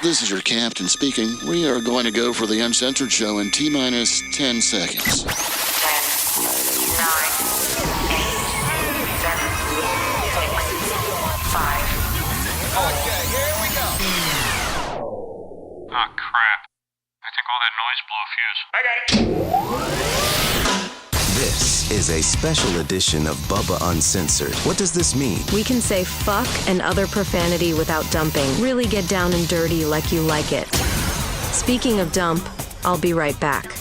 This is your captain speaking. We are going to go for the Uncensored Show in T-minus 10 seconds. 10, 9, 8, 7, 6, 5. Okay, here we go. Oh, crap. I think all that noise blew a fuse. I got it. This is a special edition of Bubba Uncensored. What does this mean? We can say fuck and other profanity without dumping. Really get down and dirty like you like it. Speaking of dump, I'll be right back.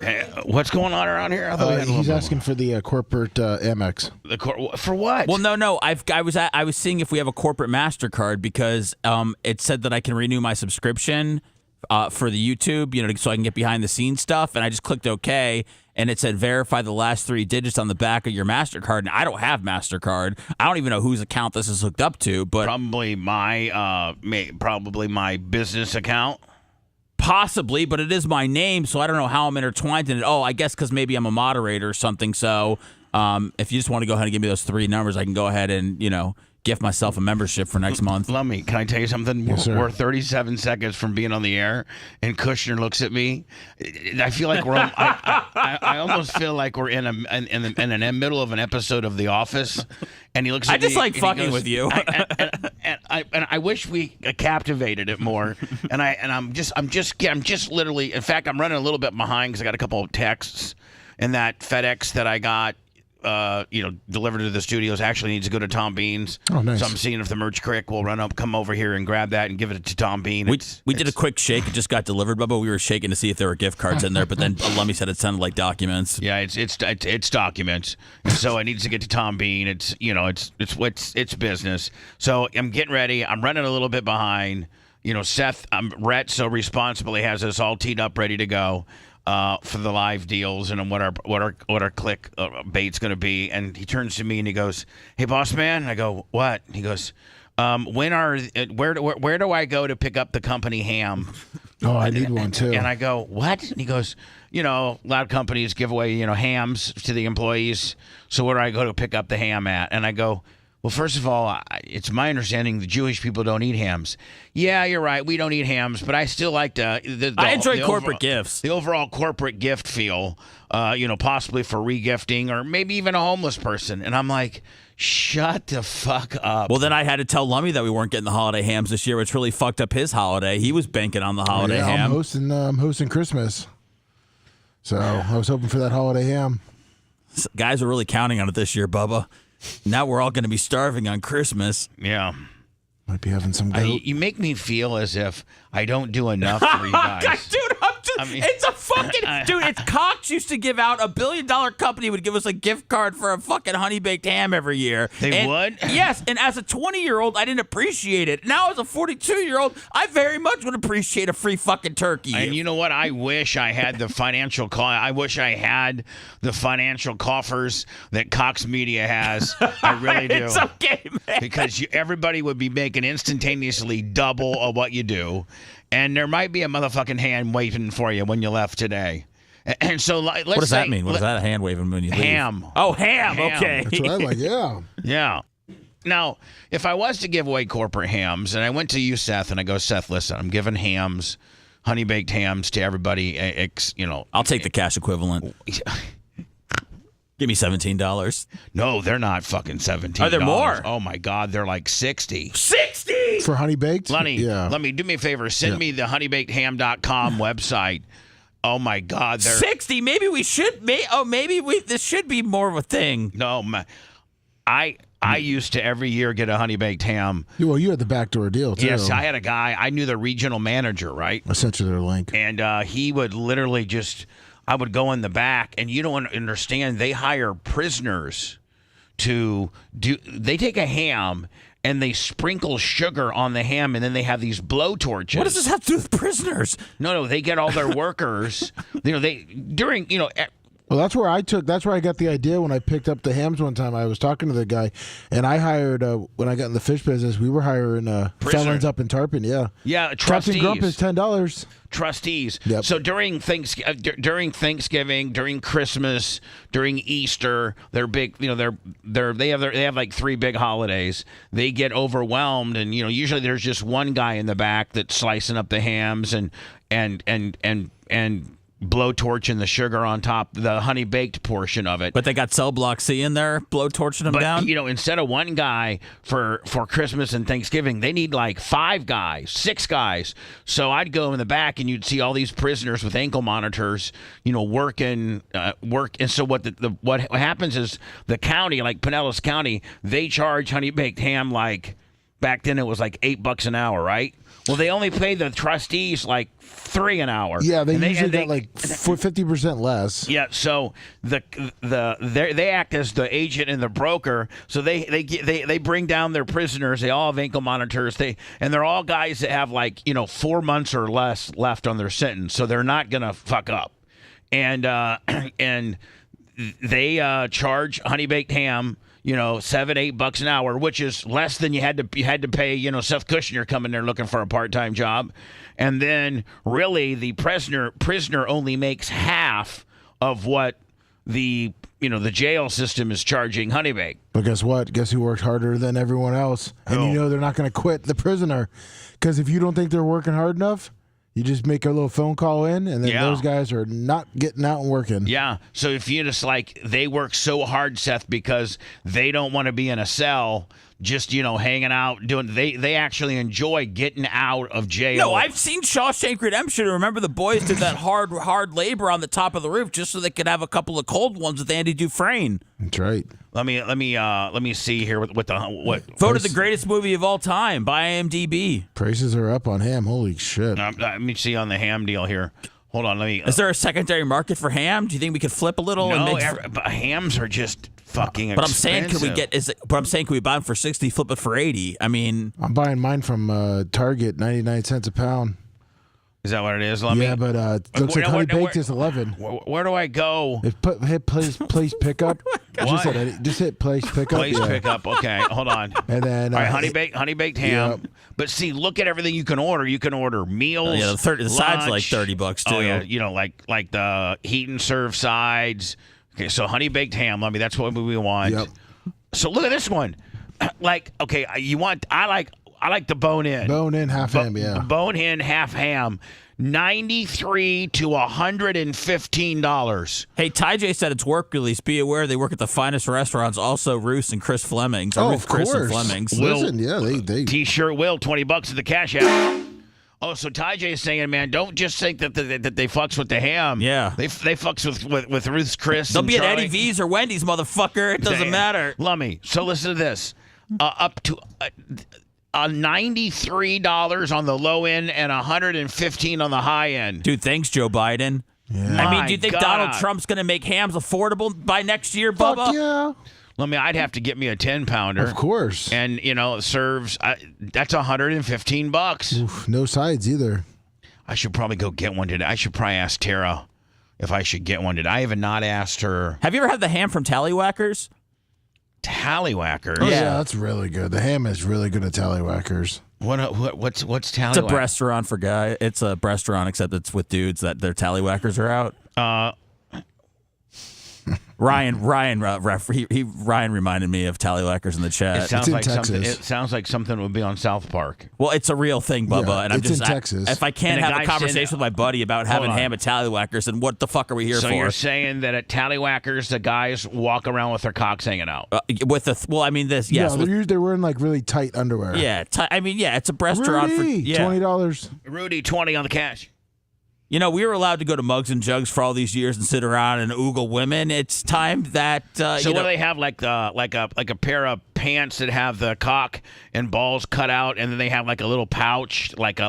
Hey, what's going on around here? He's asking for the corporate Amex. For what? Well, no. I was seeing if we have a corporate MasterCard because it said that I can renew my subscription for the YouTube, so I can get behind the scenes stuff. And I just clicked OK, and it said verify the last 3 digits on the back of your MasterCard. And I don't have MasterCard. I don't even know whose account this is hooked up to. But probably my business account. Possibly, but it is my name, so I don't know how I'm intertwined in it. Oh, I guess because maybe I'm a moderator or something. So if you just want to go ahead and give me those 3 numbers, I can go ahead and, gift myself a membership for next month. Lummy, can I tell you something? Yes, sir. We're 37 seconds from being on the air, and Kushner looks at me. I feel like I almost feel like we're in the middle of an episode of The Office, and he looks at me. I just like fucking with you. and I wish we captivated it more. And I'm just literally. In fact, I'm running a little bit behind because I got a couple of texts, and that FedEx that I got. Delivered to the studios actually needs to go to Tom Bean's. Oh, nice. So I'm seeing if the Merch Crick will come over here and grab that and give it to Tom Bean. We did a quick shake. It just got delivered, Bubba. We were shaking to see if there were gift cards in there, but then Lummy said it sounded like documents. Yeah, it's documents. So it needs to get to Tom Bean. It's business. So I'm getting ready. I'm running a little bit behind. Seth Rhett so responsibly has us all teed up, ready to go. For the live deals and what our click bait's going to be, and he turns to me and he goes, "Hey, boss man," and I go, "What?" He goes, where do I go to pick up the company ham?" Oh, I need one too. And I go, "What?" And he goes, "A lot of companies give away hams to the employees. So where do I go to pick up the ham at?" And I go, "Well, first of all, it's my understanding the Jewish people don't eat hams." "Yeah, you're right. We don't eat hams, but I still like to. I enjoy corporate gifts. The overall corporate gift feel, possibly for regifting or maybe even a homeless person." And I'm like, shut the fuck up. Well, then I had to tell Lummy that we weren't getting the holiday hams this year, which really fucked up his holiday. He was banking on the holiday ham. I'm hosting Christmas, so I was hoping for that holiday ham. Guys are really counting on it this year, Bubba. Now we're all going to be starving on Christmas. Yeah. Might be having some goat. You make me feel as if I don't do enough for you guys. Dude, it's a fucking... dude, it's Cox used to give out $1 billion company would give us a gift card for a fucking honey-baked ham every year. They would? Yes, and as a 20-year-old, I didn't appreciate it. Now, as a 42-year-old, I very much would appreciate a free fucking turkey. And you know what? I wish I had the financial coffers that Cox Media has. I really do. It's okay, man. Because everybody would be making instantaneously double of what you do. And there might be a motherfucking hand waiting for you when you left today. And so let's What does that mean? What is that, a hand waving when you leave? Ham. Oh, ham. Okay. That's what I like, yeah. Yeah. Now, if I was to give away corporate hams, and I went to you, Seth, and I go, "Seth, listen, I'm giving hams, honey-baked hams to everybody, I'll take the cash equivalent. Give me $17. No, they're not fucking $17. Are there more? Oh my God, they're like 60. 60 For honey baked? Lenny, Yeah. let me do me a favor. Send me the honeybakedham.com website. Oh my God, they're 60. Maybe we should. This should be more of a thing. no. I used to every year get a honey baked ham. Well, you had the backdoor deal, too. Yes, I had a guy. I knew the regional manager, right? I sent you their link. And he would literally just. I would go in the back, and you don't understand. They hire prisoners to do. They take a ham and they sprinkle sugar on the ham, and then they have these blow torches. What does this have to do with prisoners? No, they get all their workers. Well, that's where I got the idea when I picked up the hams one time. I was talking to the guy, and I hired, when I got in the fish business, we were hiring felons up in Tarpon, yeah. Yeah, Captain Grump is $10. Trustees. Yep. So during Thanksgiving, during Christmas, during Easter, they're big. They have like 3 big holidays. They get overwhelmed, and usually there's just one guy in the back that's slicing up the hams and blow torching the sugar on top, the honey baked portion of it. But they got cell block C in there, blow torching them down. Instead of one guy for Christmas and Thanksgiving, they need like 5 guys, 6 guys. So I'd go in the back and you'd see all these prisoners with ankle monitors, working. And so what happens is the county, like Pinellas County, they charge honey baked ham like back then it was like $8 an hour, right? Well, they only pay the trustees like $3 an hour. Yeah, they usually get like 50% less. Yeah, so they act as the agent and the broker. So they bring down their prisoners. They all have ankle monitors. And they're all guys that have like 4 months or less left on their sentence. So they're not gonna fuck up. And they charge honey baked ham. $7-8 an hour, which is less than you had to pay, Seth Kushner coming there looking for a part-time job. And then really the prisoner only makes half of what the jail system is charging honey baked. But guess what? Guess who worked harder than everyone else? And they're not going to quit, the prisoner. Because if you don't think they're working hard enough, you just make a little phone call in, and then those guys are not getting out and working. Yeah. So if you just they work so hard, Seth, because they don't want to be in a cell, just hanging out, they actually enjoy getting out of jail. No, I've seen Shawshank Redemption. Remember the boys did that hard labor on the top of the roof just so they could have a couple of cold ones with Andy Dufresne. That's right. Let me see here what voted the greatest movie of all time by IMDb. Prices are up on ham. Holy shit. Let me see on the ham deal here. Hold on, Is there a secondary market for ham? Do you think we could flip a little? No, but hams are just fucking But expensive. I'm saying, can we buy them for 60, flip it for 80? I mean, I'm buying mine from Target, 99 cents a pound. Is that what it is? Yeah, but it looks like honey baked is 11. Where do I go? Hit place pickup. Just hit place pickup. Place pickup. Okay, hold on. And then all right, honey baked ham. Yep. But see, look at everything you can order. You can order meals. Yeah, the sides are like $30 too. Oh yeah, like the heat and serve sides. Okay, so honey baked ham. That's what we want. Yep. So look at this one. I like the bone in. Bone in half ham, yeah. Bone in half ham. $93 to $115. Hey, Ty J said it's work release. Be aware they work at the finest restaurants. Also, Roos and Chris Fleming's. Of Chris course. and Fleming's. Listen, they T-shirt will $20 at the cash app. Oh, so Ty J is saying, man, don't just think that they fucks with the ham. Yeah, they fucks with Ruth's Chris. They'll and be Charlie. at Eddie V's or Wendy's, motherfucker. It doesn't matter. Lummy. So listen to this. Up to $93 on the low end and $115 on the high end. Dude, thanks, Joe Biden. Yeah. I mean, do you think Donald Trump's going to make hams affordable by next year, Bubba? Fuck yeah. I'd have to get me a 10-pounder. Of course. And, it serves, that's $115. Oof, no sides either. I should probably go get one today. I should probably ask Tara if I should get one today. I have not asked her. Have you ever had the ham from Tallywhackers? Tallywhackers? Oh, yeah, that's really good. The ham is really good at Tallywhackers. What's Tallywhackers? It's a restaurant for guys. It's a restaurant, except it's with dudes that their Tallywhackers are out. Ryan reminded me of Tallywhackers in the chat. It sounds in like Texas. something. It sounds like something would be on South Park. Well, it's a real thing, Bubba, Yeah, and I'm it's just in Texas. if I can't And the have a guy conversation said- with my buddy about having ham at Tallywhackers, then what the fuck are we here So for? you're saying that at Tallywhackers, the guys walk around with their cocks hanging out? Yes, they're wearing like really tight underwear. yeah. It's a restaurant for Rudy, $20. Rudy, 20 on the cash. You know, we were allowed to go to Mugs and Jugs for all these years and sit around and oogle women. It's time that So what do they have, like a pair of pants that have the cock and balls cut out, and then they have like a little pouch, like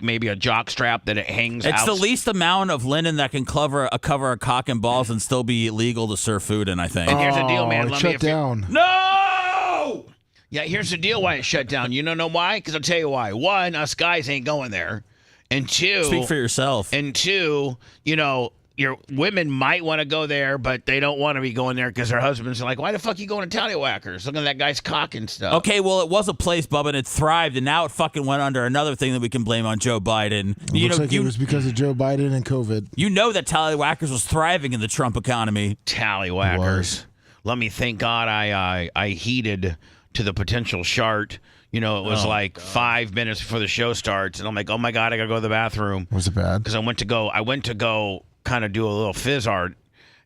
maybe a jock strap that it hangs out? It's the least amount of linen that can cover a cock and balls and still be illegal to serve food in, I think. And here's the deal, man. It Let me shut down. No! Yeah, here's the deal why it shut down. You know why? Because I'll tell you why. One, us guys ain't going there. And two, Speak for yourself. And two, your women might want to go there, but they don't want to be going there because their husbands are like, why the fuck you going to Tallywhackers? Look at that guy's cock and stuff. Okay, well, it was a place, Bubba, and it thrived, and now it fucking went under another thing that we can blame on Joe Biden. Looks like it was because of Joe Biden and COVID. You know that Tallywhackers was thriving in the Trump economy. Tallywhackers. Let me thank God I heeded to the potential shart. It was 5 minutes before the show starts, and I'm like, oh my God, I gotta go to the bathroom. Was it bad? Because I went to go kind of do a little fizz art,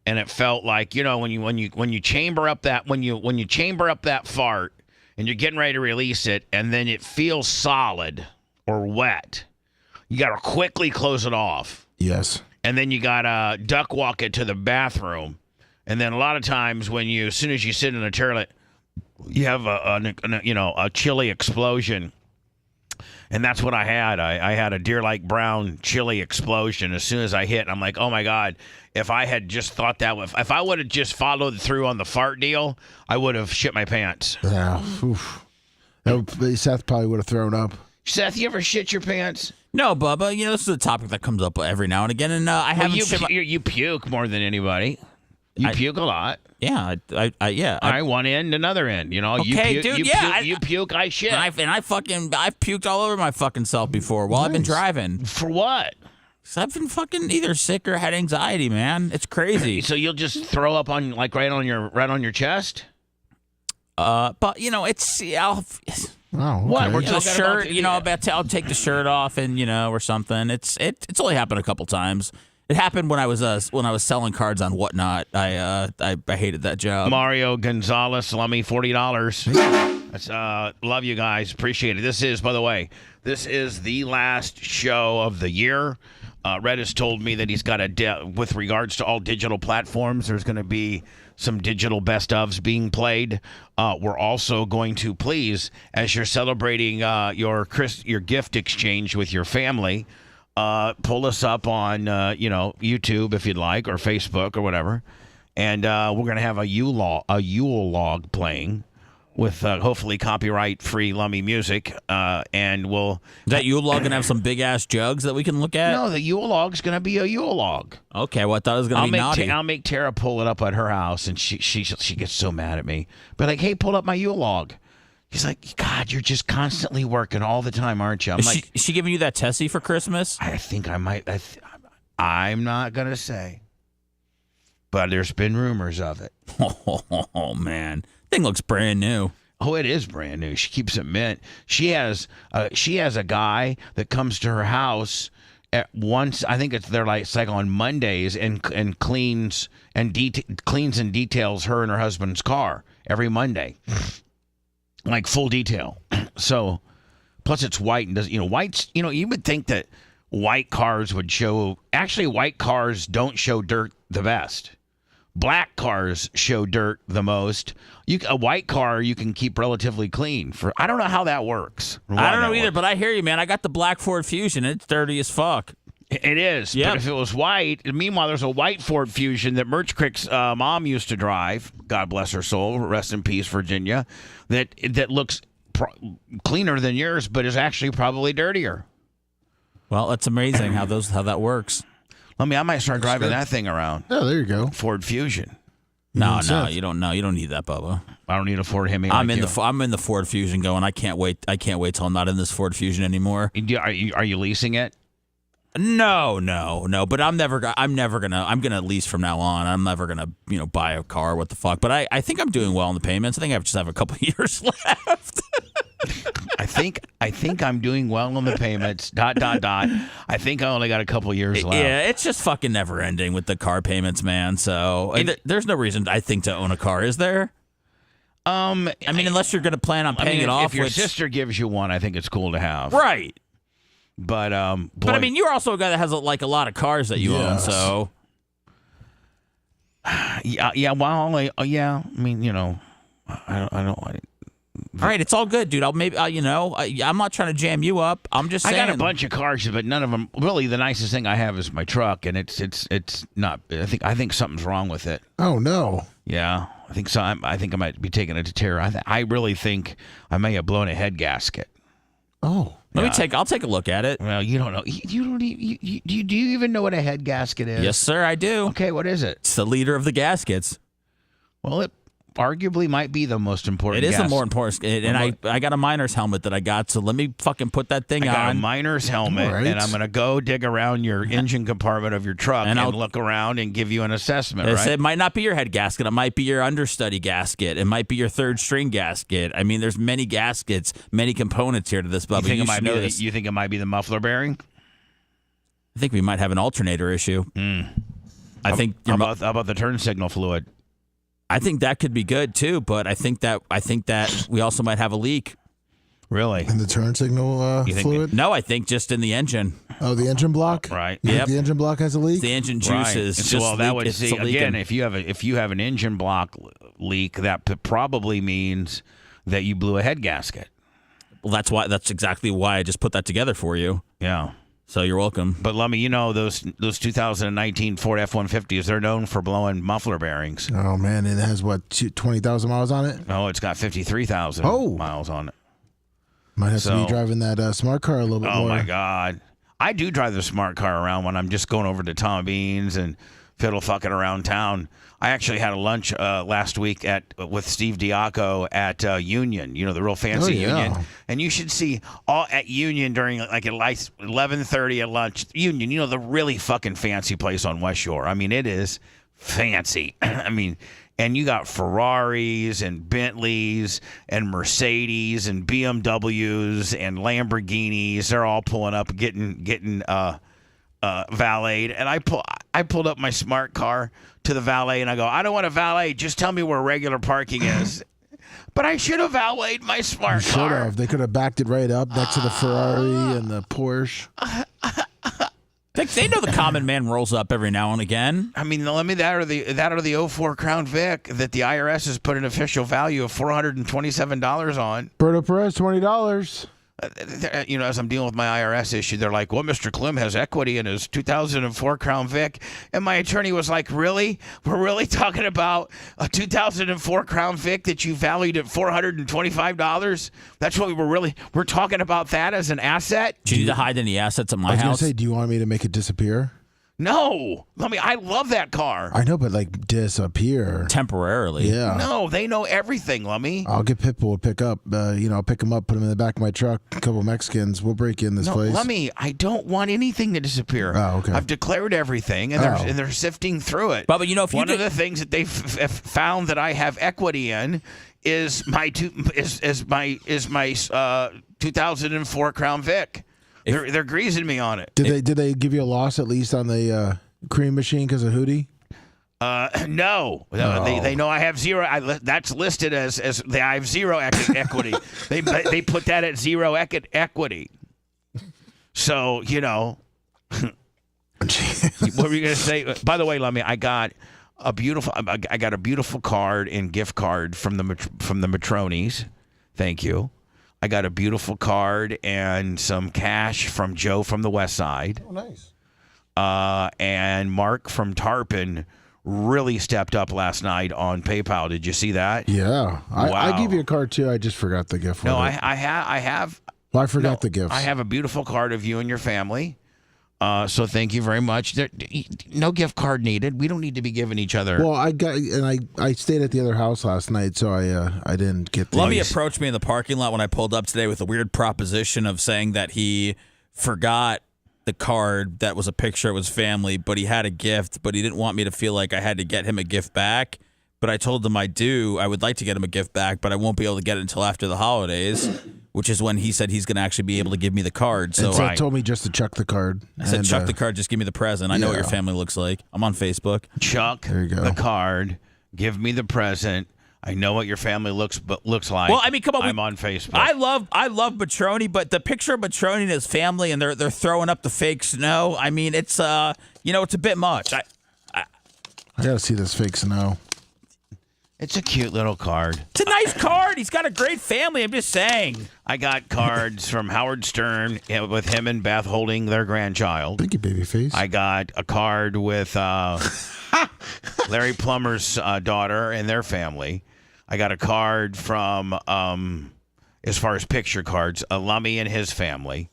and it felt like when you chamber up that fart and you're getting ready to release it, and then it feels solid or wet, you gotta quickly close it off. Yes. And then you gotta duck walk it to the bathroom, and then a lot of times as soon as you sit in the toilet, you have a chili explosion. And that's what I had. I had a deer-like brown chili explosion as soon as I hit. I'm like, oh, my God, if I had just thought that, if I would have just followed through on the fart deal, I would have shit my pants. Yeah. Oof. Seth probably would have thrown up. Seth, you ever shit your pants? No, Bubba. This is a topic that comes up every now and again, and I haven't You puke more than anybody. You puke a lot. Yeah, I one end, another end. Okay, you puke, dude, you puke, I shit. I've puked all over my fucking self before while I've been driving. For what? 'Cause I've been fucking either sick or had anxiety, man. It's crazy. So you'll just throw up on right on your chest? But it's Oh, okay. What? We're the talking shirt. about I'll take the shirt off and or something. It's only happened a couple times. It happened when I was selling cards on Whatnot. I hated that job. Mario Gonzalez, let me $40. That's love you guys, appreciate it. This is the last show of the year. Red has told me that he's got with regards to all digital platforms, there's going to be some digital best ofs being played. We're also going to, please, as you're celebrating your gift exchange with your family, pull us up on YouTube if you'd like, or Facebook or whatever, and we're gonna have a Yule log playing with hopefully copyright-free Lummy music, and we'll. Is that Yule log gonna have some big ass jugs that we can look at? No, the Yule log's gonna be a Yule log. Okay, well I thought it was gonna be naughty. I'll make Tara pull it up at her house, and she gets so mad at me. But like, hey, pull up my Yule log. He's like, God, you're just constantly working all the time, aren't you? Is she giving you that Tessie for Christmas? I think I might. I'm not going to say. But there's been rumors of it. Oh, man. Thing looks brand new. Oh, it is brand new. She keeps it mint. She has a guy that comes to her house at once. I think it's like on Mondays and cleans and details her and her husband's car every Monday. Like full detail. So, plus it's white and whites. You would think that white cars would show. Actually, white cars don't show dirt the best. Black cars show dirt the most. A white car you can keep relatively clean. I don't know how that works. I don't know either, but I hear you, man. I got the black Ford Fusion. It's dirty as fuck. It is. Yep. But if it was white, meanwhile, there's a white Ford Fusion that Merch Crick's mom used to drive. God bless her soul. Rest in peace, Virginia. That looks cleaner than yours, but is actually probably dirtier. Well, it's amazing how that works. I might start driving that thing around. Oh, there you go. Ford Fusion. No, you don't know. You don't need that, Bubba. I don't need a Ford Hemi. I'm in the Ford Fusion going. I can't wait till I'm not in this Ford Fusion anymore. Are you leasing it? No. But I'm gonna lease from now on. I'm never gonna, buy a car. What the fuck? But I think I'm doing well on the payments. I think I just have a couple years left. I think I'm doing well on the payments. ... I think I only got a couple years left. Yeah, it's just fucking never ending with the car payments, man. So there's no reason I think to own a car, is there? I mean, unless you're gonna plan on paying it off. If your sister gives you one, I think it's cool to have. Right. But I mean, you're also a guy that has a lot of cars that you own. So yeah. Well, I mean, I don't. All right, it's all good, dude. I'm not trying to jam you up. I'm just saying. I got a bunch of cars, but none of them. Really, the nicest thing I have is my truck, and it's not. I think something's wrong with it. Oh no. Yeah, I think so. I think I might be taking it to tear. I really think I may have blown a head gasket. Oh. I'll take a look at it. Well, you don't know. Do you even know what a head gasket is? Yes, sir, I do. Okay, what is it? It's the leader of the gaskets. Well, it arguably might be the most important. It is the more important. And I got a miner's helmet that I got, so let me fucking put that thing on. I got a miner's helmet, and I'm going to go dig around your engine compartment of your truck and look around and give you an assessment, right? It might not be your head gasket. It might be your understudy gasket. It might be your third string gasket. I mean, there's many gaskets, many components here to this, Bubba. You think it might be the muffler bearing? I think we might have an alternator issue. I think. How about the turn signal fluid? I think that could be good too, but I think that we also might have a leak. Really? In the turn signal fluid? No, I think just in the engine. Oh, the engine block? Right. You think the engine block has a leak? The engine juices. Right. Well, that would see again. If you have an engine block leak, that probably means that you blew a head gasket. Well, that's exactly why I just put that together for you. Yeah. So you're welcome. But let me, those 2019 Ford F-150s, they're known for blowing muffler bearings. Oh, man. And it has, 20,000 miles on it? Oh, it's got 53,000 miles on it. Might have to be driving that smart car a little bit more. Oh, my God. I do drive the smart car around when I'm just going over to Tom Bean's and fiddle fucking around town. I actually had a lunch last week with Steve Diaco at Union, the real fancy Union. And you should see all at Union during like at 11:30 at lunch. Union, the really fucking fancy place on West Shore. I mean, it is fancy. I mean, and you got Ferraris and Bentleys and Mercedes and BMWs and Lamborghinis. They're all pulling up, getting valeted, and I pulled up my smart car to the valet, and I go, I don't want a valet. Just tell me where regular parking is. But I should have valeted my smart car. Should have. They could have backed it right up next to the Ferrari and the Porsche. They know the common man rolls up every now and again. I mean, that or the 04 Crown Vic that the IRS has put an official value of $427 on. Berto Perez, $20. As I'm dealing with my IRS issue, they're like, well, Mr. Klim has equity in his 2004 Crown Vic. And my attorney was like, really? We're really talking about a 2004 Crown Vic that you valued at $425? That's what we're talking about that as an asset? Do you need to hide any assets at my house? I was going to say, do you want me to make it disappear? No. I love that car. I know, but disappear. Temporarily. Yeah. No, they know everything, Lummy. I'll get Pitbull to pick up. I'll pick them up, put them in the back of my truck. A couple Mexicans. We'll break in this place. Lummy, I don't want anything to disappear. Oh, okay. I've declared everything, and they're sifting through it. But one of the things that they've found that I have equity in is my 2004 Crown Vic. They're greasing me on it. Did they give you a loss at least on the cream machine because of Hootie? No. They know I have zero. That's listed as I have zero equity. They put that at zero equity. So what were you gonna say? By the way, Lummy, I got a beautiful card and gift card from the Matronis. Thank you. I got a beautiful card and some cash from Joe from the West Side. Oh, nice. And Mark from Tarpon really stepped up last night on PayPal. Did you see that? Yeah. Wow. I gave you a card, too. I just forgot the gift. No, I have. Well, I forgot the gifts. I have a beautiful card of you and your family. So thank you very much. No gift card needed. We don't need to be giving each other. Well, I stayed at the other house last night, so I didn't get. Lummy approached me in the parking lot when I pulled up today with a weird proposition of saying that he forgot the card that was a picture of his family, but he had a gift, but he didn't want me to feel like I had to get him a gift back. But I told him I would like to get him a gift back, but I won't be able to get it until after the holidays, which is when he said he's going to actually be able to give me the card. So he told me just to chuck the card. I said, chuck the card, just give me the present. I know what your family looks like. I'm on Facebook. Chuck the card, give me the present. I know what your family looks like. Well, I mean, come on. I'm on Facebook. I love Matroni, but the picture of Matroni and his family, and they're throwing up the fake snow. I mean, it's it's a bit much. I gotta see this fake snow. It's a cute little card. It's a nice card. He's got a great family. I'm just saying. I got cards from Howard Stern with him and Beth holding their grandchild. Thank you, babyface. I got a card with Larry Plummer's daughter and their family. I got a card from, as far as picture cards, Lummy and his family.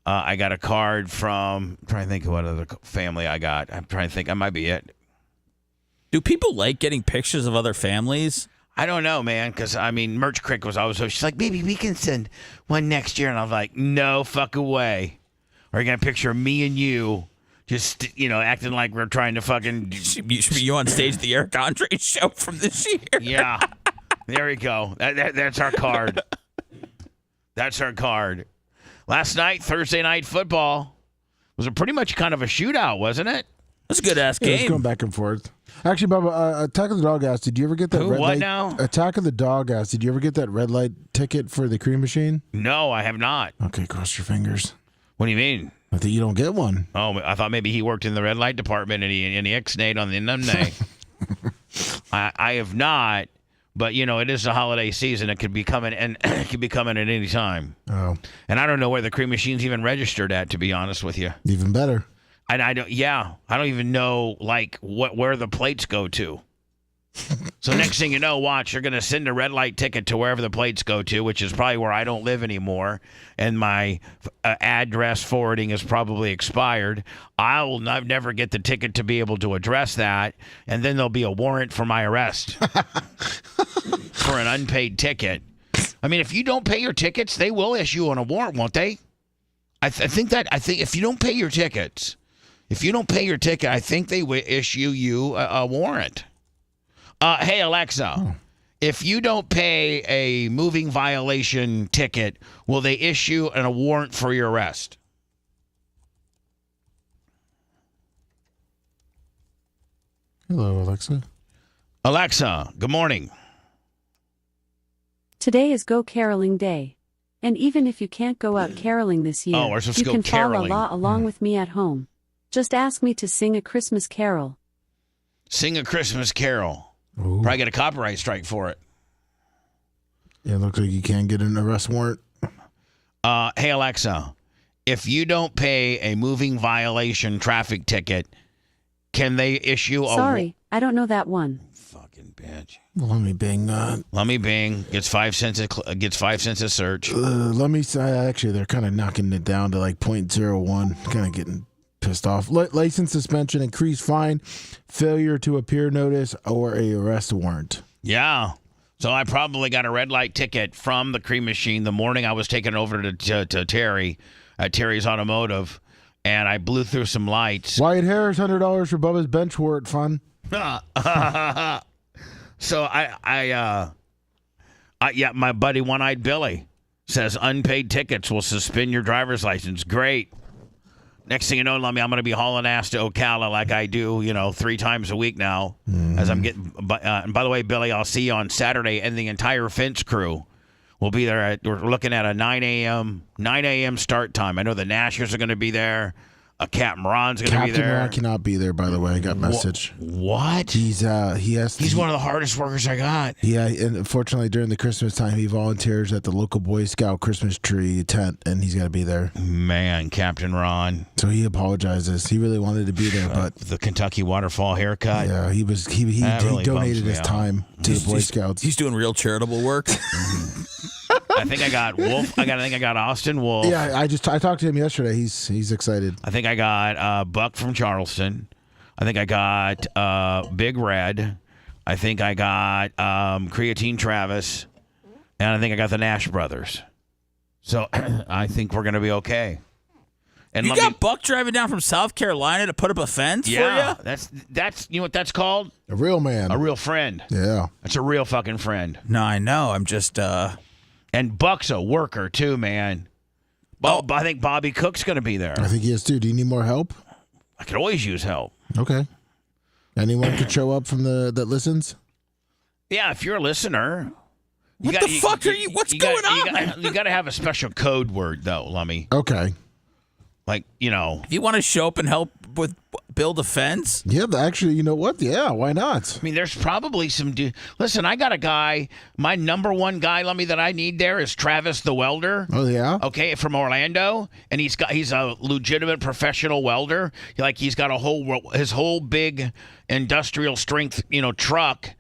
I got a card from, I'm trying to think of what other family I got. I'm trying to think. That might be it. Do people like getting pictures of other families? I don't know, man, because, I mean, Merch Crick was always, she's like, baby, we can send one next year. And I was like, no fuck away. Or you got a picture of me and you just, acting like we're trying to fucking. Should be you on stage at the Eric Andre show from this year. Yeah. There we go. That's our card. That's our card. Last night, Thursday night football, was a pretty much kind of a shootout, wasn't it? That's a good-ass game. It's going back and forth. Actually, Bubba, Attack of the Dog Ass, did you ever get that red light? Now? Attack of the Dog Ass, did you ever get that red light ticket for the cream machine? No, I have not. Okay, cross your fingers. What do you mean? I think you don't get one. Oh, I thought maybe he worked in the red light department and he ixnayed on the nunday. I have not, but it is the holiday season. It could be coming, and it could be coming at any time. Oh, and I don't know where the cream machine's even registered at, to be honest with you. even better. And I don't even know where the plates go to. So next thing you know, watch, you're going to send a red light ticket to wherever the plates go to, which is probably where I don't live anymore, and my address forwarding is probably expired. I'll never get the ticket to be able to address that, and then there'll be a warrant for my arrest for an unpaid ticket. I mean, if you don't pay your tickets, they will issue on a warrant, won't they? I think if you don't pay your tickets, I think they will issue you a warrant. Hey, Alexa, if you don't pay a moving violation ticket, will they issue a warrant for your arrest? Hello, Alexa. Alexa, good morning. Today is Go Caroling Day. And even if you can't go out caroling this year, we're supposed you to go can caroling. follow along with me at home. Just ask me to sing a Christmas carol. Sing a Christmas carol. Ooh. Probably get a copyright strike for it. Yeah, it looks like you can't get an arrest warrant. Hey, Alexa, if you don't pay a moving violation traffic ticket, can they issue a... Sorry, I don't know that one. Fucking bitch. Let me bing. Let me bing. Gets 5 cents. Gets 5 cents a search. Let me say, actually, they're kind of knocking it down to like 0.01. Kind of getting pissed off. License suspension, increased fine, failure to appear notice, or a arrest warrant. Yeah. So I probably got a red light ticket from the cream machine the morning I was taken over to Terry at Terry's Automotive, and I blew through some lights. Wyatt Harris, $100 for Bubba's bench warrant fun. So yeah, my buddy One-Eyed Billy says unpaid tickets will suspend your driver's license. Great. Next thing you know, Lummy, I'm going to be hauling ass to Ocala like I do, 3 times a week now. As I'm getting. And by the way, Billy, I'll see you on Saturday, and the entire fence crew will be there. We're looking at a 9 a.m. start time. I know the Nashers are going to be there. Captain Ron's going to be there. Captain Ron cannot be there, by the way. I got a message. What? He's one of the hardest workers I got. Yeah, and unfortunately during the Christmas time, he volunteers at the local Boy Scout Christmas tree tent, and he's got to be there. Man, Captain Ron. So he apologizes. He really wanted to be there, but the Kentucky waterfall haircut. Yeah, he really donated his time to the Boy Scouts. He's doing real charitable work. I think I got Wolf. I think I got Austin Wolf. Yeah, I talked to him yesterday. He's excited. I think I got Buck from Charleston. I think I got Big Red. I think I got Creatine Travis, and I think I got the Nash brothers. So I think we're gonna be okay. And you got Buck driving down from South Carolina to put up a fence for you? That's you know what that's called? A real man. A real friend. Yeah. That's a real fucking friend. No, I know. I'm just And Buck's a worker too, man. I think Bobby Cook's going to be there. I think he is too. Do you need more help? I could always use help. Okay. Anyone could show up from that listens? Yeah, if you're a listener. What's going on? You got to have a special code word, though, Lummy. Okay. Like, you know. If you want to show up and help with build a fence? Yeah, actually, you know what? Yeah, why not? I mean, there's probably some... Listen, I got a guy. My number one guy, Lummy, that I need there is Travis the welder. Oh, yeah? Okay, from Orlando. And he's a legitimate professional welder. Like, he's got his whole big industrial strength, truck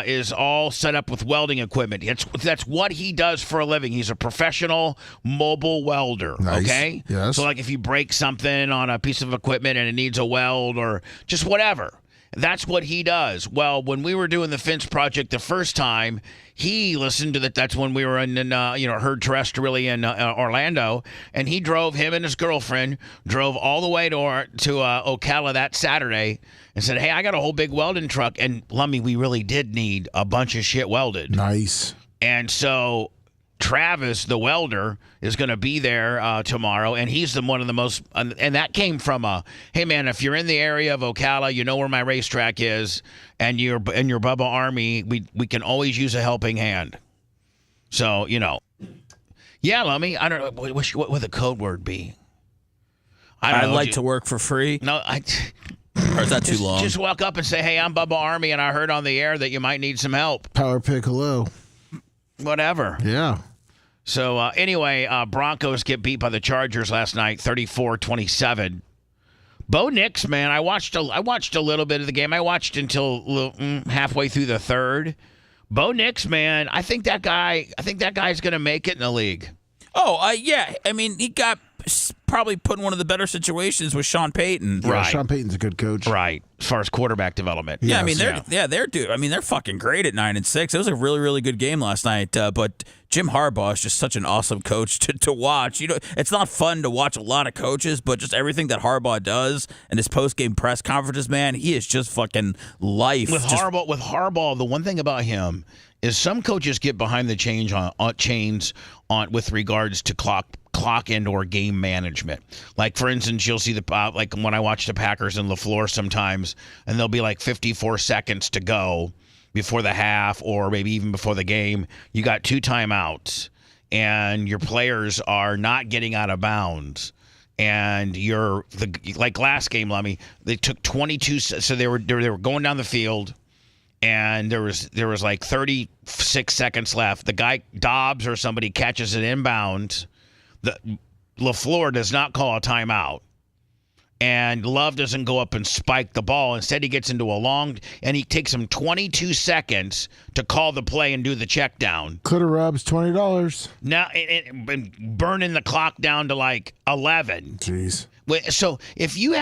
is all set up with welding equipment. That's what he does for a living. He's a professional mobile welder. Nice. Okay? Yes. So, like, if you break something on a piece of equipment and it needs a weld or just whatever, that's what he does. Well, when we were doing the fence project the first time, he listened to that. That's when we were heard terrestrially in Orlando, and him and his girlfriend drove all the way to Ocala that Saturday and said, "Hey, I got a whole big welding truck." And Lummy, we really did need a bunch of shit welded. Nice. And so Travis, the welder, is going to be there tomorrow, and he's one of the most. And that came from hey man, if you're in the area of Ocala, you know where my racetrack is, and you're in your Bubba Army, we can always use a helping hand. So yeah, Lummy, I don't know what would the code word be. I'd like to work for free. No, or is that too long? Just walk up and say, "Hey, I'm Bubba Army, and I heard on the air that you might need some help." Power pick, hello. Whatever. Yeah. So, anyway, Broncos get beat by the Chargers last night, 34-27. Bo Nix, man, I watched a little bit of the game. I watched until halfway through the third. Bo Nix, man, I think that guy's going to make it in the league. Oh, yeah. I mean, he got probably put in one of the better situations with Sean Payton. Yeah, right. Sean Payton's a good coach. Right. As far as quarterback development. Yeah, I mean, they're fucking great at 9-6. It was a really, really good game last night. But Jim Harbaugh is just such an awesome coach to watch. It's not fun to watch a lot of coaches, but just everything that Harbaugh does and his post-game press conferences, man, he is just fucking life. With Harbaugh, the one thing about him is some coaches get behind the chains with regards to clock and or game management. Like, for instance, you'll see like when I watch the Packers and LaFleur sometimes, and there'll be like 54 seconds to go before the half or maybe even before the game. You got 2 timeouts, and your players are not getting out of bounds. And like last game, Lummy, they took 22. So they were going down the field. And there was like 36 seconds left. The guy, Dobbs or somebody, catches it inbound. LaFleur does not call a timeout. And Love doesn't go up and spike the ball. Instead, he gets into and he takes him 22 seconds to call the play and do the check down. Could have Rob's $20. Now, burning the clock down to like 11. Jeez. So if you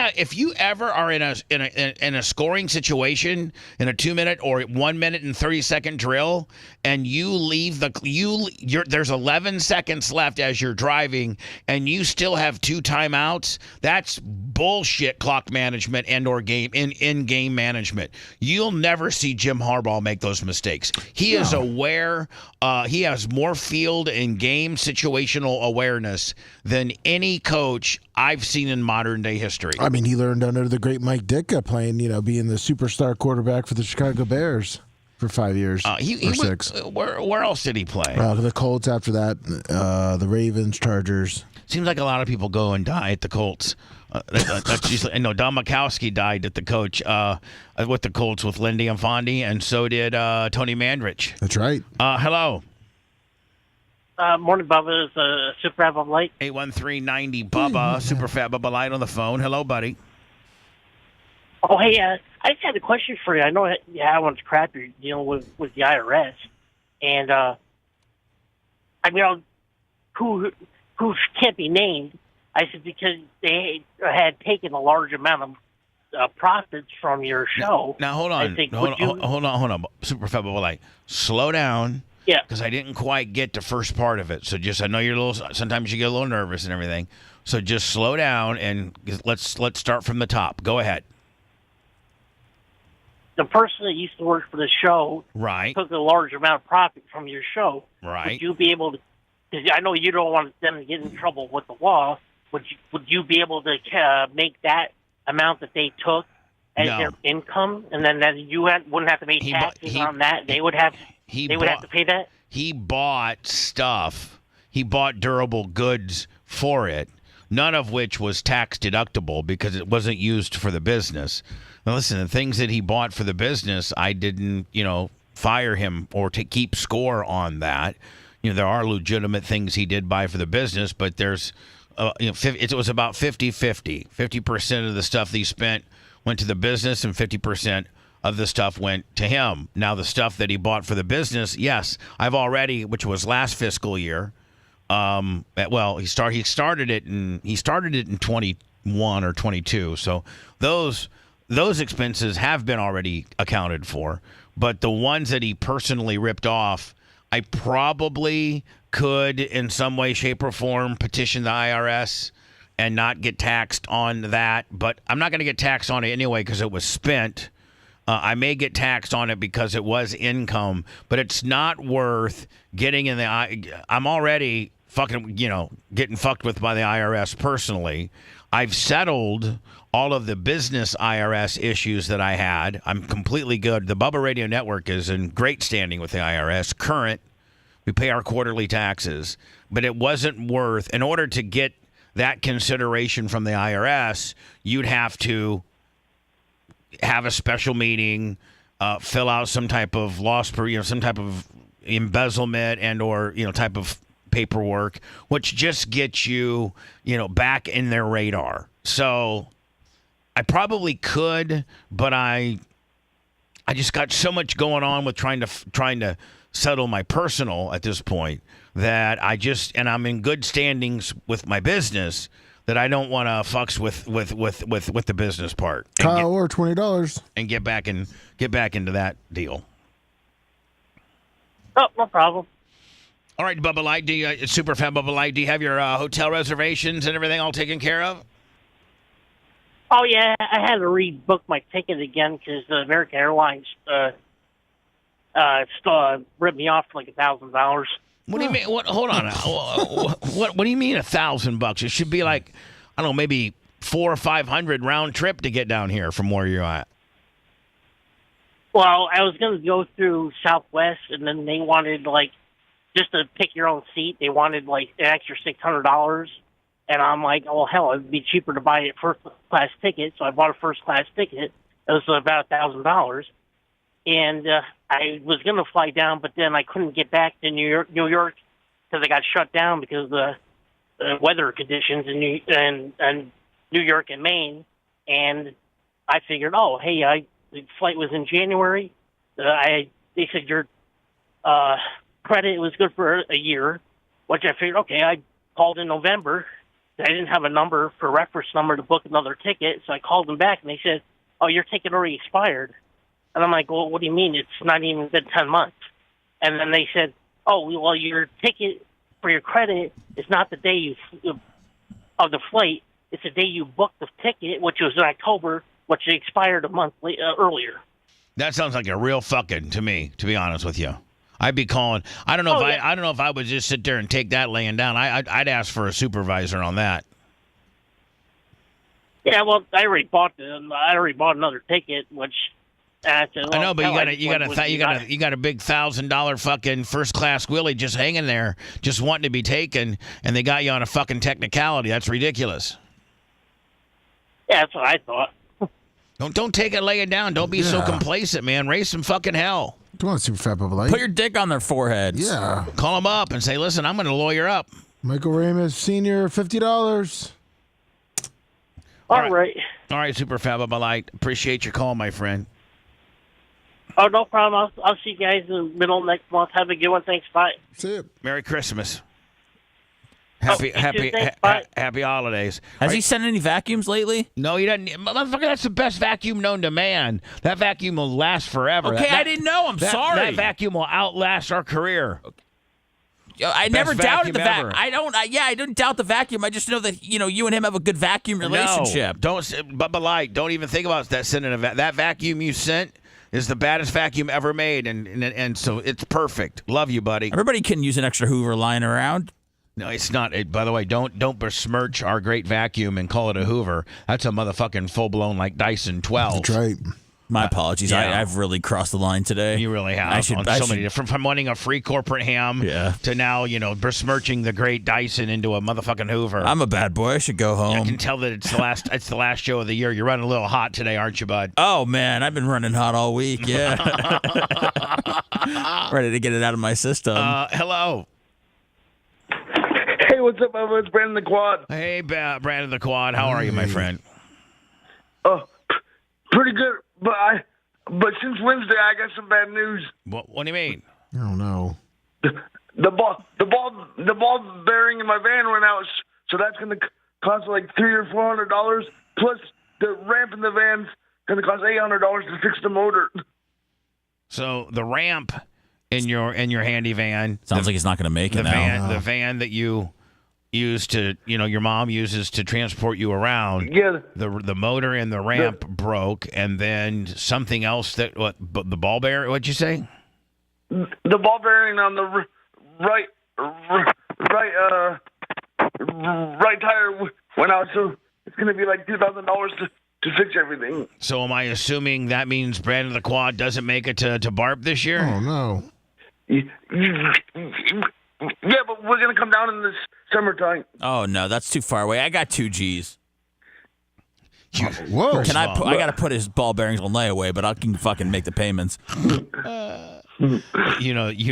ever are in a scoring situation in a 2-minute or 1 minute and 30-second drill, and you leave there's 11 seconds left as you're driving, and you still have 2 timeouts, that's bullshit clock management and or in-game management. You'll never see Jim Harbaugh make those mistakes. He is aware. He has more field and game situational awareness than any coach I've seen in modern day history. I mean, he learned under the great Mike Ditka playing, being the superstar quarterback for the Chicago Bears for 5 years or 6. Where else did he play? The Colts after that, the Ravens, Chargers. Seems like a lot of people go and die at the Colts. That's usually, Don Makowski died at the coach with the Colts with Lindy and Fondy, and so did Tony Mandrich. That's right. Hello. Morning, Bubba. Is Super Fat Bubba Light? 813-90 Bubba, Super Fat Bubba Light on the phone. Hello, buddy. Oh, hey, I just had a question for you. I know how much crap you're dealing with the IRS, and who can't be named. I said because they had taken a large amount of profits from your show. Now hold on. Hold on. Super Fat Bubba Light. Slow down. Yeah. Because I didn't quite get the first part of it. So I know you're a little. Sometimes you get a little nervous and everything. So just slow down and let's start from the top. Go ahead. The person that used to work for the show Right. took a large amount of profit from your show. Right. Would you be able to? Because I know you don't want them to get in trouble with the law. Would you be able to make that amount that they took as their income, and then you wouldn't have to pay taxes on that? They would have. Would have to pay that. He bought stuff. He bought durable goods for it, none of which was tax deductible because it wasn't used for the business. Now, listen, the things that he bought for the business, I didn't, fire him or to keep score on that. There are legitimate things he did buy for the business, but there's, it was about 50-50. 50% of the stuff that he spent went to the business and 50% of the stuff went to him. Now, the stuff that he bought for the business, yes, I've already, which was last fiscal year. He started it in 21 or 22. So those expenses have been already accounted for. But the ones that he personally ripped off, I probably could, in some way, shape, or form, petition the IRS and not get taxed on that. But I'm not going to get taxed on it anyway because it was spent. I may get taxed on it because it was income, but it's not worth getting in the. I'm already getting fucked with by the IRS personally. I've settled all of the business IRS issues that I had. I'm completely good. The Bubba Radio Network is in great standing with the IRS. Current. We pay our quarterly taxes. But it wasn't worth, in order to get that consideration from the IRS, you'd have to have a special meeting, fill out some type of some type of embezzlement and or, type of paperwork, which just gets you, back in their radar. So I probably could, but I just got so much going on with trying to settle my personal at this point that I'm in good standings with my business that I don't want to fucks with the business part. Kyle, or $20 and get back into that deal. Oh, no problem. All right, Bubba Light, Super Fan Bubba Light, do you have your hotel reservations and everything all taken care of? Oh, yeah, I had to rebook my ticket again because American Airlines still ripped me off for like $1,000. What do you mean? Hold on. What do you mean $1,000? It should be like, I don't know, maybe $400 or $500 round trip to get down here from where you're at. Well, I was going to go through Southwest, and then they wanted just to pick your own seat. They wanted an extra $600, and I'm like, oh hell, it'd be cheaper to buy a first class ticket. So I bought a first class ticket. It was about $1,000. And I was going to fly down, but then I couldn't get back to New York because I got shut down because of the weather conditions in New York and Maine. And I figured, oh, hey, the flight was in January. They said your credit was good for a year, which I figured, okay, I called in November. I didn't have a number for reference number to book another ticket, so I called them back, and they said, oh, your ticket already expired. And I'm like, well, what do you mean? It's not even been 10 months. And then they said, oh, well, your ticket for your credit is not the day of the flight. It's the day you booked the ticket, which was in October, which expired a month earlier. That sounds like a real fucking to me, to be honest with you. I'd be calling. I don't know I don't know if I would just sit there and take that laying down. I'd ask for a supervisor on that. Yeah, well, I already bought another ticket, which. I know, but you got a big $1,000 fucking first class Willie just hanging there, just wanting to be taken, and they got you on a fucking technicality. That's ridiculous. Yeah, that's what I thought. Don't take it laying down. Don't be so complacent, man. Raise some fucking hell. Come on, Super Fat Bubba Light. Put your dick on their foreheads. Yeah. Call them up and say, listen, I'm going to lawyer up. Michael Ramos Sr., $50. All right. All right, Super Fat Bubba Light. Appreciate your call, my friend. Oh, no problem. I'll see you guys in the middle of next month. Have a good one. Thanks. Bye. See you. Merry Christmas. Happy Tuesday. Bye. happy holidays. Has he sent any vacuums lately? No, he doesn't. Motherfucker, that's the best vacuum known to man. That vacuum will last forever. Okay, I didn't know. I'm sorry. That vacuum will outlast our career. Okay. I never Best doubted the vacuum ever. I didn't doubt the vacuum. I just know that you and him have a good vacuum relationship. No, don't, Bubba Light. Don't even think about that sending that vacuum you sent is the baddest vacuum ever made, and so it's perfect. Love you, buddy. Everybody can use an extra Hoover lying around. No, it's not. By the way, don't besmirch our great vacuum and call it a Hoover. That's a motherfucking full blown like Dyson 12. That's right. My apologies. Yeah. I've really crossed the line today. You really have. Many different, from wanting a free corporate ham to now, besmirching the great Dyson into a motherfucking Hoover. I'm a bad boy. I should go home. I can tell that it's the last show of the year. You're running a little hot today, aren't you, bud? Oh man, I've been running hot all week. Yeah, ready to get it out of my system. Hello. Hey, what's up, Bubba? It's Brandon the Quad. Hey, Brandon the Quad. How are you, my friend? Pretty good. But since Wednesday, I got some bad news. What do you mean? Oh no. The ball bearing in my van went out, so that's going to cost like $300 or $400. Plus, the ramp in the van's going to cost $800 to fix the motor. So the ramp in your handy van sounds like he's not going to make it now. The van that you use to, your mom uses to transport you around. Yeah. The motor and the ramp broke, and then something else the ball bearing. What'd you say? The ball bearing on the right tire went out, so it's going to be like $2,000 to fix everything. So am I assuming that means Brandon the Quad doesn't make it to BARP this year? Oh no. Yeah, but we're going to come down in this summertime. Oh, no, that's too far away. I got 2 G's. Whoa. I got to put his ball bearings on layaway, but I can fucking make the payments. You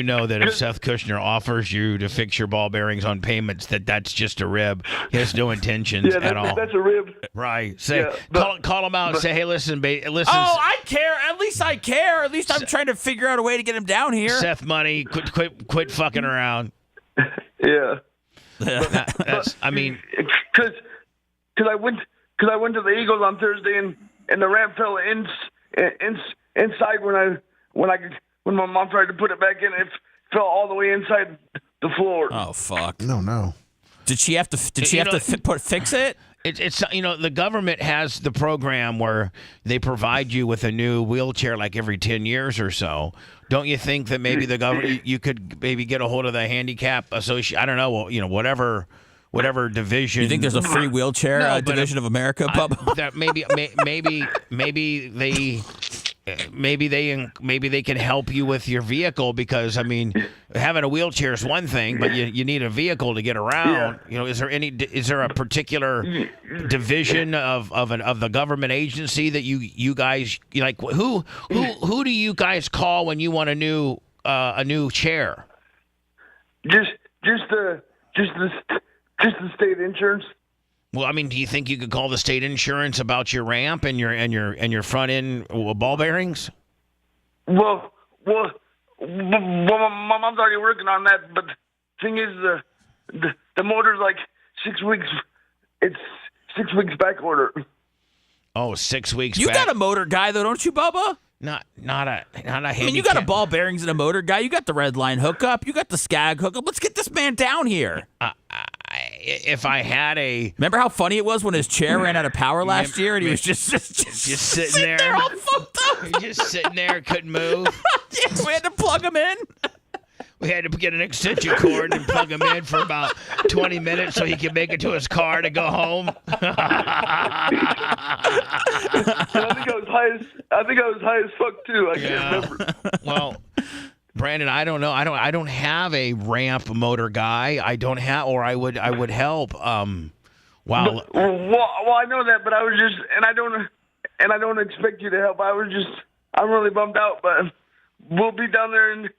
know that if Seth Kushner offers you to fix your ball bearings on payments, that's just a rib. He has no intentions at all. That's a rib. Right. Say, call him out and say, hey, listen. Oh, I care. At least I care. At least I'm trying to figure out a way to get him down here. Seth Money, quit fucking around. Yeah. Because I went to the Eagles on Thursday and the ramp fell inside when my mom tried to put it back in. It fell all the way inside the floor. Oh fuck! No. Did she have to fix it? It's the government has the program where they provide you with a new wheelchair like every 10 years or so. Don't you think that maybe the government you could maybe get a hold of the handicap association? I don't know. Whatever division. You think there's a free wheelchair division of America, Bubba? That maybe they can help you with your vehicle, because having a wheelchair is one thing, but you need a vehicle to get around. Yeah. Is there a particular division of the government agency that you guys like? Who do you guys call when you want a new chair? Just the state insurance. Well, do you think you could call the state insurance about your ramp and your front end ball bearings? Well, my mom's already working on that. But the thing is, the motor's like 6 weeks. It's 6 weeks back order. Oh, 6 weeks. You got a motor guy though, don't you, Bubba? Not a handicap. You got a ball bearings and a motor guy. You got the red line hookup. You got the Skag hookup. Let's get this man down here. If I had a... Remember how funny it was when his chair ran out of power last year and he was just sitting there all fucked up. Just sitting there, couldn't move. Yeah, we had to plug him in. We had to get an extension cord and plug him in for about 20 minutes so he could make it to his car to go home. I think I was high as fuck too. I can't remember. Well, Brandon, I don't know. I don't have a ramp motor guy. I don't have, or I would help. Wow. Well, I know that, but I was just, and I don't expect you to help. I'm really bummed out, but we'll be down there in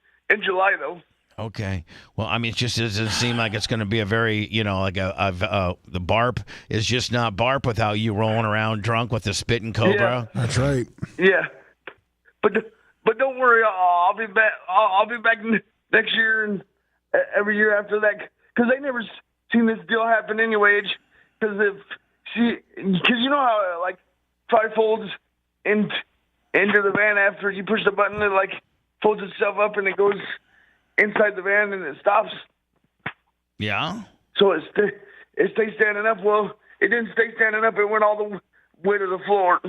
July though. Okay. Well, it just doesn't seem like it's going to be a very, the BARP is just not BARP without you rolling around drunk with a spitting cobra. Yeah. That's right. Yeah. But don't worry, I'll be back. I'll be back next year and every year after that, because seen this deal happen anyway. Because you know how it, like, probably folds into the van after you push the button, it like folds itself up and it goes inside the van and it stops. Yeah. So it stays standing up. Well, it didn't stay standing up. It went all the way to the floor.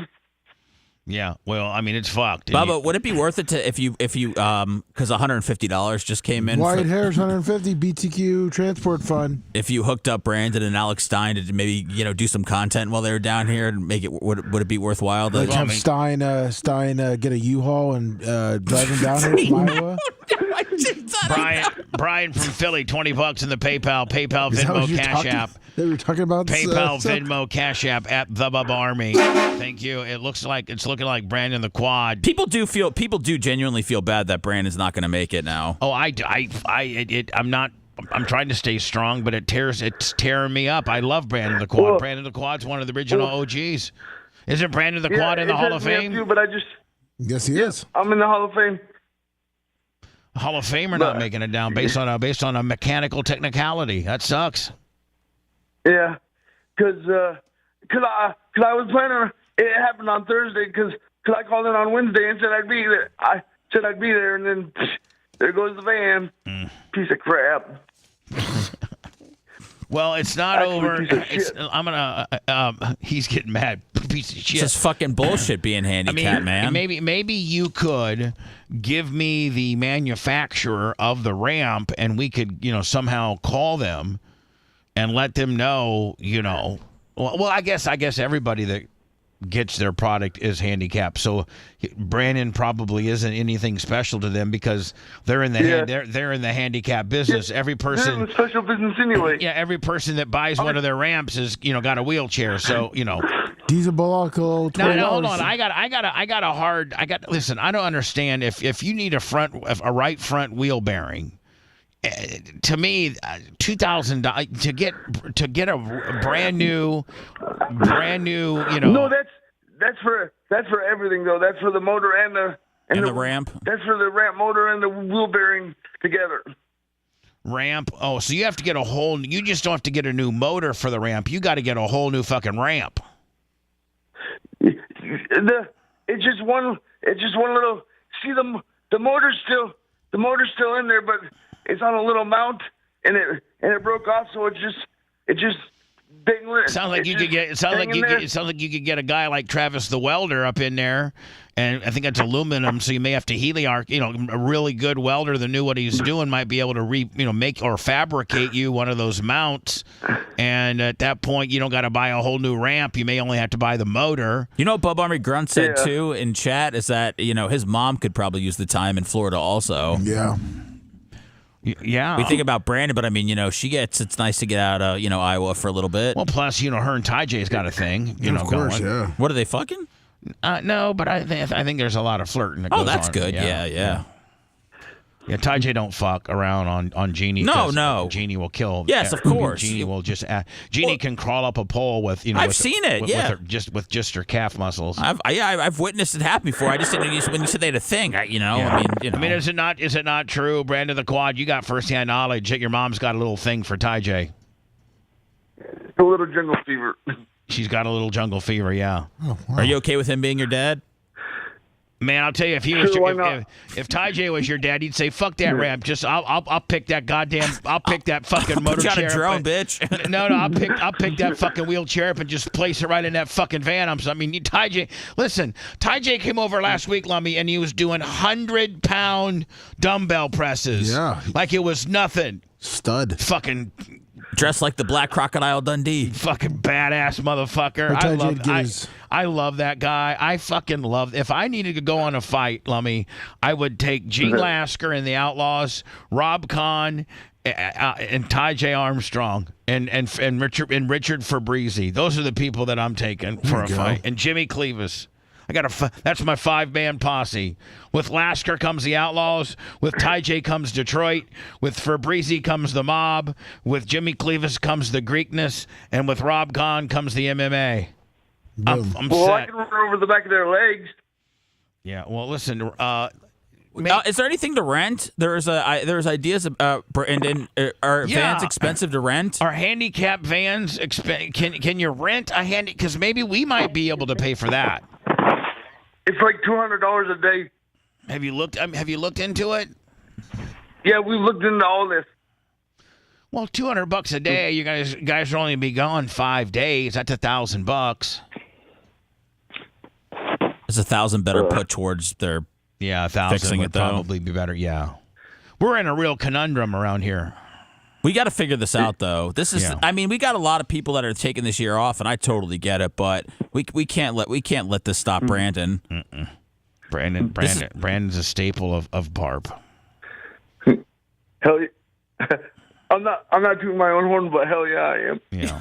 Yeah, well, I mean, it's fucked. Bubba, would it be worth it to if you because $150 just came in? White Hair's 150 BTQ transport fund. If you hooked up Brandon and Alex Stein to maybe do some content while they were down here and make it would it be worthwhile? Like have Stein get a U-Haul and drive him down here from Iowa. Brian from Philly, $20 in the PayPal Venmo Cash App. They were talking about PayPal Venmo Cash App at the Bubba Army. Thank you. It's looking like Brandon the Quad. People do genuinely feel bad that Brandon's not going to make it now. Oh, I'm trying to stay strong, but it's tearing me up. I love Brandon the Quad. Brandon the Quad's one of the original OGs. Isn't Brandon the Quad in the Hall of Fame? Too, but yes, he is. I'm in the Hall of Fame. Hall of Fame are not making it down based on a mechanical technicality. That sucks. Yeah, because I was planning on it happened on Thursday because I called in on Wednesday and said I'd be there. I said I'd be there, and then there goes the van. Piece of crap. Well, it's not over. He's getting mad. Piece of shit. It's just fucking bullshit being handicapped, man. Maybe you could give me the manufacturer of the ramp, and we could, somehow call them and let them know, Well, I guess everybody that gets their product is handicapped. So Brandon probably isn't anything special to them because they're in the they're in the handicap business. Every person they're in the special business anyway. Yeah, every person that buys one of their ramps is got a wheelchair. So Diesel Balaco. No, hold on. Listen, I don't understand if you need a right front wheel bearing. To me, $2,000 to get a brand new. No, that's for everything though. That's for the motor and the ramp. That's for the ramp motor and the wheel bearing together. Ramp. Oh, so you have to get you just don't have to get a new motor for the ramp. You got to get a whole new fucking ramp. It's just one little. See the motor's still in there, but it's on a little mount, and it broke off, so it just dangling. Sounds like you could get a guy like Travis the welder up in there, and I think that's aluminum, so you may have to heliarc. A really good welder that knew what he was doing might be able to make or fabricate you one of those mounts, and at that point you don't got to buy a whole new ramp. You may only have to buy the motor. Bub Army Grunt said too in chat is that his mom could probably use the time in Florida also. Yeah. Yeah. We think about Brandon, but it's nice to get out of, Iowa for a little bit. Well, plus, her and Ty J's got a thing, of course, going. Yeah. What, are they fucking? No, but I think there's a lot of flirting that goes on. Oh, that's good. Yeah. Yeah, Ty J don't fuck around on Jeannie. No. Jeannie will kill. Yes, of course. Jeannie will just. Jeannie can crawl up a pole with I've seen it. With just her calf muscles. I've witnessed it happen before. I just didn't when you said they had a thing. I mean, is it not true, Brandon the Quad? You got firsthand knowledge that your mom's got a little thing for Ty J. A little jungle fever. She's got a little jungle fever. Yeah. Oh, wow. Are you okay with him being your dad? Man, I'll tell you, if he was if Ty J was your dad, he'd say, "Fuck that ramp. Just I'll pick that fucking motor chair. Put you on a drone, bitch. No, I'll pick that fucking wheelchair up and just place it right in that fucking van." Ty J came over last week, Lummy, and he was doing 100-pound dumbbell presses. Yeah, like it was nothing. Stud. Fucking. Dressed like the Black Crocodile Dundee. Fucking badass motherfucker. I love that guy. I fucking love. If I needed to go on a fight, Lummy, I would take Gene Lasker and the Outlaws, Rob Kahn, and Ty J. Armstrong, and Richard Fabrizi. Those are the people that I'm taking for a fight. And Jimmy Cleavis. That's my 5-man posse. With Lasker comes the Outlaws. With Ty J comes Detroit. With Fabrizi comes the Mob. With Jimmy Cleavis comes the Greekness. And with Rob Kahn comes the MMA. I'm well, set. I can run over the back of their legs. Yeah. Well, listen. Is there anything to rent? There's ideas. Brandon, are vans expensive to rent? Are handicap vans Can you rent a handy? Because maybe we might be able to pay for that. It's like $200 a day. Have you looked? Have you looked into it? Yeah, we've looked into all this. Well, $200 a day. You guys will only be gone 5 days. That's $1,000. Is 1,000 better put towards their? Yeah, 1,000 fixing would it, though. probably be better. Yeah, we're in a real conundrum around here. We got to figure this out, though. This is, I mean, we got a lot of people that are taking this year off, and I totally get it. But we can't let this stop Brandon. Brandon's a staple of Barb. Hell yeah. I'm not tooting my own horn, but hell yeah, I am. Yeah.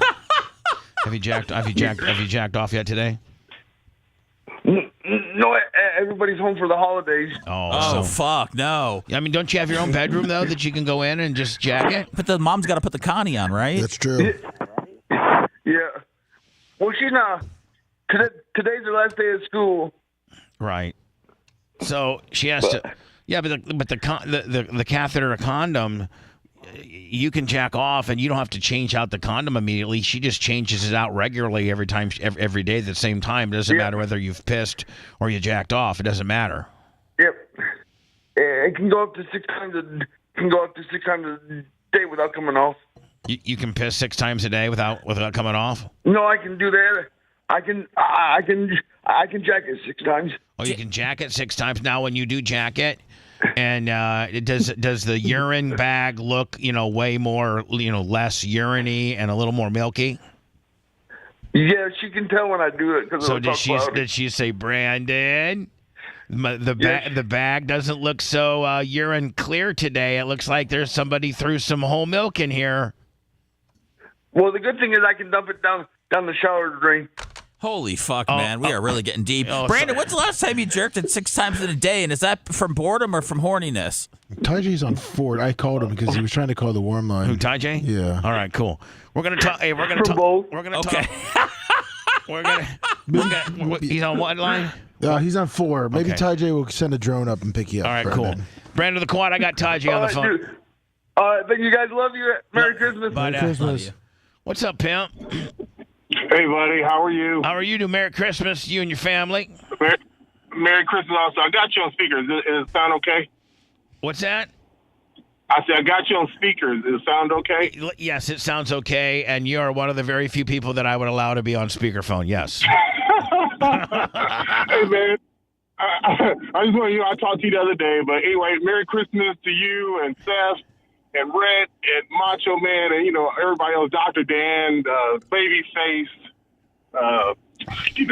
Have you jacked off yet today? No, everybody's home for the holidays. Oh, fuck, no. I mean, don't you have your own bedroom, though, that you can go in and just jack it? But the mom's got to put the Connie on, right? That's true. Yeah. Well, she's not. Today's the last day of school. Right. So she has to. Yeah, but the catheter or condom, you can jack off, and you don't have to change out the condom immediately. She just changes it out regularly every day at the same time. It doesn't matter whether you've pissed or you jacked off. It doesn't matter. Yep. It can go up to 6 times a day without coming off. You can piss 6 times a day without coming off? No, I can do that. I can jack it 6 times. Oh, you can jack it 6 times. Now, when you do jack it, and does the urine bag look, way more, less urine-y and a little more milky? Yeah, she can tell when I do it. So did she say, Brandon, the bag doesn't look so urine clear today. It looks like there's somebody threw some whole milk in here. Well, the good thing is I can dump it down the shower drain. Holy fuck, man. We are really getting deep. Brandon, when's the last time you jerked it 6 times in a day? And is that from boredom or from horniness? Tajay's on Ford. I called him because he was trying to call the warm line. Who, Tajay? Yeah. All right, cool. We're going to talk. Hey, we're going to talk. We're going to talk. He's on what line? He's on 4. Maybe Okay. Tajay will send a drone up and pick you up. All right, Brandon. cool. Brandon the Quad, I got Tajay on the phone. Dude. Thank you guys. Love you. Merry Christmas. Bye now. Christmas. What's up, pimp? Hey, buddy. How are you? How are you doing? Merry Christmas, you and your family. Merry Christmas also. I got you on speaker. Does it sound okay? What's that? I said I got you on speaker. Does it sound okay? Yes, it sounds okay, and you are one of the very few people that I would allow to be on speakerphone. Yes. Hey, man. I just want I talked to you the other day, but anyway, Merry Christmas to you and Seth and Rhett and Macho Man and, everybody else, Dr. Dan, Babyface, all you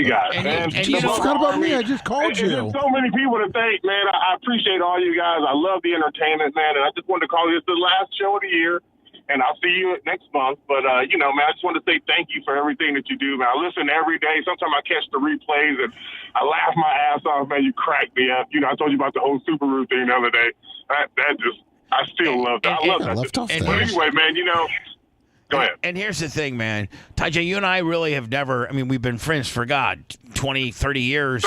guys, man. You forgot about me. I just called you. There's so many people to thank, man. I appreciate all you guys. I love the entertainment, man. And I just wanted to call you. It's the last show of the year, and I'll see you next month. But, man, I just want to say thank you for everything that you do, man. I listen every day. Sometimes I catch the replays, and I laugh my ass off, man. You crack me up. I told you about the whole Subaru thing the other day. I still love that. I love that. But anyway, man, go ahead. And here's the thing, man. Tajay, you and I really have never, we've been friends for, 20, 30 years.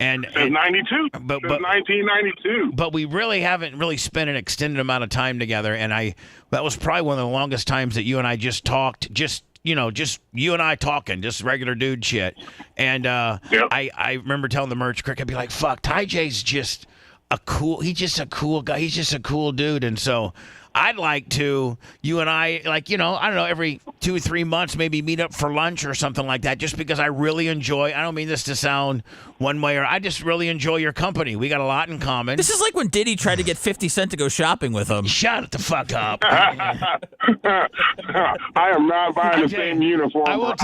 Since 92. Since 1992. But we really haven't really spent an extended amount of time together. And that was probably one of the longest times that you and I just talked, just you and I talking, just regular dude shit. And I remember telling the merch crick, I'd be like, fuck, Tajay's just he's just a cool guy. He's just a cool dude. And so I'd like to, you and I, I don't know, every 2 or 3 months, maybe meet up for lunch or something like that, just because I really enjoy, I don't mean this to sound one way, I just really enjoy your company. We got a lot in common. This is like when Diddy tried to get 50 Cent to go shopping with him. Shut the fuck up. I am not buying the same uniform. I will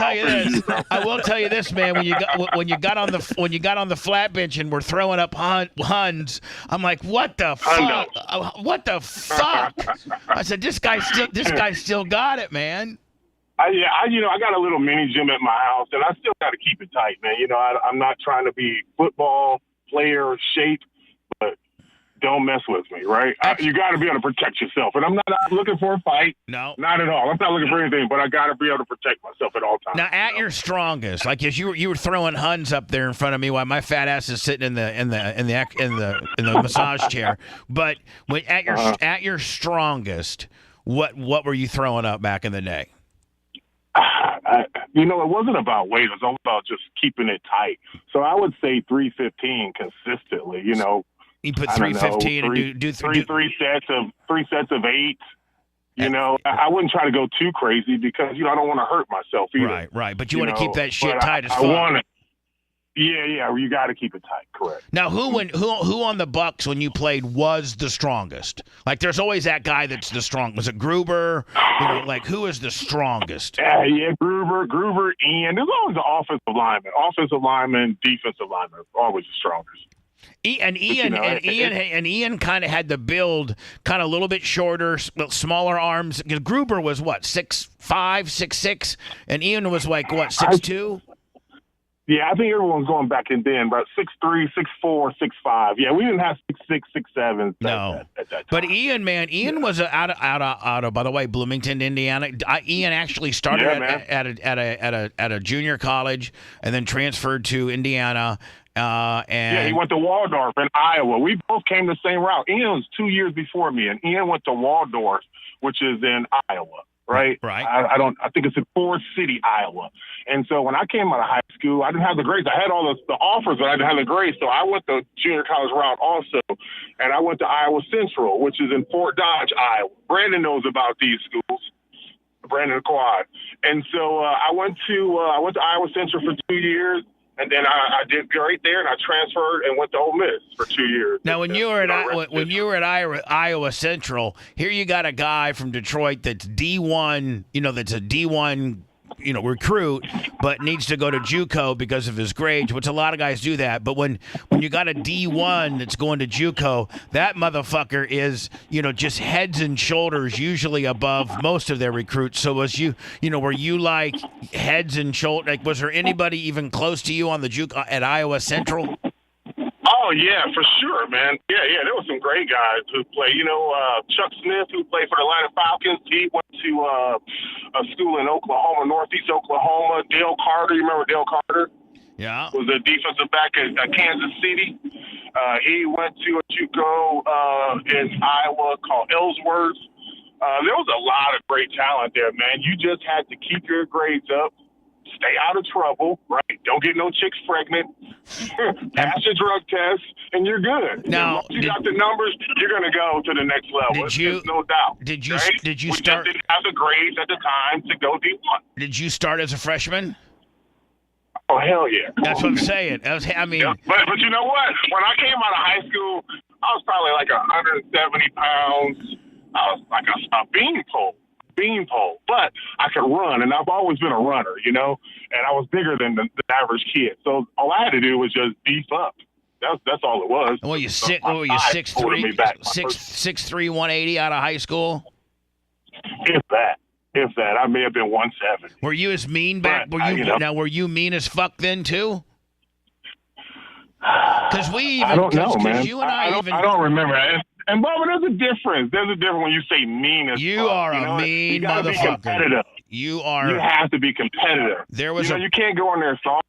tell you this, man. When you got on the flat bench and we're throwing up Huns, I'm like, what the fuck? What the fuck? I said, this guy still got it, man. I got a little mini gym at my house, and I still got to keep it tight, man. I'm not trying to be football player shape, but don't mess with me, right? You got to be able to protect yourself. And I'm not looking for a fight. No. Not at all. I'm not looking for anything, but I got to be able to protect myself at all times. Now, at your strongest, like as you were throwing Huns up there in front of me while my fat ass is sitting in the massage chair. But at your strongest, what were you throwing up back in the day? It wasn't about weight. It was all about just keeping it tight. So I would say 315 consistently. You put 315 and do three sets of 8. I wouldn't try to go too crazy because I don't want to hurt myself either. Right. But you want to keep that shit tight as fuck. I want it. Yeah. You got to keep it tight. Correct. Now, who on the Bucks when you played was the strongest? Like, there's always that guy that's the strongest. Was it Gruber? Who is the strongest? Yeah, Gruber, Ian. There's always the offensive lineman, defensive lineman, always the strongest. Ian kind of had the build, kind of a little bit shorter, smaller arms. Gruber was what, 6'5", 6'6", and Ian was like what, 6'2"? Yeah, I think everyone's going back in then, about 6'3", 6'4", 6'5". Yeah, we didn't have 6'6", 6'7". No, at that time. But Ian was out of by the way, Bloomington, Indiana. Ian actually started at a junior college and then transferred to Indiana. He went to Waldorf in Iowa. We both came the same route. Ian was 2 years before me, and Ian went to Waldorf, which is in Iowa. Right. I think it's in Forest City, Iowa. And so when I came out of high school, I didn't have the grades. I had all the offers, but I didn't have the grades. So I went the junior college route also, and I went to Iowa Central, which is in Fort Dodge, Iowa. Brandon knows about these schools, Brandon Quad. And so I went to Iowa Central for 2 years. And then I did great there, and I transferred and went to Ole Miss for 2 years. Now, when you were at Iowa Central, here you got a guy from Detroit that's D1, that's a D1, recruit, but needs to go to JUCO because of his grades, which a lot of guys do that. But when you got a D1 that's going to JUCO, that motherfucker is, just heads and shoulders usually above most of their recruits. So were you like heads and shoulders? Like, was there anybody even close to you on the JUCO at Iowa Central? Oh, yeah, for sure, man. Yeah, there were some great guys who played. Chuck Smith, who played for the Atlanta Falcons, he went to a school in Oklahoma, Northeast Oklahoma. Dale Carter, you remember Dale Carter? Yeah. Was a defensive back at Kansas City. He went to a JUCO in Iowa called Ellsworth. There was a lot of great talent there, man. You just had to keep your grades up. Stay out of trouble, right? Don't get no chicks pregnant. Pass your drug test, and you're good. Now, you got the numbers, you're going to go to the next level. There's no doubt. Did you start? We just didn't have the grades at the time to go D1. Did you start as a freshman? Oh, hell yeah. That's what I'm saying. Yeah, but you know what? When I came out of high school, I was probably like 170 pounds. I was like a beanpole, but I could run, and I've always been a runner, and I was bigger than the average kid. So all I had to do was just beef up. That's all it was. Well, you 6'3", 6'3", 180 out of high school? If that. I may have been 170. Were you as mean back? Were you mean as fuck then too? Because I don't know, man. You and I don't remember. And Bubba, there's a difference. There's a difference when you say mean as you fuck. Are a mean motherfucker. Be competitive. You have to be competitive. There was you can't go in there soft.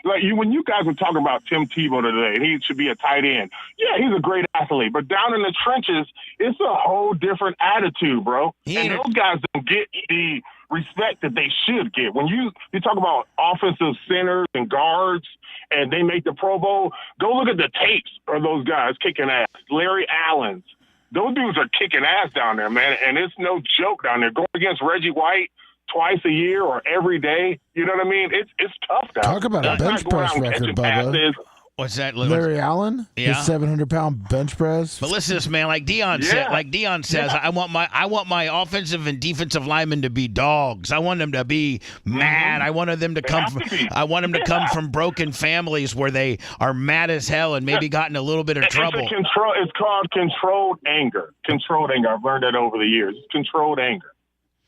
When you guys were talking about Tim Tebow today, and he should be a tight end. Yeah, he's a great athlete, but down in the trenches, it's a whole different attitude, bro. And those guys don't get the respect that they should get. When you talk about offensive centers and guards, and they make the Pro Bowl, go look at the tapes of those guys kicking ass. Larry Allen's. Those dudes are kicking ass down there, man, and it's no joke down there. Going against Reggie White twice a year or every day, you know what I mean? It's tough down there. Talk about a bench press record, Bubba. What's that? Larry Allen? Yeah. His 700-pound bench press. But listen to this, man. Like Dion says, I want my offensive and defensive linemen to be dogs. I want them to be mad. I want them to come from broken families where they are mad as hell and maybe gotten a little bit of trouble. It's called controlled anger. Controlled anger. I've learned that over the years. It's controlled anger.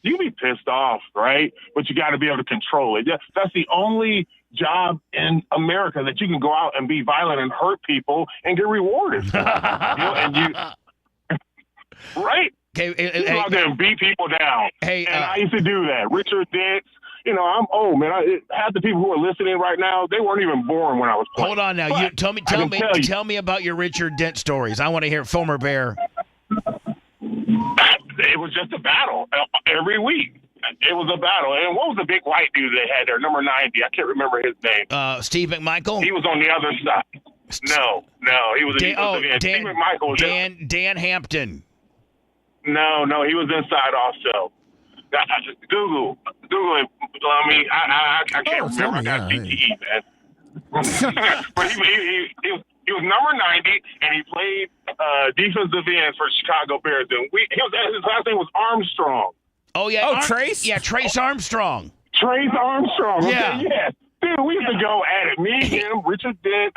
You be pissed off, right? But you got to be able to control it. That's the only job in America that you can go out and be violent and hurt people and get rewarded for. Right? Okay, you go out there and beat people down. Hey, and I used to do that. Richard Dent. I'm old, man. Half the people who are listening right now, they weren't even born when I was playing. Hold on now. But Tell me about your Richard Dent stories. I want to hear former Bear. It was just a battle every week. It was a battle. And what was the big white dude they had there, number 90? I can't remember his name. Steve McMichael? He was on the other side. No, he was Steve McMichael. Dan Hampton. No, he was inside also. Google it. I can't remember. I got CTE, man. But he was number 90, and he played defensive end for Chicago Bears. And his last name was Armstrong. Oh, yeah. Trace? Yeah, Trace Armstrong. Trace Armstrong. Okay? Yeah. Dude, we used to go at it. Me, him, Richard Dent.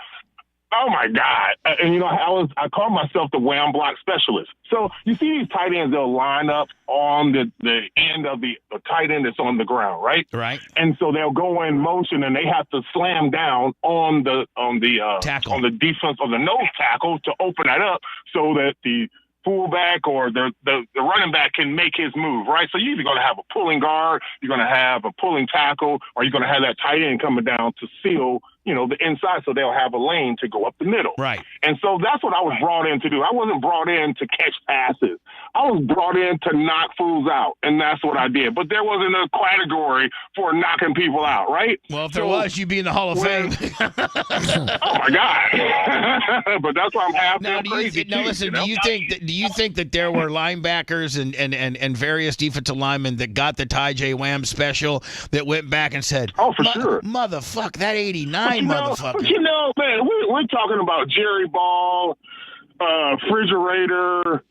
Oh my God! And I call myself the wham block specialist. So you see these tight ends, they'll line up on the end of the tight end that's on the ground, right? Right. And so they'll go in motion, and they have to slam down on the tackle, on the defense, on the nose tackle to open that up so that the fullback or the running back can make his move, right? So you're either going to have a pulling guard, you're going to have a pulling tackle, or you're going to have that tight end coming down to seal, the inside, so they'll have a lane to go up the middle. Right. And so that's what I was brought in to do. I wasn't brought in to catch passes. I was brought in to knock fools out, and that's what I did. But there wasn't a category for knocking people out, right? Well, if there was, you'd be in the Hall of Fame. Oh my God! But that's why I'm half crazy. Listen. Do you think that there were linebackers and various defensive linemen that got the Ty J. Wham special that went back and said, "Oh, for sure, motherfucker, that 89 motherfucker." But man, we're talking about Jerry Ball, Refrigerator.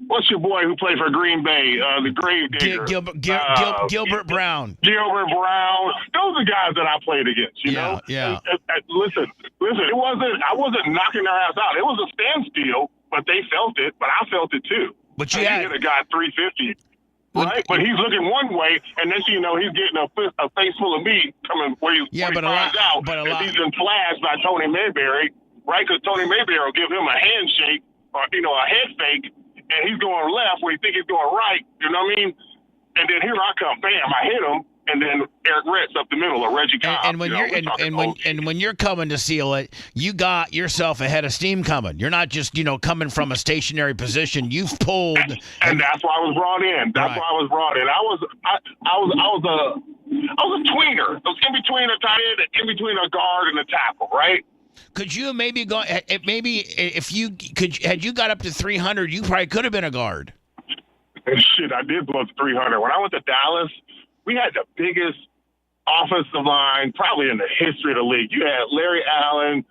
What's your boy who played for Green Bay? The Grave Digger. Gilbert Brown. Gilbert Brown. Those are guys that I played against, you know? Yeah. And listen, I wasn't knocking their ass out. It was a standstill, but they felt it, but I felt it too. But you hit a guy 350. Right, but he's looking one way, and then he's getting a face full of meat coming where he finds out that he's been flashed by Tony Mayberry, right? Because Tony Mayberry will give him a handshake or a head fake, and he's going left where he think he's going right. You know what I mean? And then here I come, bam! I hit him, and then Eric Retz up the middle, or Reggie Cobb. And when you're coming to seal it, you got yourself a head of steam coming. You're not just coming from a stationary position. You've pulled, and that's why I was brought in. That's why I was brought in. I was a tweener. I was in between a tight end, in between a guard and a tackle, right? Could you maybe go? Maybe if you had you got up to 300, you probably could have been a guard. Shit, I did blow up to 300 when I went to Dallas. We had the biggest offensive line probably in the history of the league. You had Larry Allen,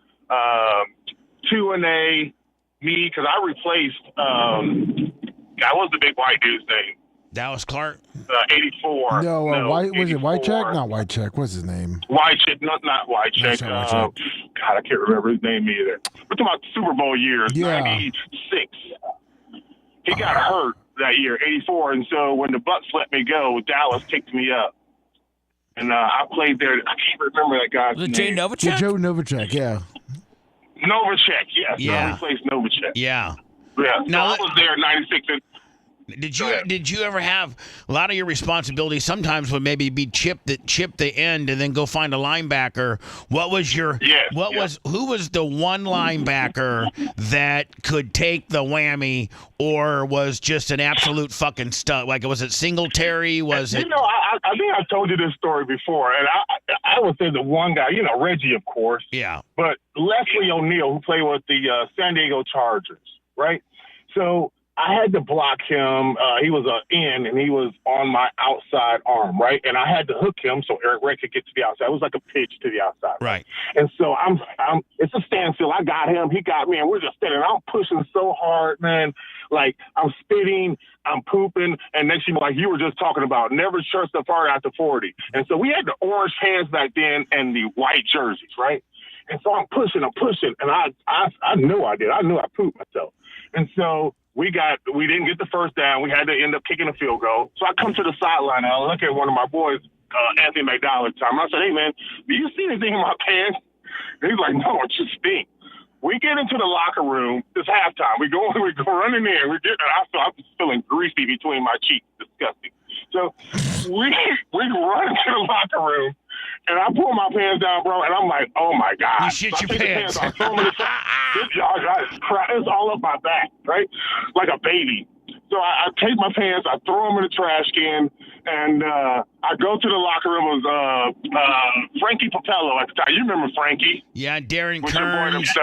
2-A, me, because I replaced, what was the big white dude's name? Dallas Clark? 84. No, was it Whitecheck? Not Whitecheck. What's his name? Whitecheck, not Whitecheck. God, I can't remember his name either. We're talking about Super Bowl years, 96. He got hurt that year, 84, and so when the Bucks let me go, Dallas picked me up. And I played there. I can't remember that guy's name. Jay Novacek? Joe Novacek, yeah. Novacek, yes. Yeah. I replaced Novacek. Yeah. Yeah. Now, I was there in 96. Did you ever have a lot of your responsibility sometimes would maybe be chip the end and then go find a linebacker? What was who was the one linebacker that could take the whammy or was just an absolute fucking stud? Like, was it Singletary? Was it? I think I told you this story before, and I would say the one guy, Reggie, of course. Yeah. But Leslie O'Neal, who played with the San Diego Chargers, right? So I had to block him. He was an end, and he was on my outside arm, right? And I had to hook him so Eric Red could get to the outside. It was like a pitch to the outside. Right. And so it's a standstill. I got him. He got me, and we're just standing. I'm pushing so hard, man. Like, I'm spitting, I'm pooping, and next thing, like you were just talking about, never trust the far after 40. And so we had the orange pants back then and the white jerseys, right? And so I'm pushing, and I knew I did. I knew I pooped myself. And so we didn't get the first down. We had to end up kicking a field goal. So I come to the sideline, and I look at one of my boys Anthony McDowell at the time. I said, hey, man, do you see anything in my pants? And he's like, no, it just stinks. We get into the locker room. It's halftime. We go running in. I'm feeling greasy between my cheeks. Disgusting. So we run into the locker room, and I pull my pants down, bro, and I'm like, oh, my God. You shit so your pants. I throw them in the trash. It's all up my back, right? Like a baby. So I take my pants, I throw them in the trash can, and I go to the locker room with Frankie Papello at the time. You remember Frankie? Yeah, Darren Kearns.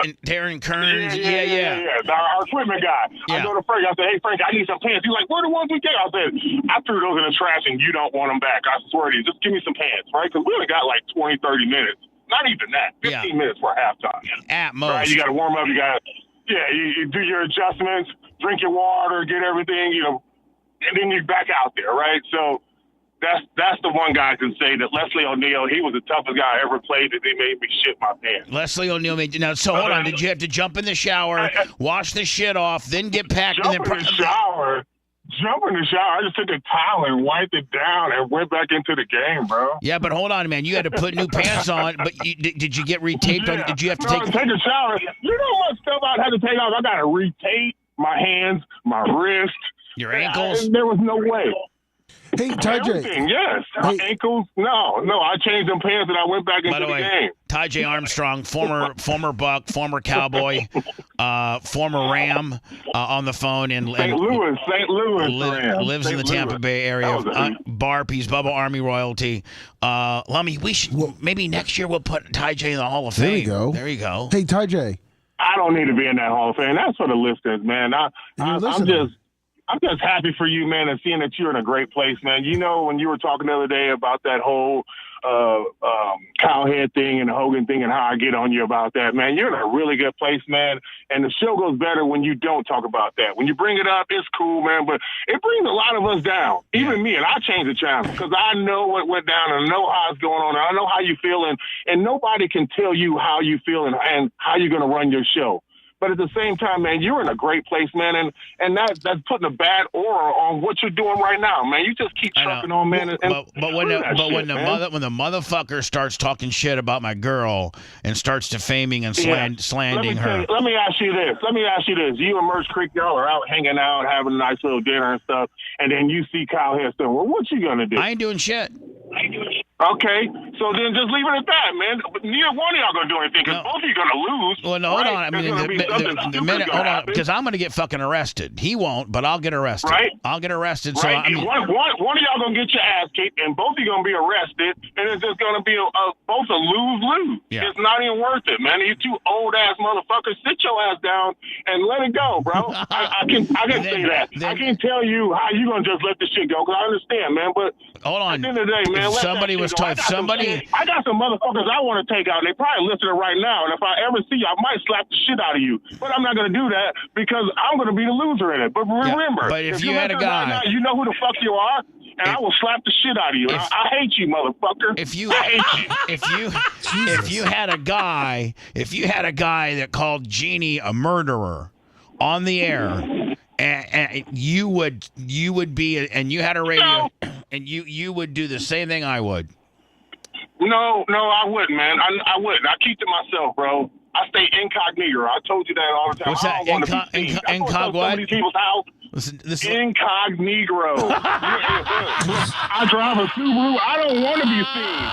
Yeah. Our equipment guy. Yeah. I go to Frankie. I say, hey, Frankie, I need some pants. He's like, where the ones we get? I said, I threw those in the trash, and you don't want them back. I swear to you. Just give me some pants, right? Because we only got like 20, 30 minutes. Not even that. 15 minutes for halftime. At most. Right? You got to warm up. You do your adjustments, drink your water, get everything, and then you're back out there, right? So that's the one guy I can say that Leslie O'Neal, he was the toughest guy I ever played, and he made me shit my pants. Leslie O'Neal made now. So hold on, did you have to jump in the shower, wash the shit off, then get packed, Jump in the shower. I just took a towel and wiped it down and went back into the game, bro. Yeah, but hold on, man. You had to put new pants on, but did you get retaped? Yeah. Did you have to take a shower? You know what stuff I had to take off? I got to retape my hands, my wrist. Your ankles? There was no way. Hey, Ty J. Yes. My ankles? No. I changed them pants and I went back into the game. Ty J. Armstrong, former Buck, former Cowboy, former Ram, on the phone in St. Louis. Lives in the Tampa Bay area. Barp, he's Bubba Army royalty. Lummy, we should maybe next year we'll put Ty J. in the Hall of Fame. There you go. Hey, Ty J. I don't need to be in that Hall of Fame. That's for the listeners, man. I'm just happy for you, man, and seeing that you're in a great place, man. You know, when you were talking the other day about that whole Cowhead thing and the Hogan thing and how I get on you about that, man, you're in a really good place, man. And the show goes better when you don't talk about that. When you bring it up, it's cool, man, but it brings a lot of us down, even me. And I changed the channel because I know what went down and I know how it's going on. And I know how you feel, and nobody can tell you how you feel and how you're going to run your show. But at the same time, man, you're in a great place, man, and that's putting a bad aura on what you're doing right now, man. You just keep trucking on, man. But when the motherfucker starts talking shit about my girl and starts defaming and slandering her. Let me ask you this. You and Merch Creek, y'all are out hanging out, having a nice little dinner and stuff, and then you see Kyle Heston. Well, what you gonna do? I ain't doing shit. Okay, so then just leave it at that, man. But neither one of y'all gonna do anything because both of you gonna lose. Well, no, hold on. I mean, the minute, hold on, because I'm gonna get fucking arrested. He won't, but I'll get arrested. Right? I'll get arrested. Right? So I mean, one of y'all gonna get your ass kicked, and both of you gonna be arrested, and it's just gonna be both a lose-lose. Yeah. It's not even worth it, man. You two old-ass motherfuckers, sit your ass down and let it go, bro. I can say that. I can't tell you how you gonna just let this shit go, because I understand, man. But hold on. at the end of the day, man, somebody was tough. I got some motherfuckers I want to take out. They probably listening right now, and if I ever see you, I might slap the shit out of you. But I'm not going to do that because I'm going to be the loser in it. But remember, but if you had a guy, right now, you know who the fuck you are, and I will slap the shit out of you. I hate you, motherfucker. If you had a guy that called Jeannie a murderer on the air, and you would be, and you had a radio, and you would do the same thing I would. No, I wouldn't, man. I wouldn't. I keep to myself, bro. I stay incognito. I told you that all the time. What's that? Incog what? People's house. Incognito. I drive a Subaru. I don't want to be seen.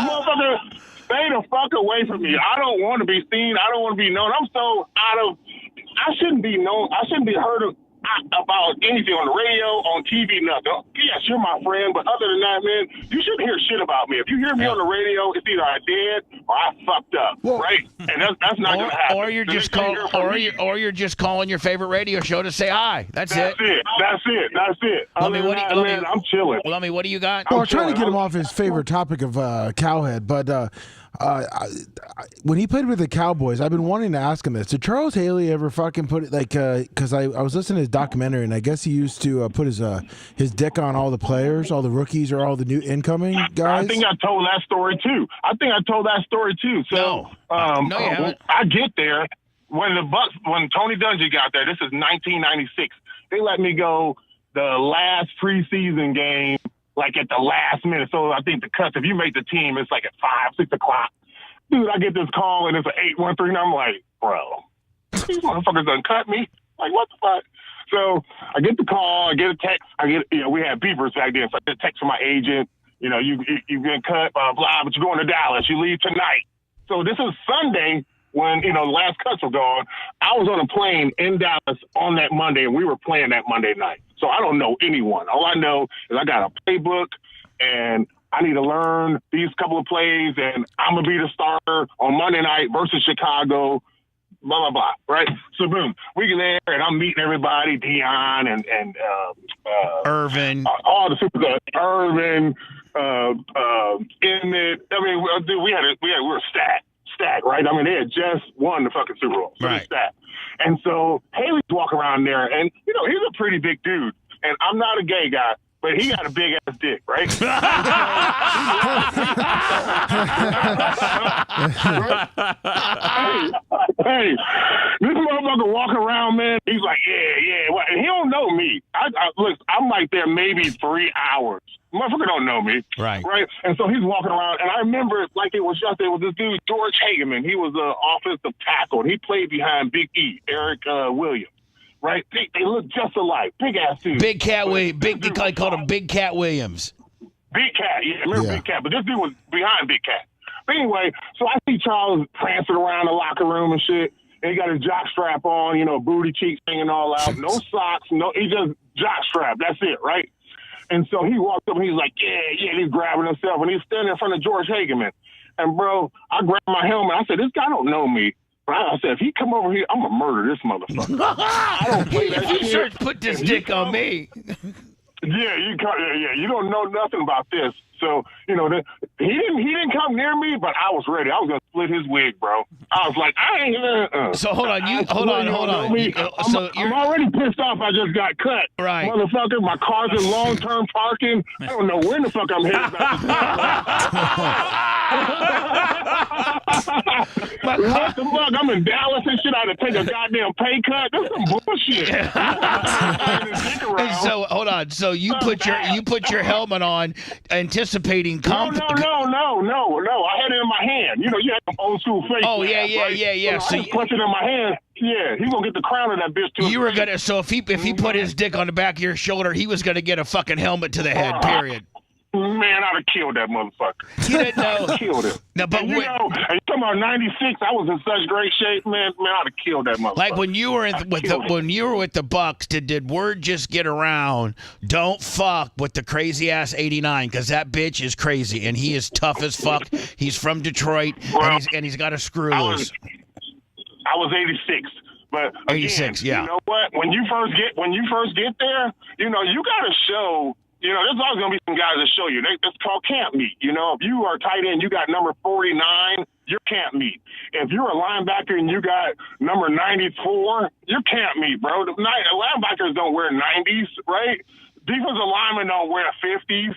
Motherfucker, stay the fuck away from me. I don't want to be seen. I don't want to be known. I'm so I shouldn't be known. I shouldn't be heard of about anything on the radio, on TV, nothing. Yes, you're my friend, but other than that, man, you shouldn't hear shit about me. If you hear me on the radio, it's either I did or I fucked up, right? And that's not going to happen. Or you're just calling your favorite radio show to say hi. That's it. That's it. Man, I'm chilling. Lummy, what do you got? Well, I'm trying to get him off his favorite topic of Cowhead, but when he played with the Cowboys, I've been wanting to ask him this. Did Charles Haley ever fucking put it, like, because I was listening to his documentary, and I guess he used to put his dick on all the players, all the rookies, or all the new incoming guys? I think I told that story, too. So, no, you haven't. I get there. When Tony Dungy got there, this is 1996, they let me go the last preseason game, like at the last minute. So I think the cuts, if you make the team, it's like at 5, 6 o'clock. Dude, I get this call and it's an 813, and I'm like, bro, these motherfuckers done cut me. Like, what the fuck? So I get the call, I get a text, we had beepers back then, so I get a text from my agent, you've been cut, blah, blah, but you're going to Dallas, you leave tonight. So this is Sunday when, the last cuts were gone. I was on a plane in Dallas on that Monday, and we were playing that Monday night. So I don't know anyone. All I know is I got a playbook, and I need to learn these couple of plays, and I'm going to be the starter on Monday night versus Chicago, blah, blah, blah, right? So, boom, we get there, and I'm meeting everybody, Dion and Irvin. All the super guys, Irvin, Emmett. I mean, dude, we were stacked, right? I mean, they had just won the fucking Super Bowl. So right. Stacked. And so Haley's walking around there, and, he's a pretty big dude. And I'm not a gay guy, but he got a big ass dick, right? hey, this motherfucker walking around, man. He's like, yeah. And he don't know me. Look, I'm like there maybe 3 hours. Motherfucker don't know me, right? And so he's walking around, and I remember like it was yesterday. It was this dude George Hageman. He was an offensive tackle, and he played behind Big E, Eric Williams. Right? They look just alike. Big ass dude. Big Cat Williams. They called him Big Cat Williams. Big Cat, yeah. Remember Big Cat. But this dude was behind Big Cat. But anyway, so I see Charles prancing around the locker room and shit. And he got his jock strap on, booty cheeks hanging all out. No socks. He just jock strap. That's it, right? And so he walked up and he's like, yeah. He's grabbing himself. And he's standing in front of George Hageman. And, bro, I grabbed my helmet. I said, this guy don't know me. I said, if he come over here, I'm going to murder this motherfucker. I don't play that shit. You should put this dick on me. Yeah, you don't know nothing about this. So, he didn't come near me, but I was ready. I was going to split his wig, bro. I was like, I ain't So hold on, hold on. I'm already pissed off I just got cut. Right. Motherfucker, my car's in long-term parking. I don't know when the fuck I'm headed What the fuck? I'm in Dallas and shit. I had to take a goddamn pay cut. That's some bullshit. So hold on. So you put your helmet on, anticipating No. I had it in my hand. You had some old school face. Oh yeah. So I just put it in my hand. Yeah, he's gonna get the crown of that bitch too. You were gonna. So if he put his dick on the back of your shoulder, he was gonna get a fucking helmet to the head. Period. Man, I'd have killed that motherfucker. You didn't know. I'd have killed him. No, but you talking about 96, I was in such great shape, man. I'd have killed that motherfucker. Like when you were with the Bucks, did word just get around? Don't fuck with the crazy ass 89 because that bitch is crazy and he is tough as fuck. He's from Detroit and he's got a screw loose. I was 86. But again, 86, yeah. You know what? When you first get there, you gotta show. There's always going to be some guys that show you. It's called camp meet. If you are tight end, you got number 49, you're camp meet. If you're a linebacker and you got number 94, you're camp meet, bro. The linebackers don't wear 90s, right? Defensive linemen don't wear 50s.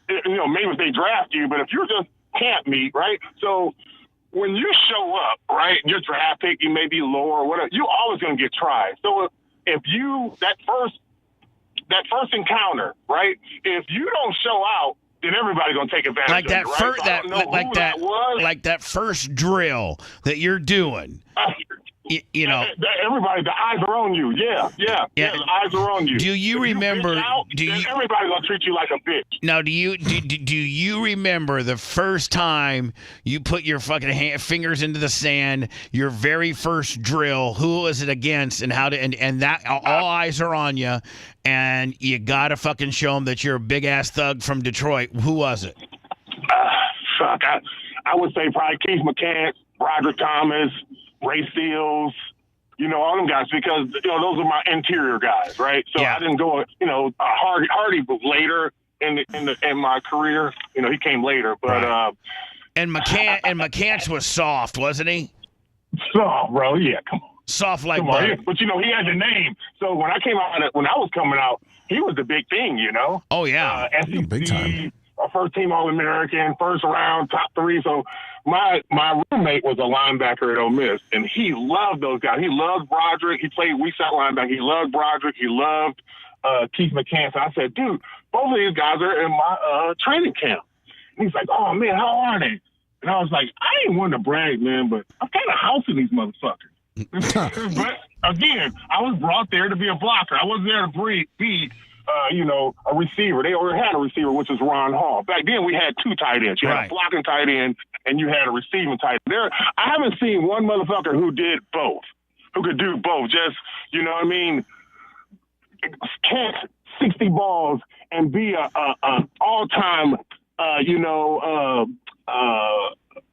Maybe if they draft you, but if you're just camp meet, right? So when you show up, right, your draft pick, you may be lower or whatever, you're always going to get tried. So if you, that first encounter, right? If you don't show out, then everybody's gonna take advantage like that of it, right? Like that first drill that you're doing. Everybody, the eyes are on you. Yeah. The eyes are on you. Do you remember? Everybody's gonna treat you like a bitch. Now, do you remember the first time you put your fucking fingers into the sand? Your very first drill. Who was it against? And how to? And that all eyes are on you, and you gotta fucking show them that you're a big ass thug from Detroit. Who was it? Fuck. I would say probably Keith McCants, Roderick Thomas, Ray Seals, all them guys, because those are my interior guys, right? So I didn't go, Hardy was later in my career. He came later, but and McCants was soft, wasn't he? Soft, bro. Yeah, come on. Soft like butter. But he had the name. So when I was coming out, he was the big thing, Oh yeah, SEC, big time. First team All-American, first round, top 3. So my roommate was a linebacker at Ole Miss, and he loved those guys. He loved Broderick. He played weak side linebacker. He loved Broderick. He loved Keith McCants. I said, dude, both of these guys are in my training camp. And he's like, oh, man, how are they? And I was like, I ain't one to brag, man, but I'm kind of housing these motherfuckers. But, again, I was brought there to be a blocker. I wasn't there to be a receiver. They already had a receiver, which is Ron Hall. Back then, we had two tight ends. You had a blocking tight end, and you had a receiving tight end. I haven't seen one motherfucker who did both, who could do both. Just, you know what I mean, catch 60 balls and be a all-time,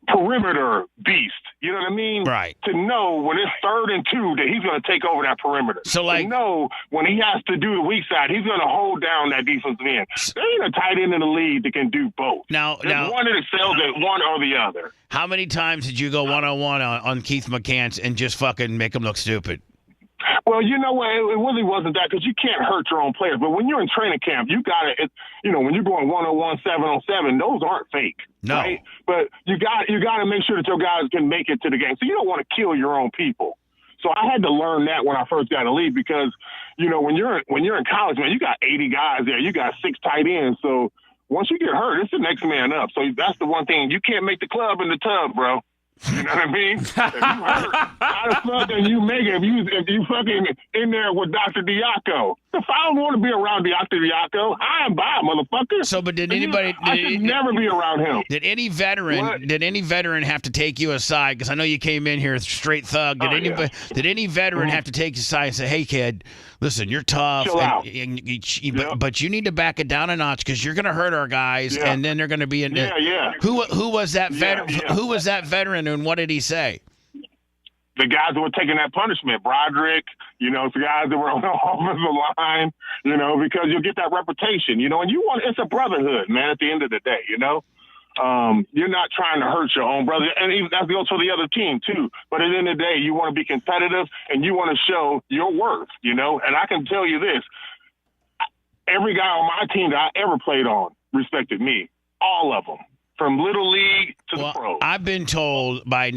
perimeter beast. You know what I mean? Right. To know when it's 3rd and 2 that he's going to take over that perimeter. So, like, to know when he has to do the weak side, he's going to hold down that defensive end. There ain't a tight end in the league that can do both. There's one that excels at one or the other. How many times did you go one-on-one on Keith McCants and just fucking make him look stupid? Well, you know what? It really wasn't that, because you can't hurt your own players. But when you're in training camp, you got to, when you're going 1-on-1, 7-on-7, those aren't fake. No. Right? But you got to make sure that your guys can make it to the game. So you don't want to kill your own people. So I had to learn that when I first got in the league, because, when you're in college, man, you got 80 guys there. You got 6 tight ends. So once you get hurt, it's the next man up. So that's the one thing. You can't make the club in the tub, bro. You know what I mean? If you hurt, how the fuck can you make it if you fucking in there with Dr. Diaco? If I don't want to be around Dr. Diaco, I am by, motherfucker. So, but did anybody? I should never be around him. Did any veteran have to take you aside? Because I know you came in here straight thug. Did any veteran have to take you aside and say, "Hey, kid, listen, you're tough, chill out. But you need to back it down a notch because you're going to hurt our guys, and then they're going to be in." Who was that veteran? Who was that veteran, and what did he say? The guys that were taking that punishment, Broderick, the guys that were on the offensive line, because you'll get that reputation, and it's a brotherhood, man, at the end of the day, you're not trying to hurt your own brother. And even that goes for the other team too. But at the end of the day, you want to be competitive and you want to show your worth, and I can tell you this, every guy on my team that I ever played on respected me, all of them. From little league to the pros. I've been told by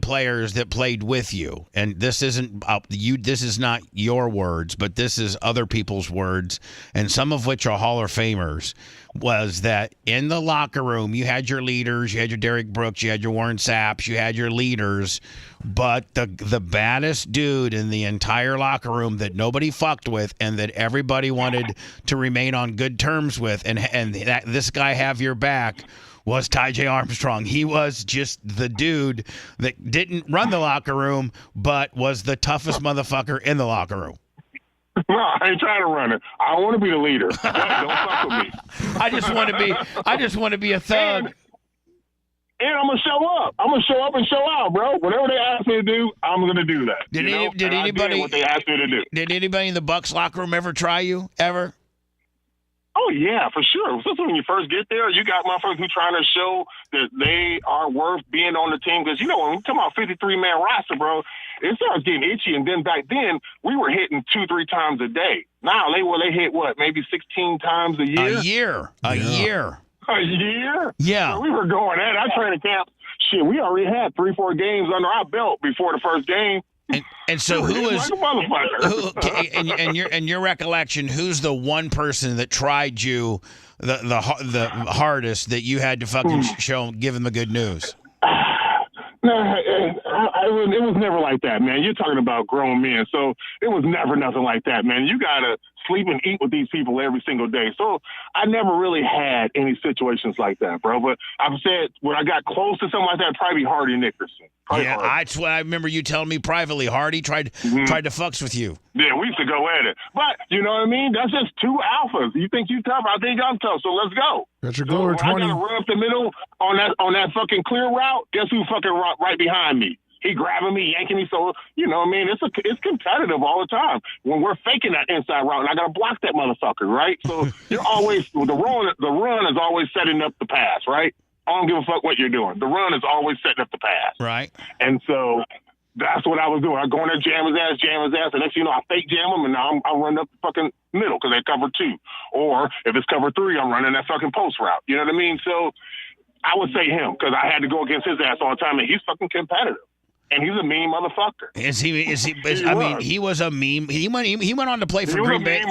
players that played with you, and this isn't this is not your words, but this is other people's words, and some of which are Hall of Famers, was that in the locker room you had your leaders, you had your Derek Brooks, you had your Warren Sapps, you had your leaders, but the baddest dude in the entire locker room that nobody fucked with and that everybody wanted to remain on good terms with, and that this guy have your back, was Ty J. Armstrong. He was just the dude that didn't run the locker room, but was the toughest motherfucker in the locker room. No, I ain't trying to run it. I want to be the leader. Don't fuck with me. I just want to be a thug. And I'm gonna show up. I'm gonna show up and show out, bro. Whatever they ask me to do, I'm gonna do that. Did anybody? What they asked me to do. Did anybody in the Bucks locker room ever try you ever? Oh, yeah, for sure. Especially when you first get there, you got motherfuckers who trying to show that they are worth being on the team. Because, when we talk about 53-man roster, bro, it starts getting itchy. And then back then, we were hitting 2-3 times a day. Now, they hit, maybe 16 times a year? A year. A year? Yeah. So we were going at our training camp. Shit, we already had 3-4 games under our belt before the first game. And so who was in your recollection, who's the one person that tried you the hardest that you had to fucking give him the good news? No, it was never like that, man. You're talking about grown men, so it was never nothing like that, man. You gotta sleep and eat with these people every single day. So I never really had any situations like that, bro. But I've said when I got close to something like that, probably Hardy Nickerson. That's what I remember you telling me privately. Hardy tried to fucks with you. Yeah, we used to go at it. But you know what I mean? That's just two alphas. You think you tough? I think I'm tough. So let's go. That's your goal. 20. I gotta run up the middle on that fucking clear route. Guess who fucking right behind me? He grabbing me, yanking me. So you know what I mean? It's competitive all the time. When we're faking that inside route, and I gotta block that motherfucker, right? So you're always the run is always setting up the pass, right? I don't give a fuck what you're doing. The run is always setting up the pass. Right. And so that's what I was doing. I go in there, jam his ass. And next thing you know, I fake jam him, and now I'm running up the fucking middle because they cover 2. Or if it's cover 3, I'm running that fucking post route. You know what I mean? So I would say him because I had to go against his ass all the time, and he's fucking competitive. and he's a mean motherfucker. Is he? I mean, he was a meme. He went on to play for Green Bay.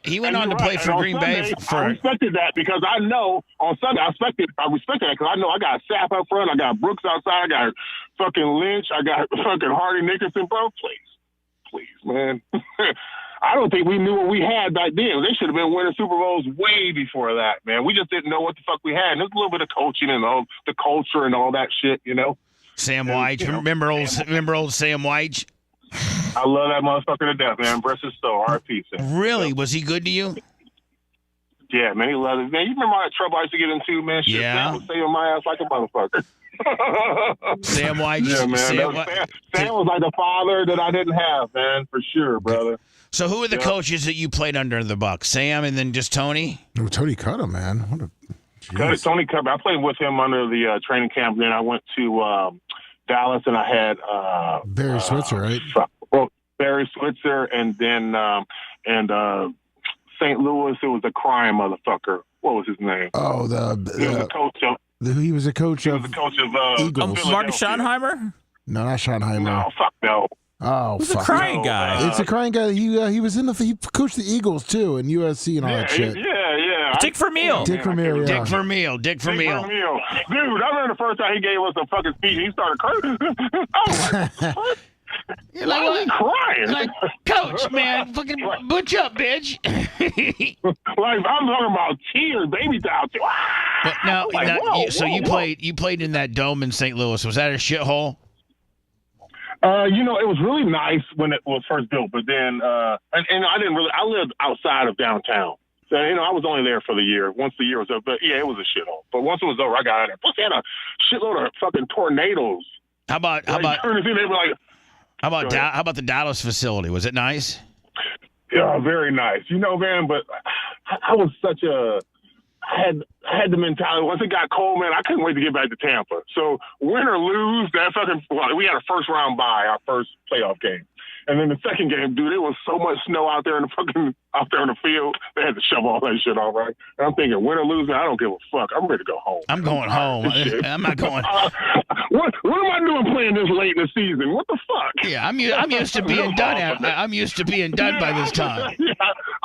He went on to play for Green Bay. I respected that because I know on Sunday I respected that because I know I got Sapp up front, I got Brooks outside, I got fucking Lynch, I got fucking Hardy Nickerson, bro. Please, man. I don't think we knew what we had back then. They should have been winning Super Bowls way before that, man. We just didn't know what the fuck we had. And there's a little bit of coaching and all the culture and all that shit, you know. Sam White, remember old Sam White? I love that motherfucker to death, man. Bless his soul. R.I.P. Really? Was he good to you? Yeah, man, he loved it. Man, you remember all that trouble I used to get into, man? Shit, yeah. Sam was saving my ass like a motherfucker. Sam White. Yeah, man. Sam was like the father that I didn't have, man, for sure, brother. So who are the coaches that you played under the Bucs? Sam and then just Tony? No, Tony Cuttle, man. What a Tony Cuttle. I played with him under the training camp. Then I went to Dallas, and I had Barry Switzer, right? Barry Switzer, and then St. Louis. It was a crime motherfucker. What was his name? Oh, he was a coach of. He was a coach of Eagles. Marty Schottenheimer? No, not Schottenheimer. No, fuck no. Oh, Who's a crying guy? It's a crying guy. He was he coached the Eagles too, and USC and all that shit. Yeah. Dick Vermeil. Dick Vermeil. Dick Vermeil. Dude, I remember the first time he gave us a fucking speech, he started crying. I was like, what? You're like, crying. Like, Coach, man, fucking butch up, bitch. Like I'm talking about tears, baby towels. But now, you played in that dome in St. Louis. Was that a shithole? It was really nice when it was first built, but then, and I didn't really. I lived outside of downtown, so I was only there for the year. Once the year was up, but yeah, it was a shithole. But once it was over, I got out of there. Plus, they had a shitload of fucking tornadoes. How about the Dallas facility? Was it nice? Yeah, very nice. Man, but I was such a. I had the mentality. Once it got cold, man, I couldn't wait to get back to Tampa. So win or lose, we had a first round bye, our first playoff game. And then the second game, dude, it was so much snow out there in the field. They had to shovel all that shit off, right? And I'm thinking, win or lose, man, I don't give a fuck. I'm ready to go home. I'm going home. I'm not going. What am I doing playing this late in the season? What the fuck? Yeah, I'm used to being done. I'm used to being done by this time. Yeah,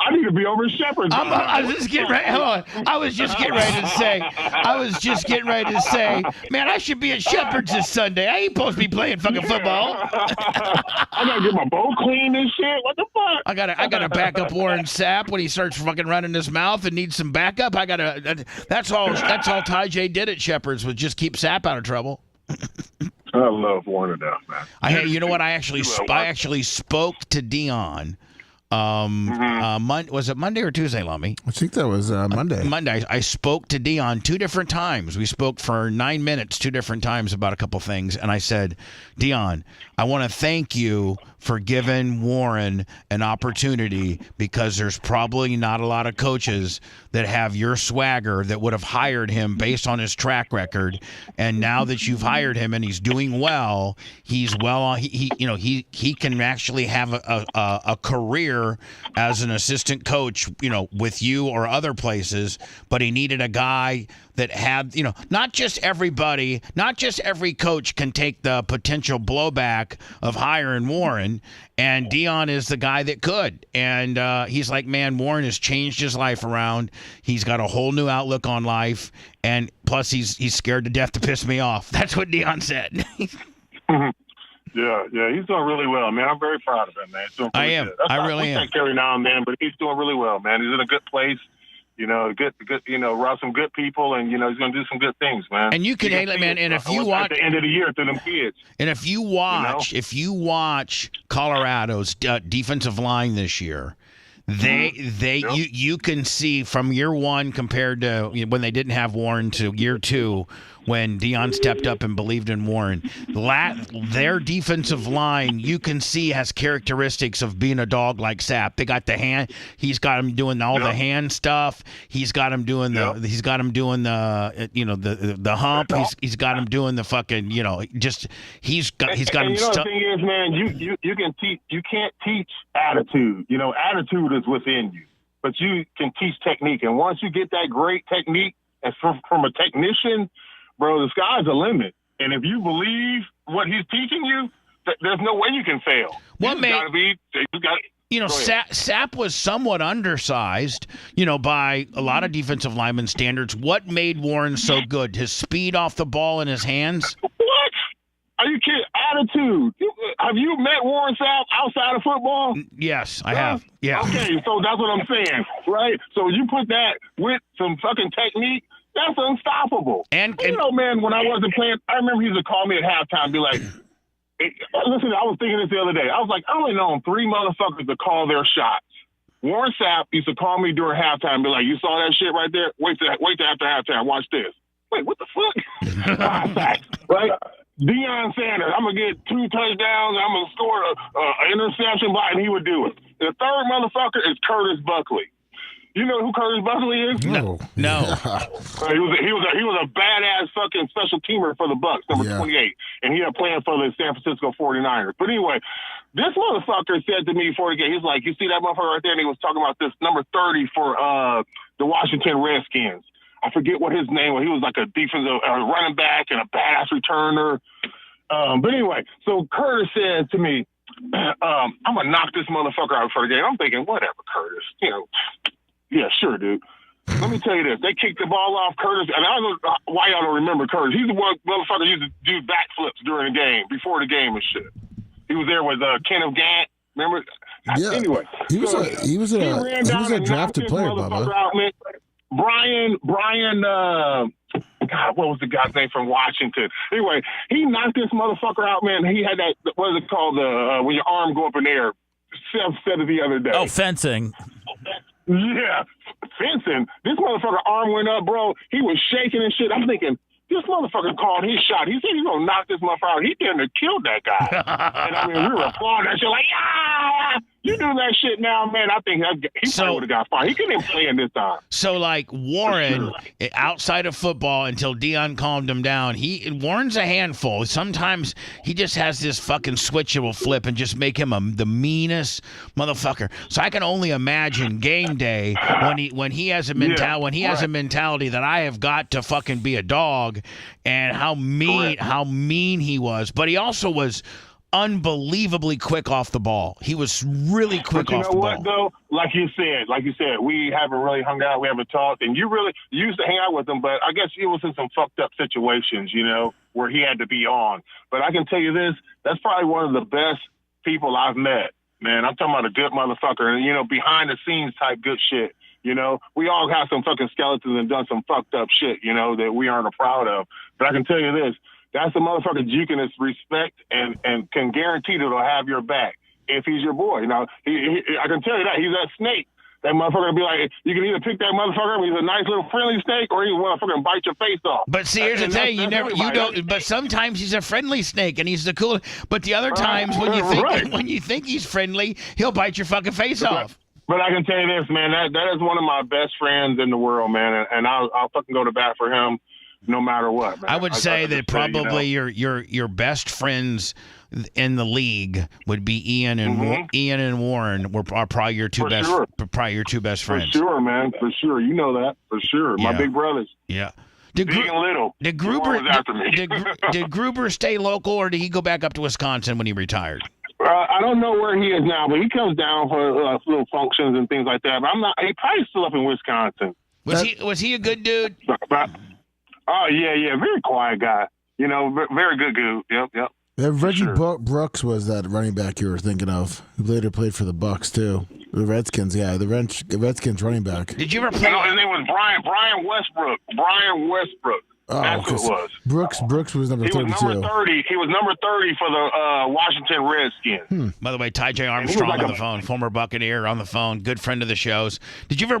I need to be over Shepherd's. I was just getting ready. Hold on. I was just getting ready to say, man, I should be at Shepherd's this Sunday. I ain't supposed to be playing fucking football. I gotta get my bowl clean and shit. What the fuck? I gotta back up Warren Sapp when he starts fucking running his mouth and needs some backup. That's all Ty J did at Shepherd's was just keep Sapp out of trouble. I love Warren enough, man. You know what? I actually spoke to Dion. Was it Monday or Tuesday, Lummy? I think that was Monday. Monday. I spoke to Dion 2 different times. We spoke for 9 minutes 2 different times about a couple things, and I said, Dion, I want to thank you for giving Warren an opportunity because there's probably not a lot of coaches that have your swagger that would have hired him based on his track record. And now that you've hired him and he's doing well, he's well on. He can actually have a career as an assistant coach, with you or other places. But he needed a guy that had, not just every coach can take the potential blowback of hiring Warren, and Dion is the guy that could. And he's like, man, Warren has changed his life around. He's got a whole new outlook on life, and plus he's scared to death to piss me off. That's what Dion said. Yeah, he's doing really well, man. I'm very proud of him, man. He's doing really good. I really am. We take Kerry now and then, but he's doing really well, man. He's in a good place. Good, around some good people, and he's going to do some good things, man. And you can handle it, man. And if you watch at the end of the year through them kids, and if you watch Colorado's defensive line this year, you can see from year 1 compared to when they didn't have Warren to year 2 when Dion stepped up and believed in Warren. Their defensive line, you can see, has characteristics of being a dog like Sapp. They got the hand. He's got him doing all the hand stuff. He's got him doing the hump. He's got him doing the fucking he's got him. The thing is, man, you can teach. You can't teach attitude. Attitude is within you, but you can teach technique. And once you get that great technique, and from a technician, bro, the sky's the limit. And if you believe, what he's teaching you, there's no way you can fail. Sapp was somewhat undersized, by a lot of defensive lineman standards. What made Warren so good? His speed off the ball in his hands? What? Are you kidding? Attitude. Have you met Warren Sapp outside of football? Yes, I have. Yeah. Okay, so that's what I'm saying, right? So you put that with some fucking technique, that's unstoppable. And man, when I wasn't playing, I remember he used to call me at halftime and be like, listen, I was thinking this the other day. I was like, I only known 3 motherfuckers to call their shots. Warren Sapp used to call me during halftime and be like, you saw that shit right there? Wait till after halftime. Watch this. Wait, what the fuck? 5 sacks, right? Deion Sanders, I'm going to get 2 touchdowns. I'm going to score an interception, and he would do it. The third motherfucker is Curtis Buckley. You know who Curtis Buckley is? No. He was a badass fucking special teamer for the Bucks, number 28, and he had playing for the San Francisco 49ers. But anyway, this motherfucker said to me before the game, he's like, you see that motherfucker right there? And he was talking about this number 30 for the Washington Redskins. I forget what his name was. He was like a defensive running back and a badass returner. But anyway, so Curtis said to me, I'm going to knock this motherfucker out for the game. I'm thinking, whatever, Curtis. Yeah, sure, dude. Let me tell you this. They kicked the ball off Curtis, and I don't know why y'all don't remember Curtis. He's the one motherfucker who used to do backflips during the game, before the game and shit. He was there with Kenneth Gant. Remember? Yeah. Anyway. He was a drafted player, Bubba. Brian, God, what was the guy's name from Washington? Anyway, he knocked this motherfucker out, man. He had that, what is it called, when your arm go up in the air? Seth said it the other day. Oh, fencing. Yeah, fencing. This motherfucker arm went up, bro. He was shaking and shit. I'm thinking, this motherfucker called his shot. He said he's going to knock this motherfucker out. He didn't have killed that guy. And I mean, we were applauding that shit like, yeah, you do that shit now, man. I think he probably would have got fired. He couldn't even play in this time. So, like, Warren, outside of football, until Deion calmed him down, Warren's a handful. Sometimes he just has this fucking switch that will flip and just make him the meanest motherfucker. So I can only imagine game day when he has a mentality that I have got to fucking be a dog, and how mean he was. But he also was unbelievably quick off the ball. He was really quick off the ball. But you know what, though? Like you said, we haven't really hung out. We haven't talked. And you used to hang out with him, but I guess he was in some fucked up situations, where he had to be on. But I can tell you this, that's probably one of the best people I've met, man. I'm talking about a good motherfucker. And, behind the scenes type good shit. We all have some fucking skeletons and done some fucked up shit, that we aren't proud of. But I can tell you this, that's a motherfucker you can respect and can guarantee that he'll have your back if he's your boy. Now, I can tell you that. He's that snake. That motherfucker will be like, you can either pick that motherfucker up, he's a nice little friendly snake, or he's a motherfucker bite your face off. But see, here's the thing, but sometimes he's a friendly snake and he's the cool, but the other times when you think he's friendly, he'll bite your fucking face off. But I can tell you this, man, that is one of my best friends in the world, man, and I'll fucking go to bat for him no matter what, man. I would say that probably your best friends in the league would be Ian and Warren are probably your two best friends. For sure, man. For sure. You know that. For sure. Yeah. My big brothers. Yeah. Big and little. Did Gruber stay local, or did he go back up to Wisconsin when he retired? I don't know where he is now, but he comes down for little functions and things like that. But he probably still up in Wisconsin. Was he a good dude? Oh yeah, very quiet guy. Very good dude. Yep. Reggie Brooks was that running back you were thinking of, who later played for the Bucks too. The Redskins, the Redskins running back. Did you ever play? No, his name was Brian Westbrook. Brian Westbrook. That's who it was. Brooks was number 32. He was number 30 for the Washington Redskins. By the way, Ty J. Armstrong on the phone, former Buccaneer on the phone, good friend of the show's. Did you ever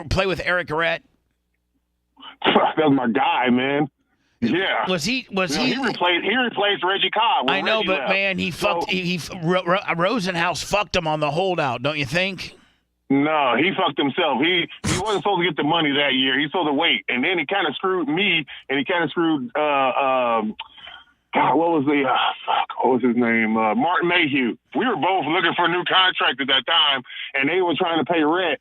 play with Eric Garrett? That was my guy, man. Yeah. Was he? He replaced Reggie Cobb. I know, but man, Rosenhaus fucked him on the holdout, don't you think? No, he fucked himself. He wasn't supposed to get the money that year. He's supposed to wait, and then he kind of screwed me, and he kind of screwed God, what was his name? Martin Mayhew. We were both looking for a new contract at that time, and they were trying to pay Rhett.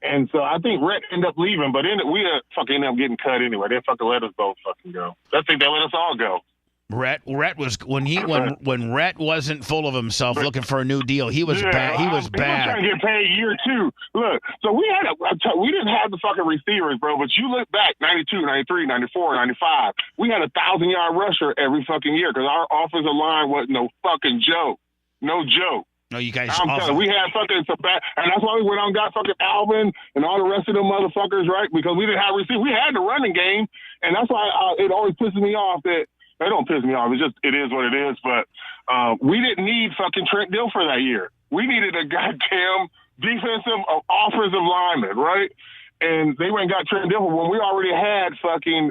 And so I think Rhett ended up leaving, but we fucking ended up getting cut anyway. They fucking let us both fucking go. I think they let us all go. Rhett was when Rhett wasn't full of himself looking for a new deal. He was bad. He was bad. Trying to get paid year 2. Look, so we didn't have the fucking receivers, bro. But you look back, 92, 93, 94, 95. We had a 1,000-yard rusher every fucking year because our offensive line wasn't no fucking joke. No joke. No, you guys. I'm telling you, we had fucking some bad, and that's why we went on and got fucking Alvin and all the rest of them motherfuckers, right? Because we didn't have receivers. We had the running game, and that's why it always pisses me off that. It don't piss me off. It's just, it is what it is. But we didn't need fucking Trent Dilfer that year. We needed a goddamn defensive offensive lineman, right? And they went and got Trent Dilfer when we already had fucking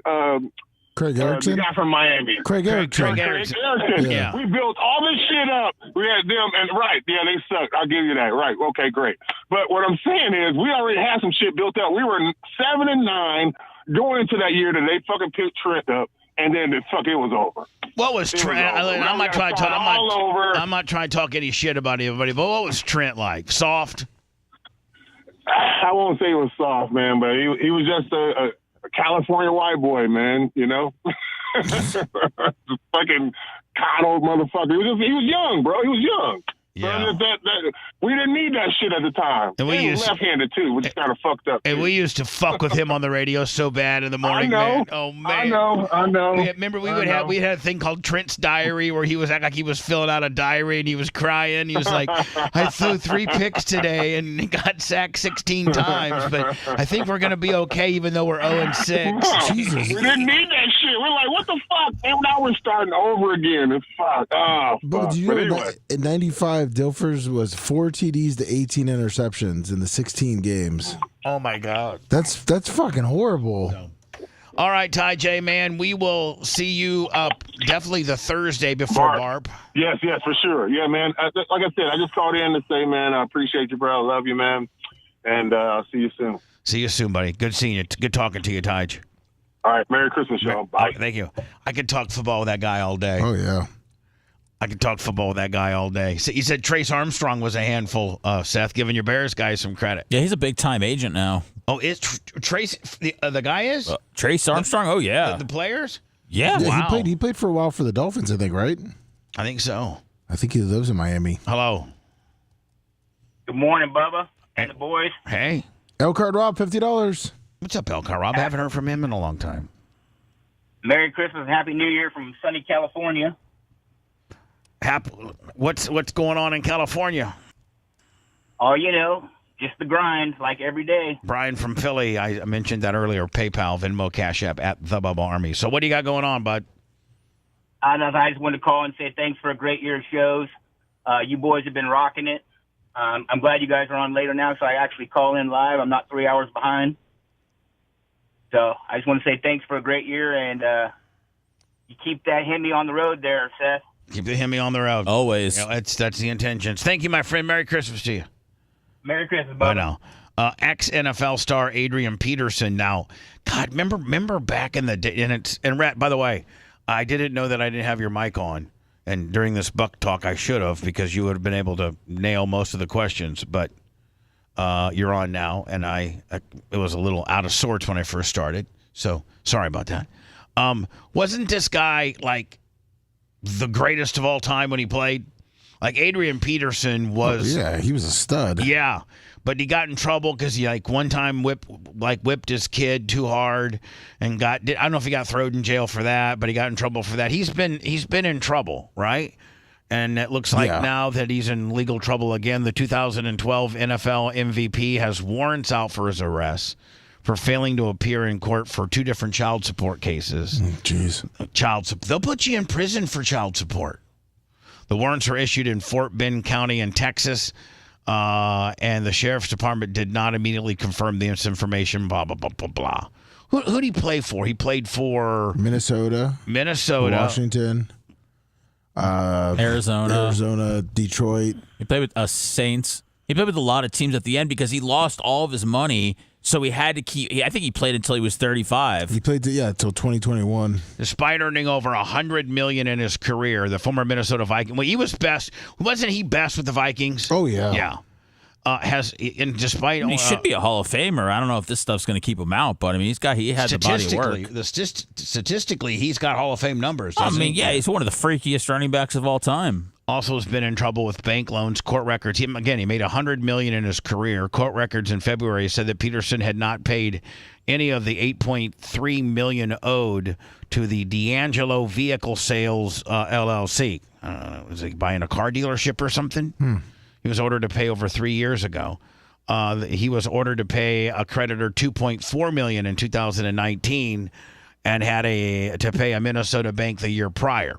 Craig Erickson? The guy from Miami. Craig Erickson. Yeah. We built all this shit up. We had them, and yeah, they sucked. I'll give you that. Right. Okay, great. But what I'm saying is we already had some shit built up. We were 7-9 going into that year that they fucking picked Trent up. And then it was over. What was Trent? I'm not trying to talk any shit about anybody, but what was Trent like? Soft? I won't say he was soft, man, but he was just a California white boy, man, you know? Fucking coddled motherfucker. He was young, bro. He was young. Yeah. We didn't need that shit at the time. And he was left-handed, too, which is kind of fucked up. And we used to fuck with him on the radio so bad in the morning, man. Oh, man. I know. Remember, we had a thing called Trent's Diary where he was acting like he was filling out a diary and he was crying. He was like, I threw 3 picks today and he got sacked 16 times, but I think we're going to be okay even though we're 0-6. Jesus. We didn't need that shit. We're like, what the fuck? And now we're starting over again. It's fuck. Oh, but do you know anyway. In 95, Dilfer's was 4 TDs to 18 interceptions in the 16 games. Oh, my God. That's fucking horrible. No. All right, Ty J, man, we will see you up definitely the Thursday before Barb. Yes, for sure. Yeah, man. Like I said, I just called in to say, man, I appreciate you, bro. I love you, man. And I'll see you soon. See you soon, buddy. Good seeing you. Good talking to you, Taj. All right. Merry Christmas, y'all. Bye. Thank you. I could talk football with that guy all day. Oh, yeah. I could talk football with that guy all day. So you said Trace Armstrong was a handful, Seth, giving your Bears guys some credit. Yeah, he's a big-time agent now. Oh, is Trace the guy is? Trace Armstrong? Oh, yeah. The players? Yeah. Wow. He played for a while for the Dolphins, I think, right? I think so. I think he lives in Miami. Hello. Good morning, Bubba and the boys. Hey. Elkhart Rob, $50. What's up, Elkhart Rob? I haven't heard from him in a long time. Merry Christmas and Happy New Year from sunny California. What's going on in California? Oh, you know, just the grind, like every day. Brian from Philly, I mentioned that earlier. PayPal, Venmo, Cash App at the Bubba Army. So what do you got going on, bud? I just wanted to call and say thanks for a great year of shows. You boys have been rocking it. I'm glad you guys are on later now, so I actually call in live. I'm not 3 hours behind. So I just want to say thanks for a great year, and you keep that Hemi on the road there, Seth. Keep the Hemi on the road. Always. You know, that's the intentions. Thank you, my friend. Merry Christmas to you. Merry Christmas, Bubba. Bye now. Ex-NFL star Adrian Peterson. Now, God, remember back in the day, and Rat, by the way, I didn't know that I didn't have your mic on. And during this Buck talk, I should have, because you would have been able to nail most of the questions. But you're on now, and it was a little out of sorts when I first started. So sorry about that. Wasn't this guy like the greatest of all time when he played? Like Adrian Peterson was. Oh, yeah, he was a stud. Yeah, but he got in trouble because he one time whipped his kid too hard and I don't know if he got thrown in jail for that, but he got in trouble for that. He's been in trouble, right? And it looks like now that he's in legal trouble again. The 2012 NFL MVP has warrants out for his arrest for failing to appear in court for 2 different child support cases. Jeez. They'll put you in prison for child support. The warrants were issued in Fort Bend County in Texas, and the sheriff's department did not immediately confirm this information, blah, blah, blah, blah, blah. Who did he play for? He played for Minnesota, Washington, Arizona, Detroit. He played with Saints. He played with a lot of teams at the end because he lost all of his money, so he had to keep. I think he played until he was 35. He played until 2021. Despite earning over $100 million in his career, the former Minnesota Viking. Well, he was best. Wasn't he best with the Vikings? Oh yeah. Yeah. and despite he should be a Hall of Famer. I don't know if this stuff's going to keep him out, but I mean, he had the body of work. Statistically, he's got Hall of Fame numbers. I mean, yeah, he's one of the freakiest running backs of all time. Also has been in trouble with bank loans, court records. He made $100 million in his career. Court records in February said that Peterson had not paid any of the $8.3 million owed to the D'Angelo Vehicle Sales LLC. Was he buying a car dealership or something? He was ordered to pay over 3 years ago. He was ordered to pay a creditor $2.4 million in 2019, and had to pay a Minnesota bank the year prior.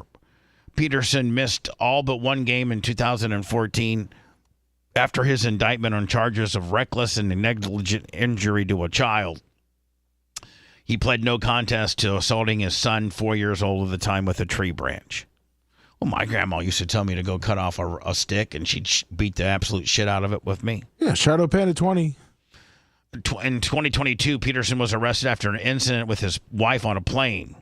Peterson missed all but one game in 2014 after his indictment on charges of reckless and negligent injury to a child. He pled no contest to assaulting his son, 4 years old at the time, with a tree branch. Well, my grandma used to tell me to go cut off a stick, and she'd beat the absolute shit out of it with me. Yeah, Shadow Panda 20. In 2022, Peterson was arrested after an incident with his wife on a plane.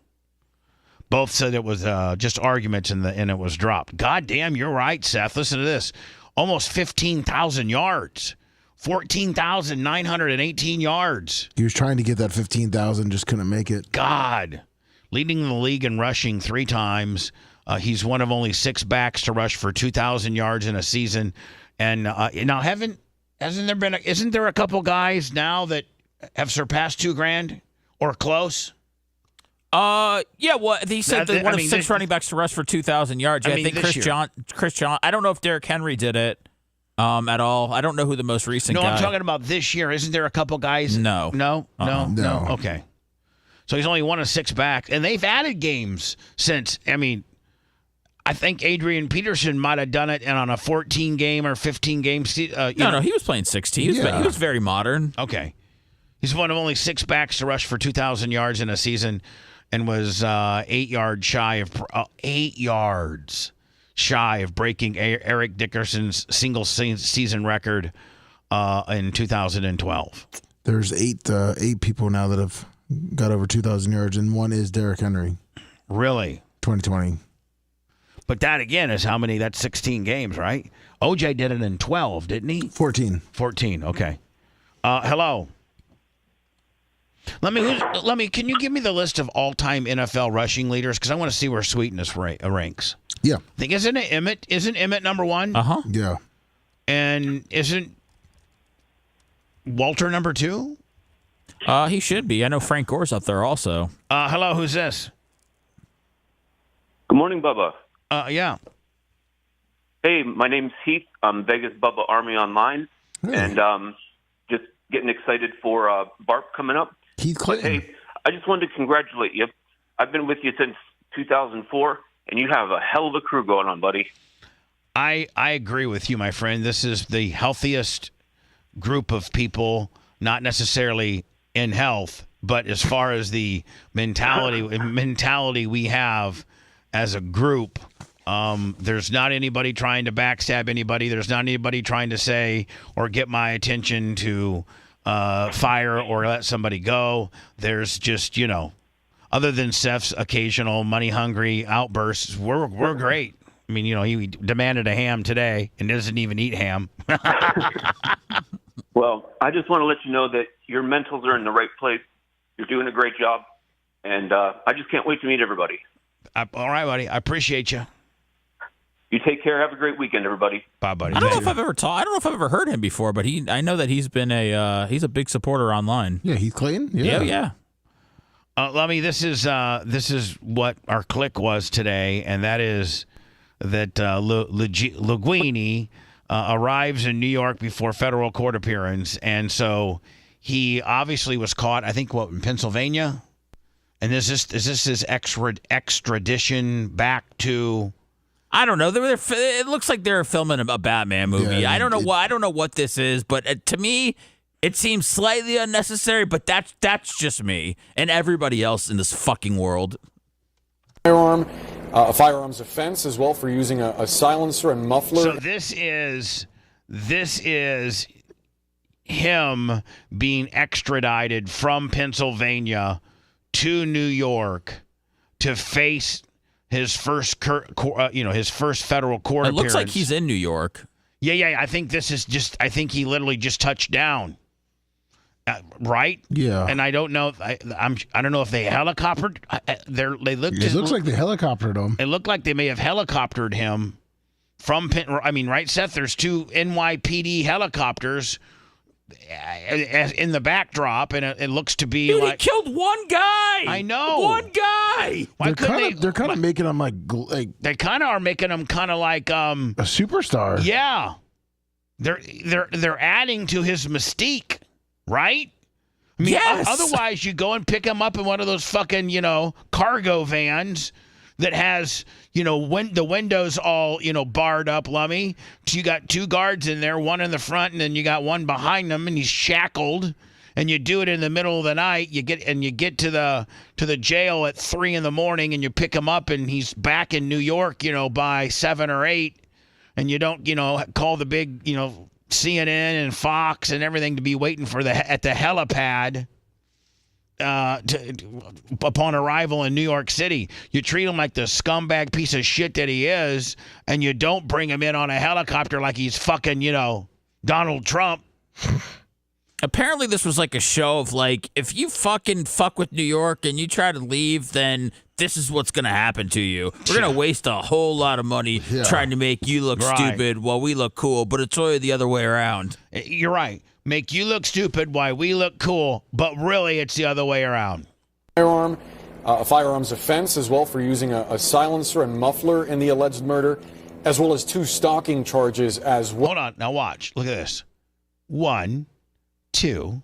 Both said it was just arguments and it was dropped. God damn, you're right, Seth. Listen to this. Almost 15,000 yards. 14,918 yards. He was trying to get that 15,000, just couldn't make it. God. Leading the league in rushing 3 times. He's one of only 6 backs to rush for 2,000 yards in a season. And now isn't there a couple guys now that have surpassed $2,000 or close? Yeah, well, he said that one of 6 running backs to rush for 2,000 yards. Yeah, I think Chris John. I don't know if Derrick Henry did it at all. I don't know who the most recent guy. No, I'm talking about this year. Isn't there a couple guys? No. No? Okay. So he's only one of 6 back, and they've added games since. I mean, I think Adrian Peterson might have done it on a 14-game or 15-game season. No, he was playing 16. He was very modern. Okay. He's one of only 6 backs to rush for 2,000 yards in a season, and was 8 yards shy of breaking Eric Dickerson's single season record in 2012. There's 8 people now that have got over 2,000 yards, and one is Derrick Henry. Really? 2020. But that, again, is how many? That's 16 games, right? OJ did it in 12, didn't he? 14. 14, okay. Hello. Let me. Can you give me the list of all-time NFL rushing leaders? Because I want to see where Sweetness ranks. Yeah. I think isn't Emmett number 1? Yeah. And isn't Walter number 2? He should be. I know Frank Gore's up there also. Hello, who's this? Good morning, Bubba. Yeah. Hey, my name's Heath. I'm Vegas Bubba Army Online, and just getting excited for BARP coming up. Heath Clinton. Hey, I just wanted to congratulate you. I've been with you since 2004, and you have a hell of a crew going on, buddy. I agree with you, my friend. This is the healthiest group of people, not necessarily in health, but as far as the mentality we have as a group. There's not anybody trying to backstab anybody. There's not anybody trying to say or get my attention to fire or let somebody go. There's just, other than Seth's occasional money-hungry outbursts, we're great. I mean, he demanded a ham today and doesn't even eat ham. Well, I just want to let you know that your mentals are in the right place. You're doing a great job, and I just can't wait to meet everybody. All right, buddy. I appreciate you. You take care. Have a great weekend, everybody. Bye, buddy. I don't know if I've ever heard him before, but I know that he's been he's a big supporter online. Yeah, Heath Clayton. Yeah. Lummy, this is what our click was today, and that is that Linguini arrives in New York before federal court appearance, and so he obviously was caught. I think in Pennsylvania, and is this his extradition back to? I don't know. It looks like they're filming a Batman movie. Yeah, I don't know what this is, but to me, it seems slightly unnecessary. But that's just me and everybody else in this fucking world. A firearms offense as well for using a silencer and muffler. So this is him being extradited from Pennsylvania to New York to face his first federal court appearance. It looks like he's in New York. Yeah. I think this is I think he literally just touched down. Right? Yeah. And I don't know. I don't know if they helicoptered. They looked. It looks like they helicoptered him. It looked like they may have helicoptered him from. I mean, right, Seth? There's 2 NYPD helicopters in the backdrop, and it looks to be Dude, he killed one guy. I know. One guy. Why They're kind of making him like they kind of are making him kind of like a superstar. Yeah. They're adding to his mystique. Right? I mean, yes. Otherwise, you go and pick him up in one of those fucking, cargo vans that has, the windows all, barred up, Lummy. So you got 2 guards in there, one in the front, and then you got one behind them, and he's shackled. And you do it in the middle of the night. You get to the jail at 3 a.m, and you pick him up, and he's back in New York, by 7 or 8, and you don't, call the big, CNN and Fox and everything to be waiting for at the helipad upon arrival in New York City. You treat him like the scumbag piece of shit that he is, and you don't bring him in on a helicopter like he's fucking, Donald Trump. Apparently this was like a show of like, if you fucking fuck with New York and you try to leave, then this is what's going to happen to you. We're going to waste a whole lot of money trying to make you look stupid while we look cool, but it's really the other way around. You're right. Make you look stupid while we look cool, but really it's the other way around. A firearms offense as well for using a silencer and muffler in the alleged murder, as well as 2 stalking charges as well. Hold on. Now watch. Look at this. 1, 2,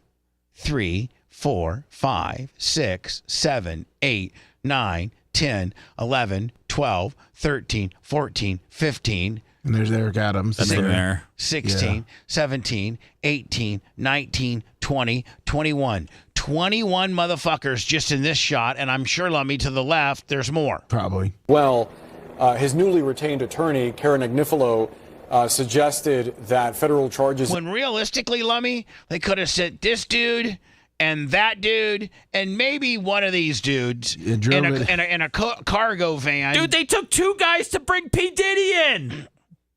3, 4, 5, 6, 7, 8, 9, 10, 11, 12, 13, 14, 15. And there's Eric Adams. That's in there. 16, 17, 18, 19, 20, 21. 21 motherfuckers just in this shot, and I'm sure, Lummy, to the left, there's more. Probably. Well, his newly retained attorney, Karen Agnifilo, suggested that federal charges... When realistically, Lummy, they could have sent this dude and that dude and maybe one of these dudes in a cargo van. Dude, they took 2 guys to bring P. Diddy in.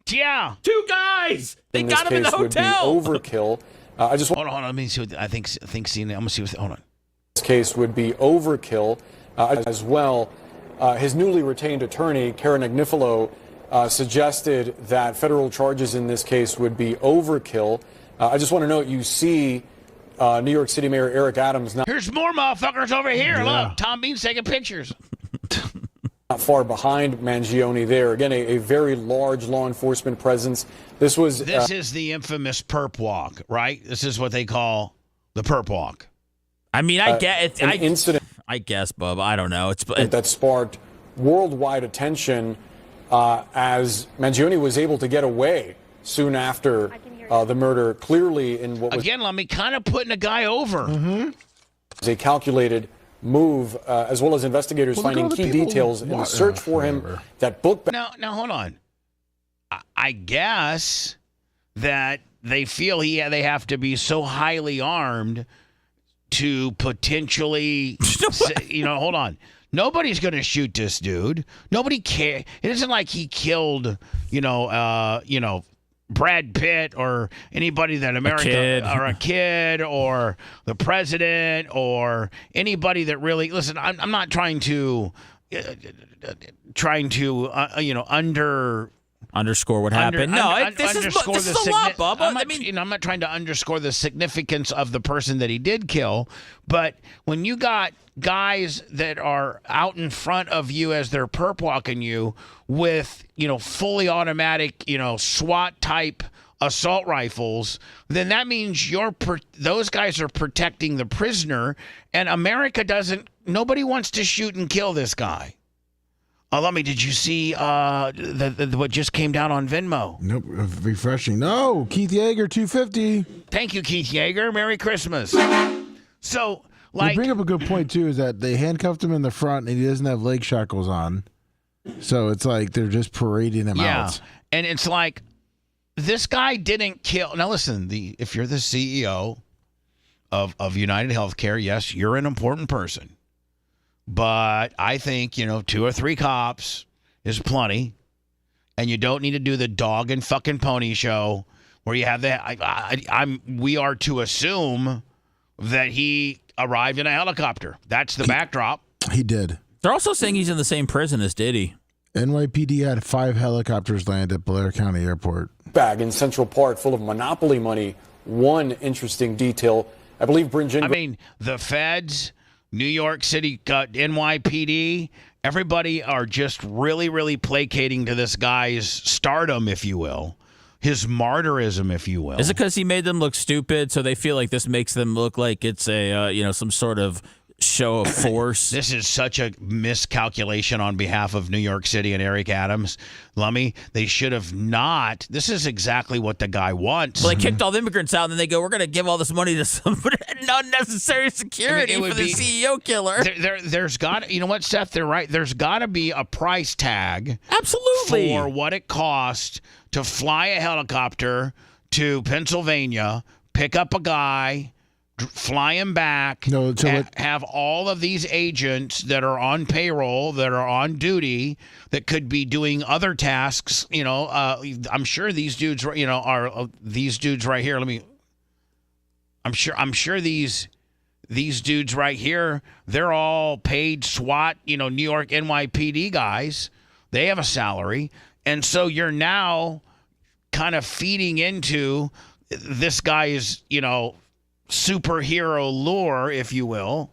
Yeah. 2 guys. They got him in the hotel. Would be overkill. I just hold on. Let me see what I think. I'm gonna see what. Hold on. This case would be overkill as well. His newly retained attorney, Karen Agnifilo, suggested that federal charges in this case would be overkill. I just want to note, you see New York City Mayor Eric Adams now. Here's more motherfuckers over here. Yeah. Look, Tom Bean's taking pictures. Not far behind Mangione there. Again, a very large law enforcement presence. This is the infamous perp walk, right? This is what they call the perp walk. I mean, I get it. An incident. I guess, Bub. I don't know. That sparked worldwide attention as Mangione was able to get away soon after the murder. Clearly, in what was again, let me kind of putting a guy over. Mm-hmm. A calculated move, as well as investigators finding key details in the search for him. That book. Now hold on. I guess that they feel they have to be so highly armed to potentially, hold on. Nobody's going to shoot this dude. Nobody cares. It isn't like he killed, Brad Pitt or anybody that a kid or the president or anybody that really listen. I'm not trying to underscore what happened. This is a lot, Bubba. I'm not trying to underscore the significance of the person that he did kill, but when you got guys that are out in front of you as they're perp walking you with, fully automatic, SWAT type assault rifles, then that means those guys are protecting the prisoner, and nobody wants to shoot and kill this guy. Did you see what just came down on Venmo? Nope, refreshing. No, Keith Yeager, $250. Thank you, Keith Yeager. Merry Christmas. So, you bring up a good point too. Is that they handcuffed him in the front and he doesn't have leg shackles on, so it's like they're just parading him out. And it's like this guy didn't kill. Now listen, if you're the CEO of United Healthcare, yes, you're an important person. But I think, 2 or 3 cops is plenty. and you don't need to do the dog and fucking pony show where you have that. We are to assume that he arrived in a helicopter. That's the backdrop. He did. They're also saying he's in the same prison as Diddy. NYPD had 5 helicopters land at Blair County Airport. Bag in Central Park full of monopoly money. One interesting detail, I believe I mean, the feds, New York City, NYPD, everybody are just really, really placating to this guy's stardom, if you will. His martyrism, if you will. Is it because he made them look stupid, so they feel like this makes them look like it's a some sort of show of force? This is such a miscalculation on behalf of New York City and Eric Adams. Lummy, they should have not. This is exactly what the guy wants. Well, they kicked all the immigrants out, and then they go, we're going to give all this money to some unnecessary security for the CEO killer. There's got to, you know what, Seth, they're right. There's got to be a price tag. Absolutely. For what it costs to fly a helicopter to Pennsylvania, pick up a guy, fly him back, have all of these agents that are on payroll, that are on duty, that could be doing other tasks. I'm sure these dudes, are these dudes right here. I'm sure these dudes right here, they're all paid SWAT, New York NYPD guys. They have a salary. And so you're now kind of feeding into this guy's, superhero lure, if you will.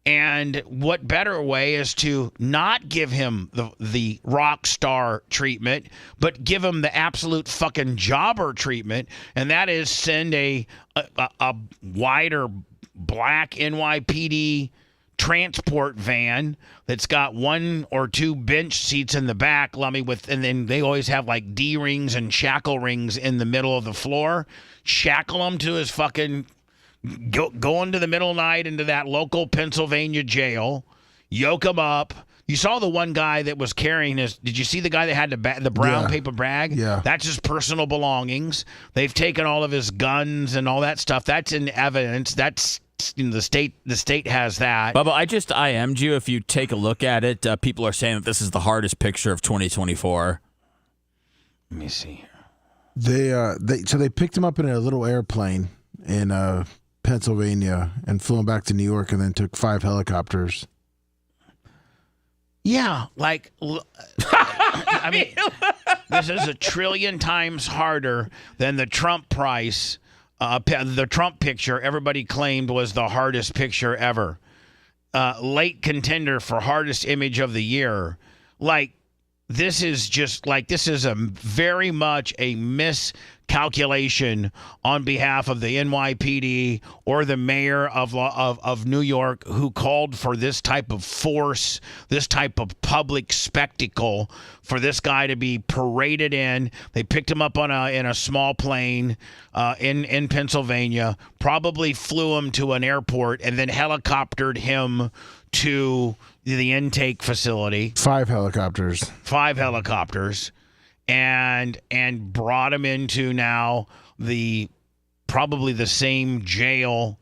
And what better way is to not give him the rock star treatment, but give him the absolute fucking jobber treatment, and that is send a wider black NYPD transport van that's got 1 or 2 bench seats in the back, Lummy, and then they always have like D rings and shackle rings in the middle of the floor. Shackle him to his fucking. Go into the middle of the night into that local Pennsylvania jail, yoke him up. You saw the one guy that was carrying his. Did you see the guy that had the brown paper bag? Yeah. That's his personal belongings. They've taken all of his guns and all that stuff. That's in evidence. That's the state. The state has that. Bubba, I just IM'd you. If you take a look at it, people are saying that this is the hardest picture of 2024. Let me see here. They picked him up in a little airplane in Pennsylvania and flew him back to New York, and then took 5 helicopters. Yeah, I mean, this is a trillion times harder than the Trump price. The Trump picture everybody claimed was the hardest picture ever. Late contender for hardest image of the year. This is a very much a miscalculation on behalf of the NYPD or the mayor of New York, who called for this type of force, this type of public spectacle, for this guy to be paraded in. They picked him up in a small plane in Pennsylvania, probably flew him to an airport, and then helicoptered him to the intake facility. 5 helicopters. 5 helicopters. And brought him into now probably the same jail,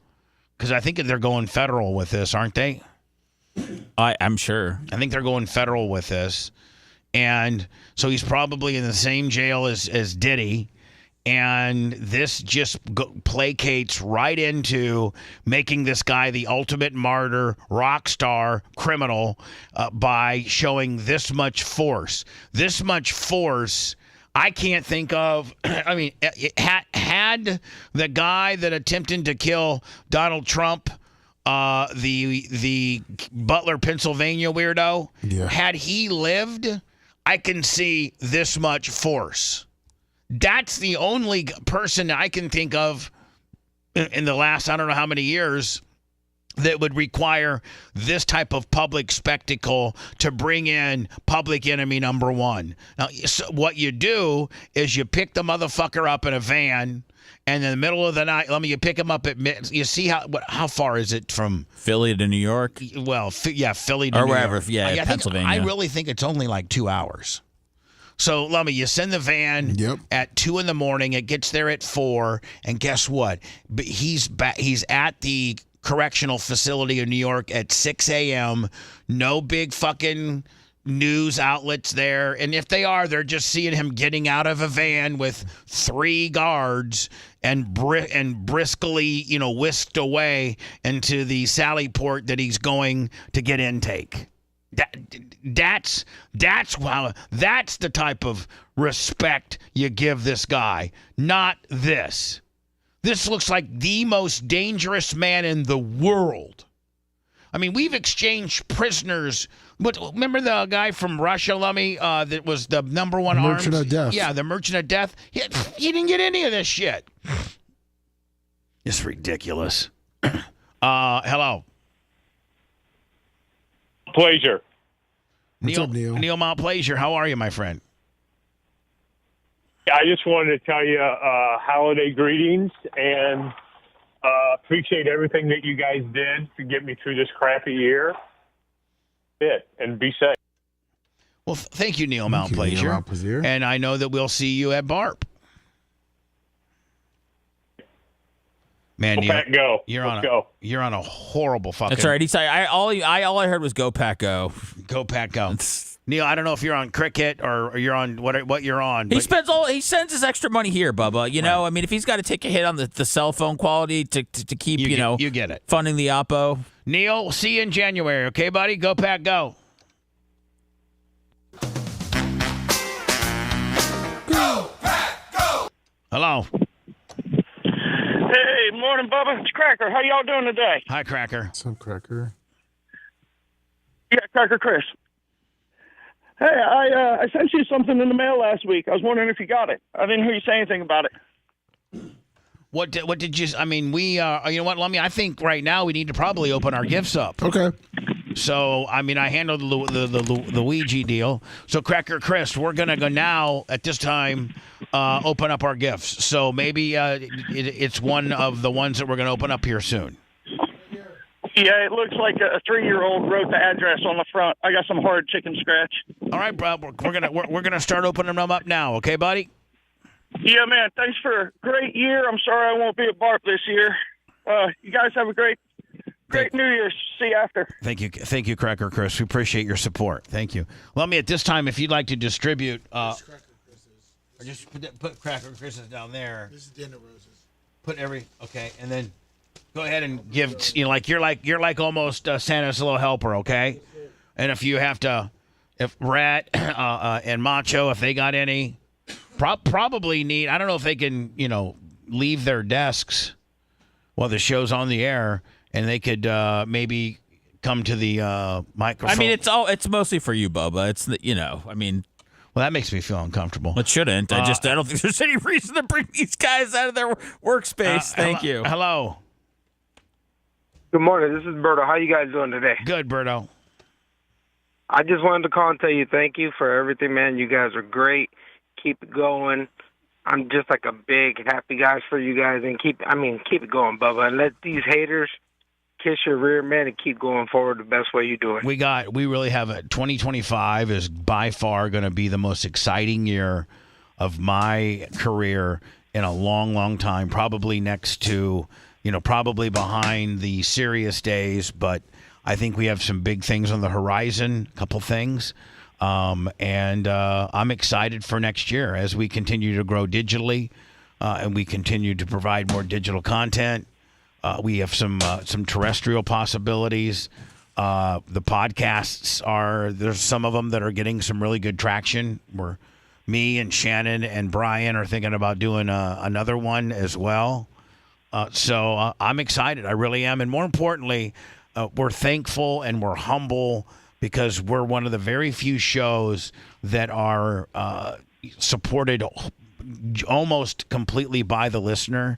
because I think they're going federal with this, aren't they? I'm sure. I think they're going federal with this. And so he's probably in the same jail as Diddy. And this just placates right into making this guy the ultimate martyr, rock star, criminal, by showing this much force. This much force, I can't think of. I mean, had the guy that attempted to kill Donald Trump, the Butler, Pennsylvania weirdo, had he lived, I can see this much force. That's the only person I can think of in the last, I don't know how many years, that would require this type of public spectacle to bring in public enemy number one. Now, so what you do is you pick the motherfucker up in a van, and in the middle of the night, you pick him up at, you see how far is it from Philly to New York? Well, Philly to or New wherever, York. yeah, Pennsylvania. I really think it's only like 2 hours. So, Lummy, you send the van at 2 in the morning. It gets there at 4, and guess what? He's at the correctional facility in New York at 6 a.m. No big fucking news outlets there, and if they are, they're just seeing him getting out of a van with 3 guards and briskly, whisked away into the Sally port that he's going to get intake. That's the type of respect you give this guy, not this. This looks like the most dangerous man in the world. I mean, we've exchanged prisoners. But remember the guy from Russia, Lummy, that was the number one Merchant arms? of Death. Yeah, the Merchant of Death. He didn't get any of this shit. It's ridiculous. Hello. Pleasure. What's up, Neil? Neil Mount Pleasure. How are you, my friend? I just wanted to tell you holiday greetings and appreciate everything that you guys did to get me through this crappy year. And be safe. Well, thank you, Neil Mount Pleasure. And I know that we'll see you at BARP. Man, go. You're Let's on go. You're on a horrible fucking. That's right. He's all I heard was "Go Pack Go." Go Pack Go. Neil, I don't know if you're on cricket or you're on what you're on. He sends his extra money here, Bubba. You know, I mean, if he's got to take a hit on the cell phone quality to keep you get it funding the Oppo. Neil, we'll see you in January, okay, buddy? Go Pack Go. Go Pack Go. Hello. Hey, morning, Bubba. It's Cracker. How y'all doing today? Hi, Cracker. What's up, Cracker? Yeah, Cracker Chris. Hey, I sent you something in the mail last week. I was wondering if you got it. I didn't hear you say anything about it. What did you? I mean, we. You know what, Lummy? I think right now we need to probably open our gifts up. Okay. So, I mean, I handled the Luigi deal. So, Cracker Chris, we're gonna go now at this time. Open up our gifts. So maybe it's one of the ones that we're gonna open up here soon. Yeah, it looks like a 3-year-old wrote the address on the front. I got some hard chicken scratch. All right, bro. We're gonna start opening them up now. Okay, buddy. Yeah, man. Thanks for a great year. I'm sorry I won't be at BARP this year. You guys have a great New Year's. See you after. Thank you, Cracker Chris. We appreciate your support. Thank you. Lummy, at this time, if you'd like to distribute, or just put Cracker Chris's down there. This is dinner roses. Okay, and then. Go ahead and give. You're like almost Santa's little helper, okay? And if you have to, if Rat and Macho, if they got any, probably need. I don't know if they can, leave their desks while the show's on the air, and they could maybe come to the microphone. I mean, it's mostly for you, Bubba. It's I mean. Well, that makes me feel uncomfortable. It shouldn't. I don't think there's any reason to bring these guys out of their workspace. Thank you. Hello. Good morning. This is Berto. How you guys doing today? Good, Berto. I just wanted to call and tell you thank you for everything, man. You guys are great. Keep it going. I'm just like a big happy guy for you guys, and keep it going, Bubba. And let these haters kiss your rear, man, and keep going forward the best way you do it. We really have 2025 is by far going to be the most exciting year of my career in a long, long time. Probably next to. Probably behind the serious days, but I think we have some big things on the horizon, a couple things. And I'm excited for next year as we continue to grow digitally and we continue to provide more digital content. We have some terrestrial possibilities. The podcasts there's some of them that are getting some really good traction. Me and Shannon and Brian are thinking about doing another one as well. So I'm excited. I really am. And more importantly, we're thankful and we're humble because we're one of the very few shows that are supported almost completely by the listener.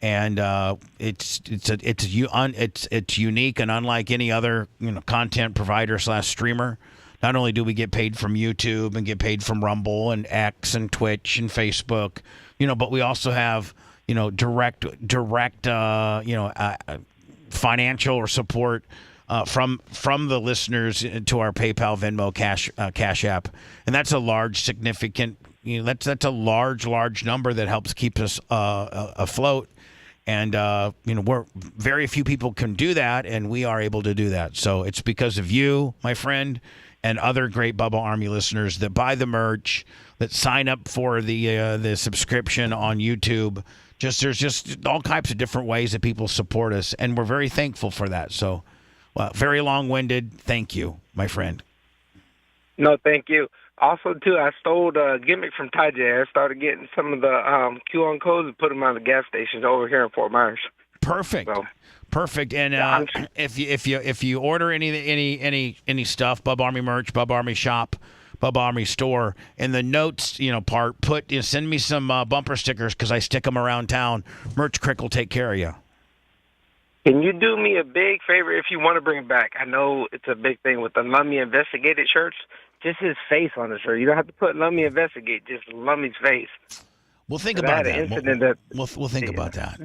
And it's unique and unlike any other content provider / streamer. Not only do we get paid from YouTube and get paid from Rumble and X and Twitch and Facebook, but we also have direct financial or support from the listeners to our PayPal, Venmo, Cash App, and that's a large, significant. That's a large number that helps keep us afloat. And, we're very few people can do that, and we are able to do that. So it's because of you, my friend, and other great Bubba Army listeners that buy the merch, that sign up for the subscription on YouTube. There's just all types of different ways that people support us, and we're very thankful for that. So, very long-winded. Thank you, my friend. No, thank you. Also, too, I stole a gimmick from Ty J. I started getting some of the QR codes and put them on the gas stations over here in Fort Myers. Perfect. So, perfect. And if you order any stuff, Bubba Army merch, Bubba Army shop, Bubba Army store, in the notes part, send me some bumper stickers because I stick them around town. Merch Crick will take care of you. can you do me a big favor if you want to bring it back? I know it's a big thing with the Lummy Investigated shirts. Just his face on the shirt. You don't have to put Lummy Investigate, just Lummy's face. We'll think about that. We'll think about that.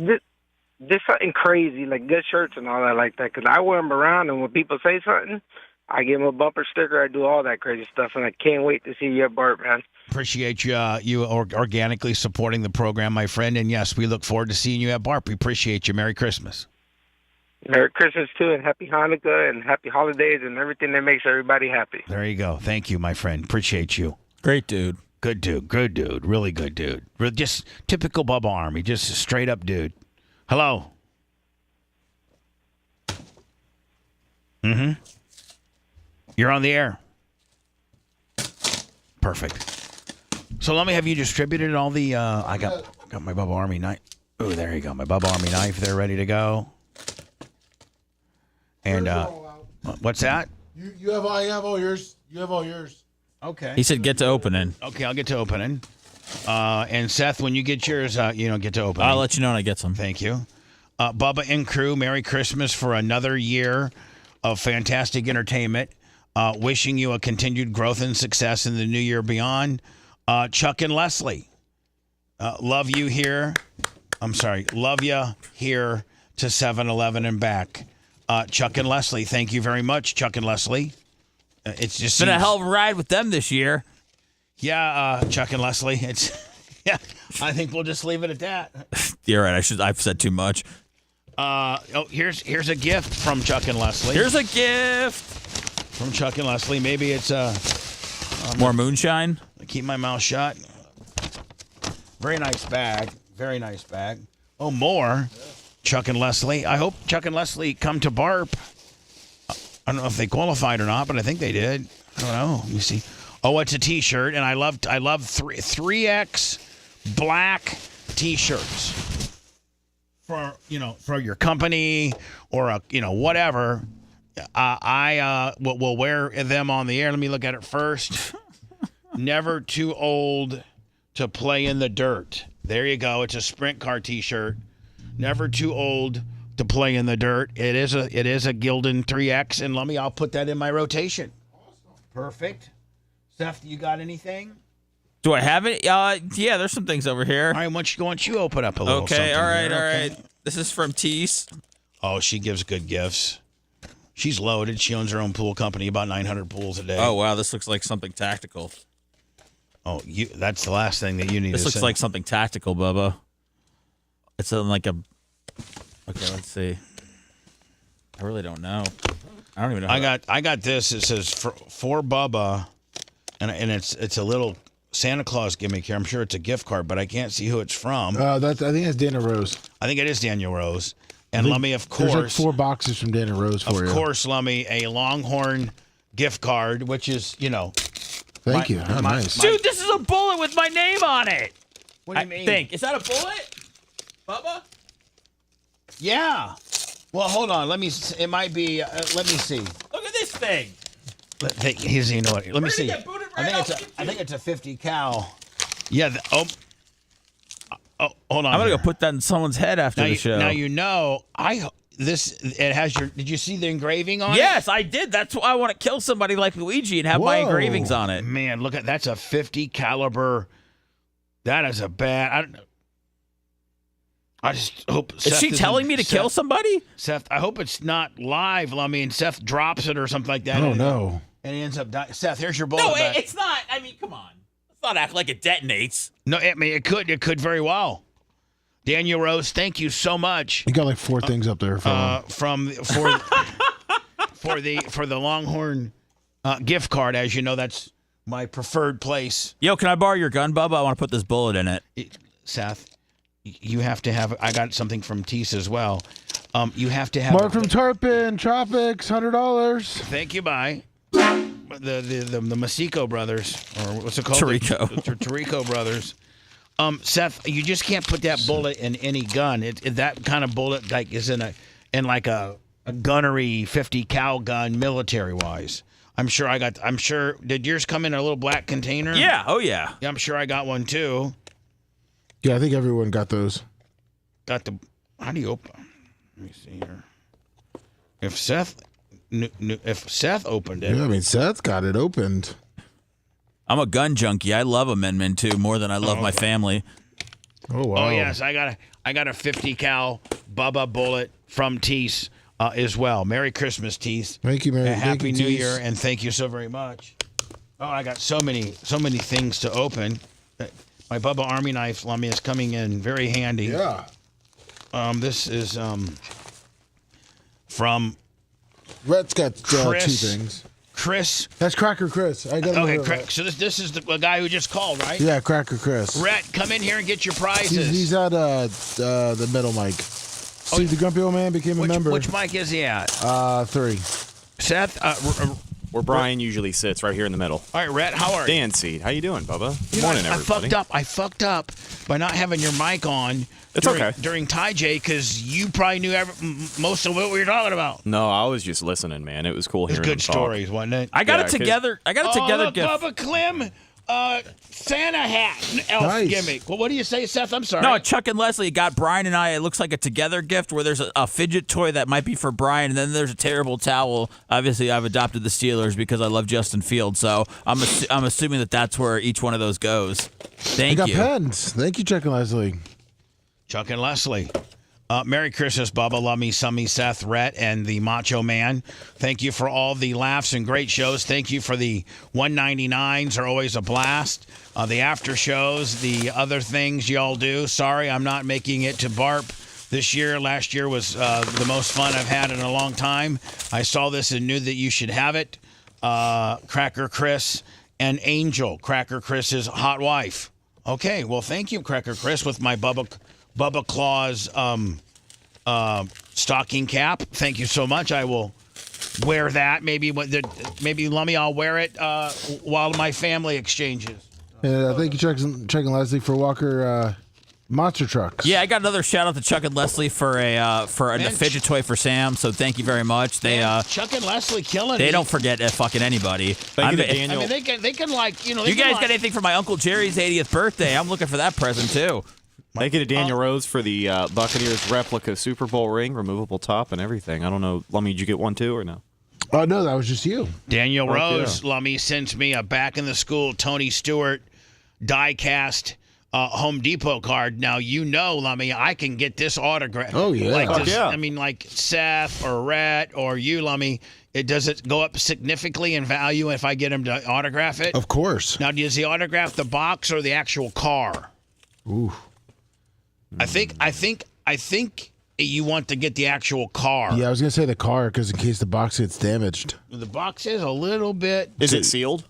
Just something crazy, like good shirts and all that like that, because I wear them around, and when people say something, I give them a bumper sticker. I do all that crazy stuff, and I can't wait to see you at Bart, man. Appreciate you organically supporting the program, my friend. And, yes, we look forward to seeing you at Bart. We appreciate you. Merry Christmas. Merry Christmas, too, and Happy Hanukkah, and Happy Holidays, and everything that makes everybody happy. There you go. Thank you, my friend. Appreciate you. Great dude. Good dude. Good dude. Really good dude. Just typical Bubba Army. Just a straight-up dude. Hello. Mm-hmm. You're on the air. Perfect. So let me have you distributed all the, I got my Bubba Army knife. Oh, there you go. My Bubba Army knife there ready to go. And, what's that? I have all yours. You have all yours. Okay. He said get to opening. Okay, I'll get to opening. And Seth, when you get yours, get to opening. I'll let you know when I get some. Thank you. Bubba and crew, Merry Christmas for another year of fantastic entertainment. Wishing you a continued growth and success in the new year beyond. Chuck and Leslie, love you here. Love you here to 7-Eleven and back. Chuck and Leslie, thank you very much, Chuck and Leslie. It's just been a hell of a ride with them this year. Yeah, Chuck and Leslie. I think we'll just leave it at that. You're right. I've said too much. Here's a gift from Chuck and Leslie. Here's a gift from Chuck and Leslie. Maybe it's more moonshine. Keep my mouth shut. Very nice bag. Very nice bag. Oh, more. Chuck and Leslie. I hope Chuck and Leslie come to BARP. I don't know if they qualified or not, but I think they did. I don't know. Let me see. Oh, it's a T-shirt, and I love 3X black T-shirts for your company or whatever. I will wear them on the air. Let me look at it first. Never too old to play in the dirt. There you go. It's a sprint car T-shirt. Never too old to play in the dirt. It is a Gildan 3X, and I'll put that in my rotation. Perfect. Seth, you got anything? Do I have it? Yeah, there's some things over here. All right, why don't you open up a little something? All right. This is from Teese. Oh, she gives good gifts. She's loaded. She owns her own pool company, about 900 pools a day. Oh, wow, this looks like something tactical. Oh, that's the last thing that you need to say. This looks like something tactical, Bubba. It's like a... Okay, let's see. I really don't know. I don't even know. I got this. It says for Bubba, and it's a little Santa Claus gimmick here. I'm sure it's a gift card, but I can't see who it's from. I think it's Dana Rose. I think it is Daniel Rose. And Lummy, of course. There's like 4 boxes from Dana Rose for you. Of course, Lummy, a Longhorn gift card, which is, Thank you. How nice. Dude, this is a bullet with my name on it. What do you mean? Is that a bullet? Bubba? Yeah. Well, hold on. It might be. Let me see. Look at this thing. Let me see. I think it's a 50 cal. Yeah. Hold on. I'm gonna go put that in someone's head after the show. Now it has your. Did you see the engraving on it? Yes, I did. That's why I want to kill somebody like Luigi and have my engravings on it. Man, look that's a 50 caliber. That is a bad. I just hope. Is she telling me to kill somebody? Seth, I hope it's not live. I mean, Seth drops it or something like that. Oh, no. And he ends up dying. Seth, here's your bullet. No, it's not. I mean, come on. Let's not act like it detonates. No, I mean, it could very well. Daniel Rose, thank you so much. You got like 4 things up there for the Longhorn gift card. As you know, that's my preferred place. Yo, can I borrow your gun, Bubba? I want to put this bullet in it. Seth, you have to have. I got something from Tease as well. You have to have. Mark from Tarpon Tropics, $100. Thank you. Bye. The Masico brothers, or what's it called? Tarico brothers. Seth, you just can't put that bullet in any gun. That kind of bullet like is in a gunnery 50 cal gun, military wise. I'm sure. Did yours come in a little black container? Yeah. Oh yeah. Yeah, I'm sure I got one too. Yeah, I think everyone got those. How do you open? Let me see here. If Seth opened it. Yeah, I mean Seth got it opened. I'm a gun junkie. I love Amendment 2 more than I love my family. Oh wow. Oh yes, I got a 50 cal Bubba bullet from Tease as well. Merry Christmas, Tease. Thank you, Merry. Happy New Year, and thank you so very much. Oh, I got so many things to open. My Bubba Army knife, Lummy, is coming in very handy. Yeah. This is from Rhett's got 2 Chris. things. Chris. That's Cracker Chris. I got So this is the guy who just called, right? Yeah, Cracker Chris. Rhett, come in here and get your prizes. He's at the middle mic. See, the grumpy old man became a member. Which mic is he at? 3. Seth. Where Brian usually sits, right here in the middle. All right, Rhett, how are you? Dan Seed, how you doing, Bubba? Good know, morning, everybody. I fucked up by not having your mic on during Ty J because you probably knew most of what we were talking about. No, I was just listening, man. It was cool It was hearing good stories, wasn't it? I got it together. I got it together. Look, gift. Bubba Clem, Santa hat, elf gimmick. Well, what do you say, Seth? I'm sorry. No, Chuck and Leslie got Brian and I. It looks like a together gift where there's a fidget toy that might be for Brian, and then there's a terrible towel. Obviously, I've adopted the Steelers because I love Justin Fields, so I'm assuming that's where each one of those goes. Thank you. I got pens. Thank you, Chuck and Leslie. Chuck and Leslie. Merry Christmas, Bubba, Lummy, Summy, Seth, Rhett, and the Macho Man. Thank you for all the laughs and great shows. Thank you for the 199s are always a blast. The after shows, the other things y'all do. Sorry, I'm not making it to BARP this year. Last year was the most fun I've had in a long time. I saw this and knew that you should have it. Cracker Chris and Angel, Cracker Chris's hot wife. Okay, well, thank you, Cracker Chris, with my Bubba Claus stocking cap. Thank you so much. I will wear that. Maybe Lummy, I'll wear it while my family exchanges. And thank you, Chuck and Leslie, for Walker monster trucks. Yeah, I got another shout out to Chuck and Leslie for a fidget toy for Sam. So thank you very much. They Chuck and Leslie killing. They don't forget fucking anybody. Thank you to Daniel. I mean, they can like you guys got anything for my Uncle Jerry's 80th birthday? I'm looking for that present too. Thank you to Daniel Rose for the Buccaneers replica Super Bowl ring, removable top, and everything. I don't know, Lummy, did you get one too or no? Oh, no, that was just you. Daniel Rose, Lummy, sends me a back in the school Tony Stewart die-cast Home Depot card. Now, Lummy, I can get this autograph. Oh, yeah. I mean, like Seth or Rhett or you, Lummy. Does it go up significantly in value if I get him to autograph it? Of course. Now, does he autograph the box or the actual car? Ooh. I think you want to get the actual car. Yeah, I was gonna say the car because in case the box gets damaged. The box is a little bit. Is it sealed?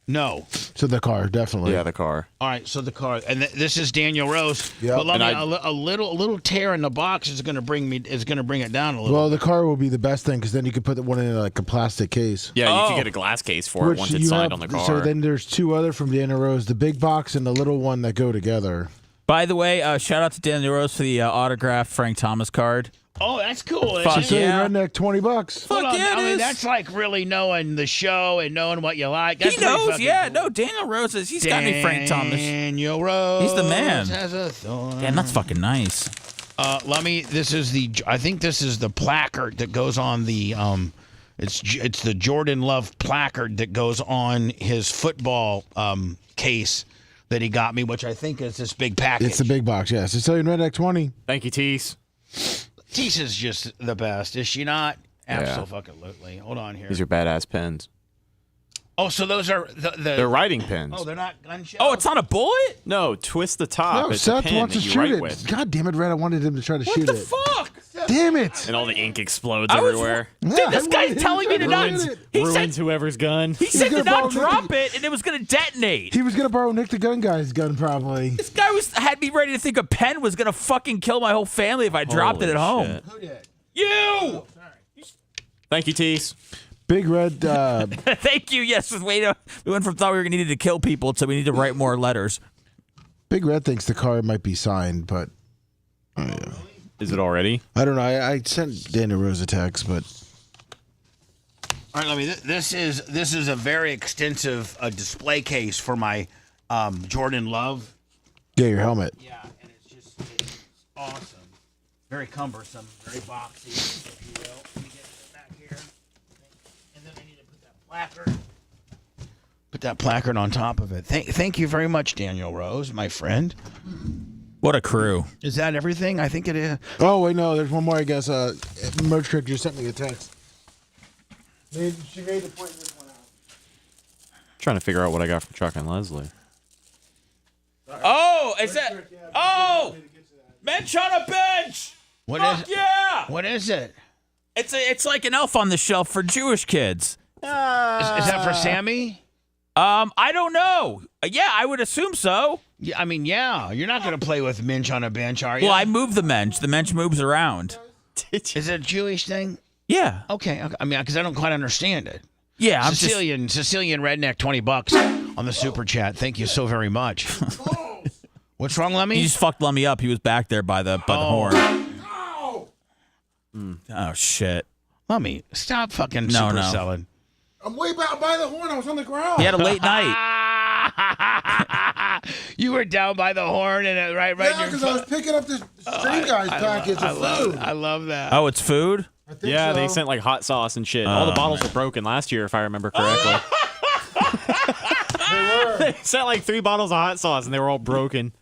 No. So the car, definitely. Yeah, the car. All right, so the car, and this is Daniel Rose. Yep. But a little tear in the box is going to bring it down a little. Well, the car will be the best thing because then you could put one in like a plastic case. Yeah, you can get a glass case for it once it's signed on the car. So then there's 2 other from Daniel Rose: the big box and the little one that go together. By the way, shout out to Daniel Rose for the autographed Frank Thomas card. Oh, that's cool. Fuck yeah. Redneck, $20. Fuck yeah, I mean, that's like really knowing the show and knowing what you like. That's he knows, yeah. Cool. No, Daniel Rose he's got me Frank Thomas. Daniel Rose. He's the man. Has a thorn. Damn, that's fucking nice. Lummy, I think this is the placard that goes on the it's the Jordan Love placard that goes on his football case that he got me, which I think is this big package. It's the big box, yes. It's selling Redneck 20. Thank you, Tease. Tease is just the best, is she not? Absolutely. Hold on here. These are badass pens. Oh, so those are the They're writing pins. Oh, they're not gun shells? Oh, it's not a bullet? No, twist the top. No, it's Seth a pin wants that to you shoot write it. with. God damn it, Red! I wanted him to try to shoot What it. the fuck? Damn it! And all the ink explodes everywhere. Dude, this guy's telling me to not. He Ruins said, whoever's gun. he said to gonna not borrow drop it, and it was going to detonate. He was gonna borrow Nick the Gun Guy's gun, probably. This guy had me ready to think a pen was going to fucking kill my whole family if I dropped it at home. shit. Who did? You! Thank you, Tease. Big Red. Thank you. Yes, we went from thought we needed to kill people to we need to write more letters. Big Red thinks the card might be signed, but Is it already? I don't know. I sent Daniel Rose a text, but All right, let me. This is a very extensive display case for my Jordan Love. get your helmet. Yeah, and it's awesome. Very cumbersome, very boxy, if you will. Let me get it back here. And then I need to put that placard. Put that placard on top of it. Thank you very much, Daniel Rose, my friend. What a crew. Is that everything? I think it is. Oh wait, no. There's one more. I guess. Merch Trick just sent me a text. She made the point this one out. Trying to figure out what I got from Chuck and Leslie. Oh, is that? Oh, bench on a bench. Fuck yeah! What is it? It's like an elf on the shelf for Jewish kids. Is that for Sammy? I don't know. Yeah, I would assume so. Yeah, I mean, yeah. You're not going to play with Minch on a bench, are you? Well, I move the bench. The bench moves around. Is it a Jewish thing? Yeah. Okay. I mean, because I don't quite understand it. Yeah, I'm Sicilian redneck, $20 on the super chat. Thank you so very much. What's wrong, Lemmy? He just fucked Lemmy up. He was back there by the horn. Oh shit. Lemmy, stop fucking superselling. I'm way back by the horn. I was on the ground. He had a late night. You were down by the horn and right. Yeah, because I was picking up the Stream Guys packets of food. I love that. Oh, it's food? Yeah, so. they sent like hot sauce and shit. All the bottles were broken last year, if I remember correctly. They were. They sent like 3 bottles of hot sauce, and they were all broken.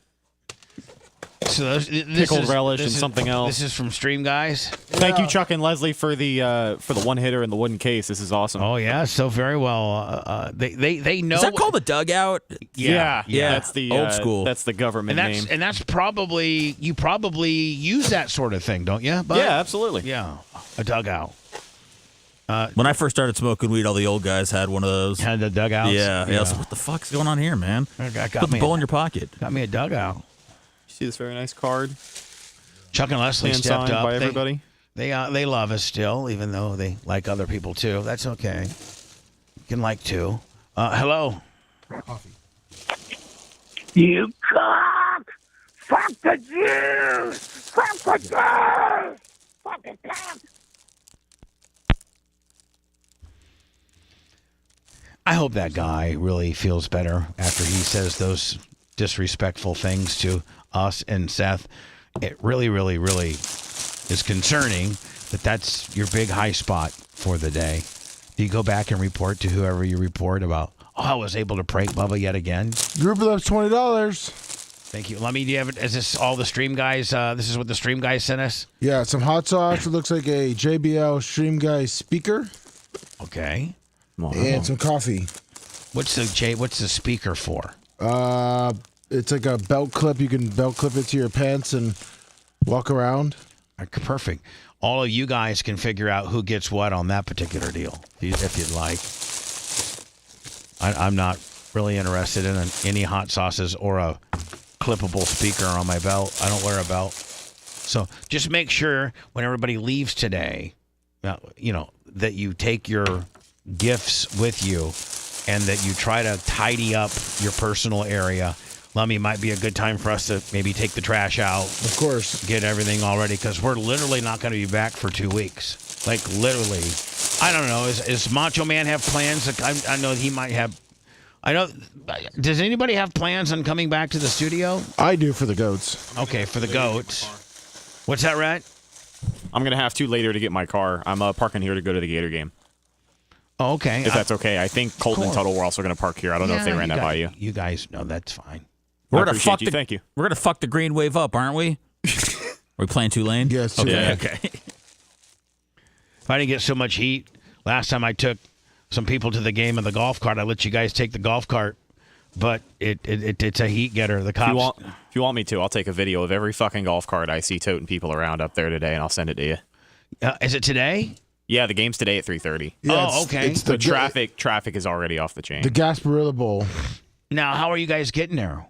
So Pickled relish and something else. This is from Stream Guys. Thank you, Chuck and Leslie, for the one hitter in the wooden case. This is awesome. Oh yeah, so very well. They know. Is that called a dugout? Yeah. Yeah. That's the old school. That's the government name. And that's probably you use that sort of thing, don't you? Bud? Yeah, absolutely. Yeah, a dugout. When I first started smoking weed, all the old guys had one of those. Had the dugouts. Yeah. I was like, what the fuck's going on here, man? Got Put the me bowl in your pocket. Got me a dugout. See this very nice card. Chuck and Leslie Hand stepped signed up. by everybody. They love us still, even though they like other people too. That's okay. You can like too. Hello. You cock! Fuck the Jews! Fuck the Jews! Fucking cock! I hope that guy really feels better after he says those disrespectful things to us and Seth. It really, really, really is concerning that that's your big high spot for the day. Do you go back and report to whoever you report about, I was able to prank Bubba yet again? Group loves $20. Thank you. Let me, do you have it? Is this all the Stream Guys? This is what the Stream Guys sent us? Yeah, some hot sauce. It looks like a JBL Stream Guy speaker. Okay. Wow. And some coffee. What's the speaker for? It's like a belt clip. You can belt clip it to your pants and walk around. Perfect. All of you guys can figure out who gets what on that particular deal, if you'd like. I'm not really interested in any hot sauces or a clippable speaker on my belt. I don't wear a belt. So just make sure when everybody leaves today, that you take your gifts with you and that you try to tidy up your personal area. Lummy, might be a good time for us to maybe take the trash out. Of course. Get everything all ready, because we're literally not going to be back for 2 weeks. Like, literally. I don't know. Is Macho Man have plans? I know he might have. Does anybody have plans on coming back to the studio? I do for the goats. Okay, for the goats. What's that, Rat? I'm going to have to later to get my car. I'm parking here to go to the Gator game. Oh, okay. If that's okay. I think Colton and Tuttle were also going to park here. I don't know if they ran that by you. You guys know that's fine. We're gonna fuck Thank you. We're gonna fuck the green wave up, aren't we? Are we playing Tulane? Yes. Okay. Yeah. Okay. If I didn't get so much heat last time I took some people to the game of the golf cart. I let you guys take the golf cart, but it's a heat getter. The cops. If you want me to, I'll take a video of every fucking golf cart I see toting people around up there today, and I'll send it to you. Is it today? Yeah, the game's today at 3:30. Yeah, okay. It's the traffic is already off the chain. The Gasparilla Bowl. Now, how are you guys getting there?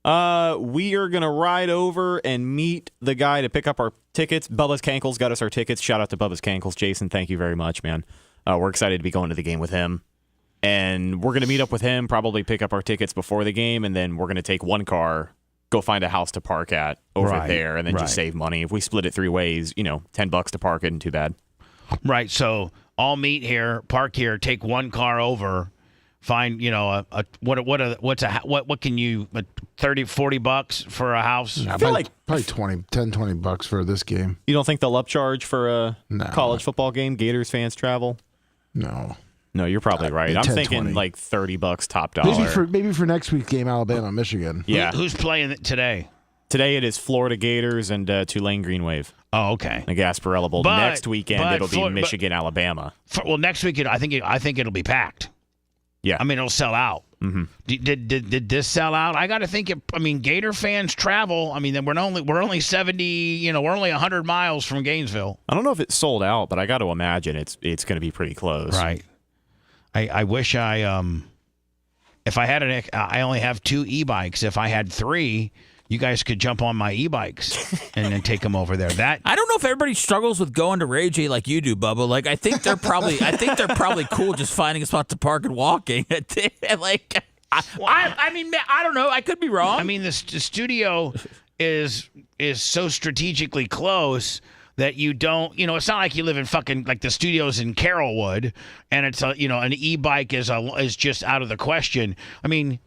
We are going to ride over and meet the guy to pick up our tickets. Bubba's Cankles got us our tickets. Shout out to Bubba's Cankles. Jason, thank you very much, man. We're excited to be going to the game with him. And we're going to meet up with him, probably pick up our tickets before the game, and then we're going to take one car, go find a house to park at over there, and then just save money. If we split it 3 ways, $10 to park isn't too bad. Right, so all meet here, park here, take one car over, find, what can you, $30-$40 for a house? I feel like probably $20 for this game. You don't think they'll upcharge for a college football game? Gators fans travel? No, you're probably right. I'm thinking 20. like $30 top dollar. Maybe for next week's game, Alabama, Michigan. Yeah. Who's playing it today? Today it is Florida Gators and Tulane Green Wave. Oh, okay. The Gasparilla Bowl. Next weekend it'll be Michigan, Alabama. Next weekend I think it'll be packed. Yeah. I mean, it'll sell out. Mm-hmm. Did this sell out? I got to think. Gator fans travel. I mean, we're only 70. We're only 100 miles from Gainesville. I don't know if it's sold out, but I got to imagine it's going to be pretty close. Right. I wish if I had I only have 2 e-bikes. If I had 3, you guys could jump on my e-bikes and then take them over there. I don't know if everybody struggles with going to Ray J like you do, Bubba. Like I think they're probably cool just finding a spot to park and walking. I don't know. I could be wrong. I mean, the studio is so strategically close that you don't, it's not like you live in fucking, like the studio's in Carrollwood and it's an e-bike is just out of the question. I mean,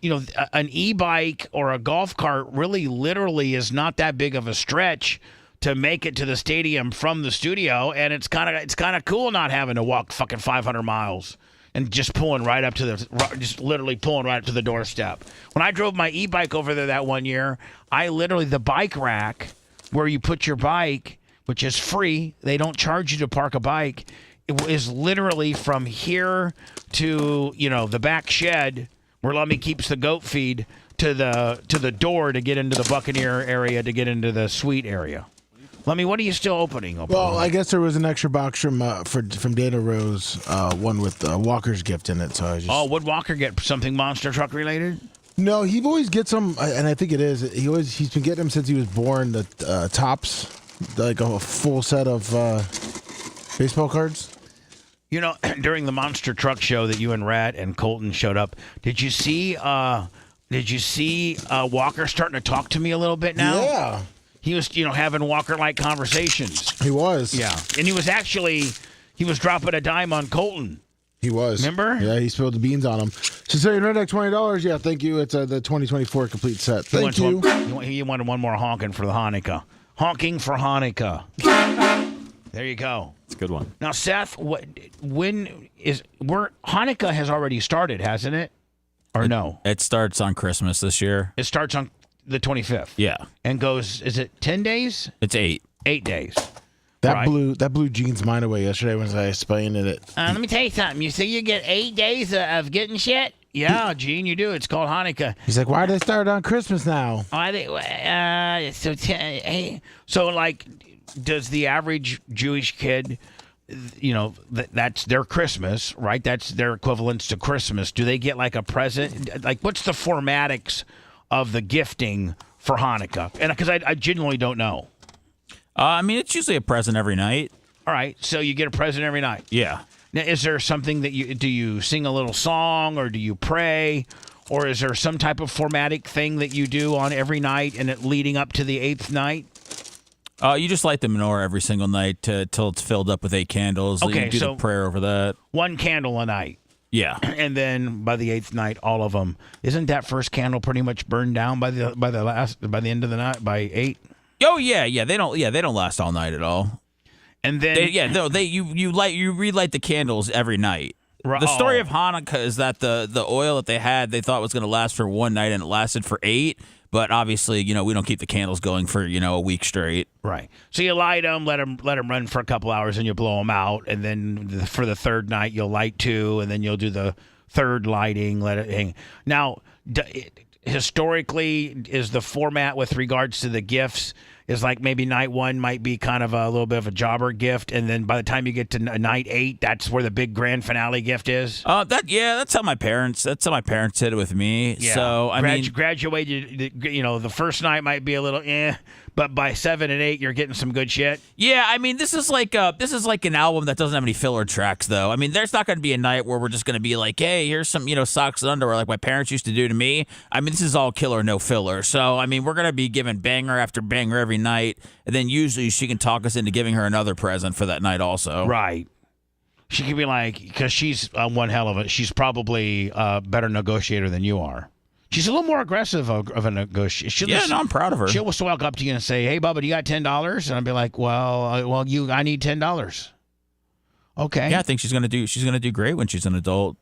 an e-bike or a golf cart really literally is not that big of a stretch to make it to the stadium from the studio, and it's kind of cool not having to walk fucking 500 miles and just pulling right up to the doorstep. When I drove my e-bike over there that one year, the bike rack where you put your bike, which is free. They don't charge you to park a bike. It is literally from here to, the back shed where Lummy keeps the goat feed to the door to get into the Buccaneer area, to get into the suite area. Lummy, what are you still opening? Well, I guess there was an extra box from Dana Rose, one with Walker's gift in it. So I just... would Walker get something monster truck related? No, he always gets them, and I think it is. He's been getting them since he was born. The tops. Like a full set of baseball cards? During the Monster Truck Show that you and Rat and Colton showed up, did you see Walker starting to talk to me a little bit now? Yeah. He was, having Walker-like conversations. He was. Yeah. And he was dropping a dime on Colton. He was. Remember? Yeah, he spilled the beans on him. Sicilian Redneck, $20. Yeah, thank you. It's the 2024 complete set. Thank you. He wanted one more honking for the Hanukkah. Honking for Hanukkah. There you go. It's a good one. Now, Seth, Hanukkah has already started, hasn't it? Or no? It starts on Christmas this year. It starts on the 25th. Yeah. And goes, is it 10 days? It's 8. 8 days. That blew Gene's mind away yesterday when I explained it. Let me tell you something. You say you get 8 days of getting shit? Yeah, Gene, you do. It's called Hanukkah. He's like, why did they start on Christmas now? So like, does the average Jewish kid, that's their Christmas, right? That's their equivalence to Christmas. Do they get like a present? Like, what's the formatics of the gifting for Hanukkah? And because I genuinely don't know. It's usually a present every night. All right, so you get a present every night. Yeah. Now, is there something that do you sing a little song, or do you pray, or is there some type of formatic thing that you do on every night and it leading up to the 8th night? You just light the menorah every single night till it's filled up with 8 candles. Okay, you do the prayer over that. 1 candle a night. Yeah. And then by the 8th night, all of them. Isn't that first candle pretty much burned down by the end of the night by 8? Oh yeah. They don't last all night at all. And then you relight the candles every night. The story of Hanukkah is that the oil that they thought was going to last for 1 night, and it lasted for 8. But obviously, we don't keep the candles going for a week straight. Right. So you light them, let them run for a couple hours, and you blow them out. And then for the third night, you'll light 2, and then you'll do the third lighting. Let it hang. Now, historically, is the format with regards to the gifts is like maybe night 1 might be kind of a little bit of a jobber gift, and then by the time you get to night 8, that's where the big grand finale gift is. That's how my parents did it with me. Yeah. So I mean, graduated. The first night might be a little but by 7 and 8, you're getting some good shit. Yeah, I mean, this is like an album that doesn't have any filler tracks, though. I mean, there's not going to be a night where we're just going to be like, hey, here's some, socks and underwear like my parents used to do to me. I mean, this is all killer, no filler. So, I mean, we're going to be giving banger after banger every night, and then usually she can talk us into giving her another present for that night also. Right. She could be like, because she's one hell of it. She's probably a better negotiator than you are. She's a little more aggressive of a negotiator. I'm proud of her. She'll walk up to you and say, "Hey, Bubba, do you got $10?" And I'll be like, I need $10." Okay. Yeah, I think she's gonna do great when she's an adult.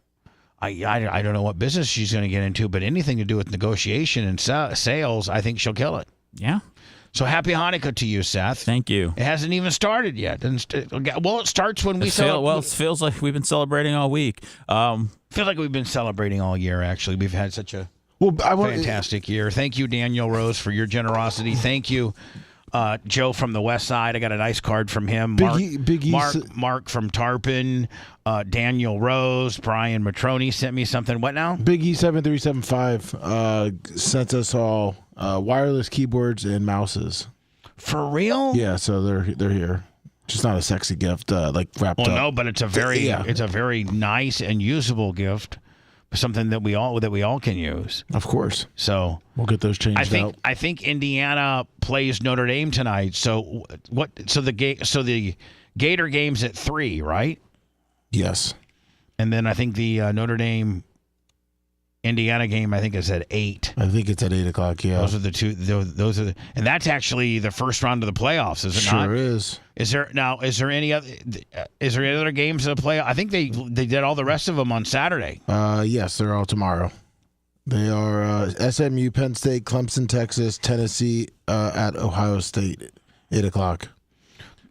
I don't know what business she's gonna get into, but anything to do with negotiation and sales, I think she'll kill it. Yeah. So happy Hanukkah to you, Seth. Thank you. It hasn't even started yet. It starts when we celebrate. It feels like we've been celebrating all week. Feels like we've been celebrating all year. Actually, we've had such a fantastic year. Thank you, Daniel Rose, for your generosity. Thank you, Joe from the West Side. I got a nice card from him. Mark from Tarpon, Daniel Rose, Brian Matroni sent me something. What now? Big E7375 sent us all wireless keyboards and mouses. For real? Yeah, so they're here. Just not a sexy gift, like wrapped up. Well, no, but it's a very nice and usable gift. Something that we all can use. Of course. So we'll get those changed out. I think Indiana plays Notre Dame tonight. So what? So the Gator game's at 3, right? Yes. And then I think the Notre Dame Indiana game is at 8. I think it's at 8 o'clock. Yeah. Those are the two. And that's actually the first round of the playoffs, is it not? Sure is. Is there any other games that play? I think they did all the rest of them on Saturday. Yes, they're all tomorrow. They are SMU, Penn State, Clemson, Texas, Tennessee, at Ohio State, 8 o'clock.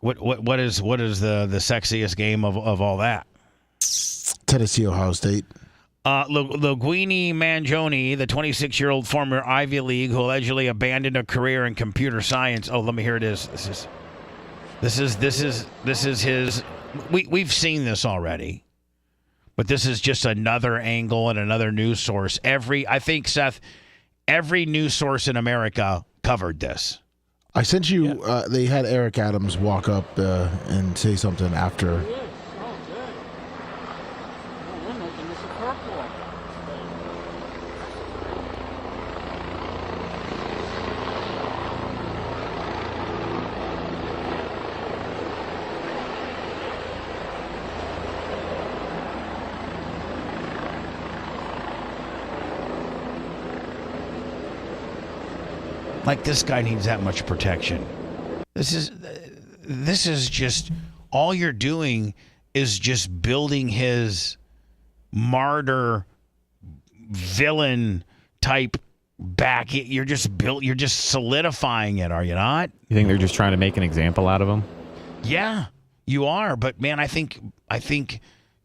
What is the sexiest game of all that? Tennessee, Ohio State. Luigi Mangione, the 26-year-old former Ivy League who allegedly abandoned a career in computer science. Oh, let me hear it is. This is his. We've seen this already, but this is just another angle and another news source. I think, Seth, every news source in America covered this. I sent you. They had Eric Adams walk up and say something after. Like, this guy needs that much protection. This is just, all you're doing is just building his martyr villain type back. You're just solidifying it, are you not? You think they're just trying to make an example out of him? Yeah, you are. But man, I think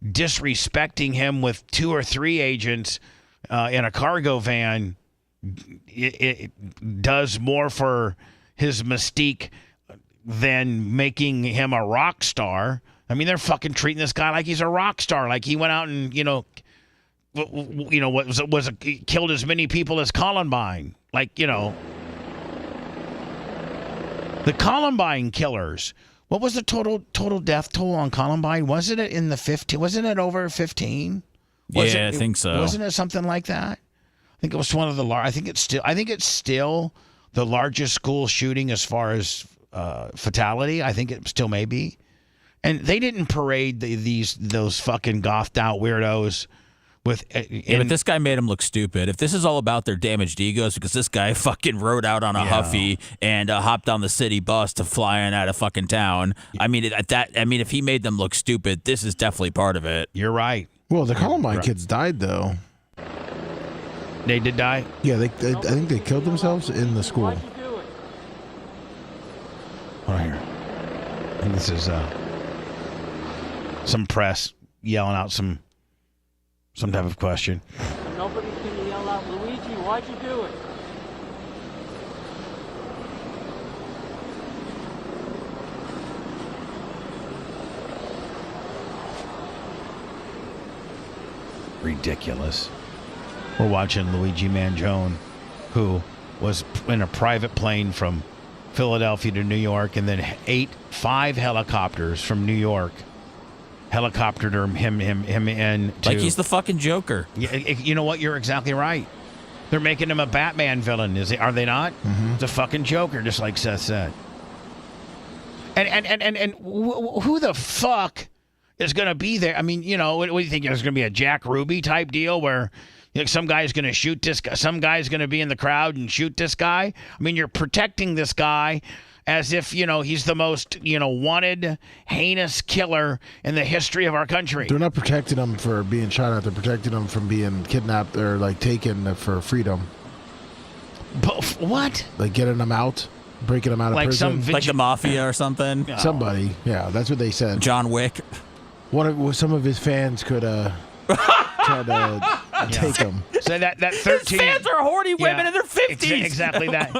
disrespecting him with 2 or 3 agents in a cargo van, it does more for his mystique than making him a rock star. I mean, they're fucking treating this guy like he's a rock star, like he went out and killed as many people as Columbine, the Columbine killers. What was the total death toll on Columbine? Wasn't it in the 15? Wasn't it over 15? I think so. Wasn't it something like that? I think it was one of the large. I think it's still the largest school shooting as far as fatality. I think it still may be. And they didn't parade those fucking gothed out weirdos with. But this guy made him look stupid. If this is all about their damaged egos, because this guy fucking rode out on a Huffy and hopped on the city bus to fly in out of fucking town. I mean, if he made them look stupid, this is definitely part of it. You're right. Well, the Columbine kids died though. They did die? Yeah, I think they killed themselves in the school. Right here. I think this is some press yelling out some type of question. Nobody can yell out, Luigi, why'd you do it? Ridiculous. We're watching Luigi Mangione, who was in a private plane from Philadelphia to New York, and then 5 helicopters from New York helicoptered him in. Like he's the fucking Joker. You know what? You're exactly right. They're making him a Batman villain. Are they not? Mm-hmm. It's a fucking Joker, just like Seth said. And who the fuck is going to be there? I mean, you know, what do you think? There's going to be a Jack Ruby type deal where some guy's going to shoot this guy. Some guy's going to be in the crowd and shoot this guy. I mean, you're protecting this guy as if, you know, he's the most, you know, wanted, heinous killer in the history of our country. They're not protecting him for being shot at. They're protecting him from being kidnapped or, like, taken for freedom. But what? Like, getting him out, breaking him out of prison. Like the mafia or something. Somebody. Yeah, that's what they said. John Wick. Some of his fans could try to take him. So that 13 His fans are horny women in their 50s. Exactly that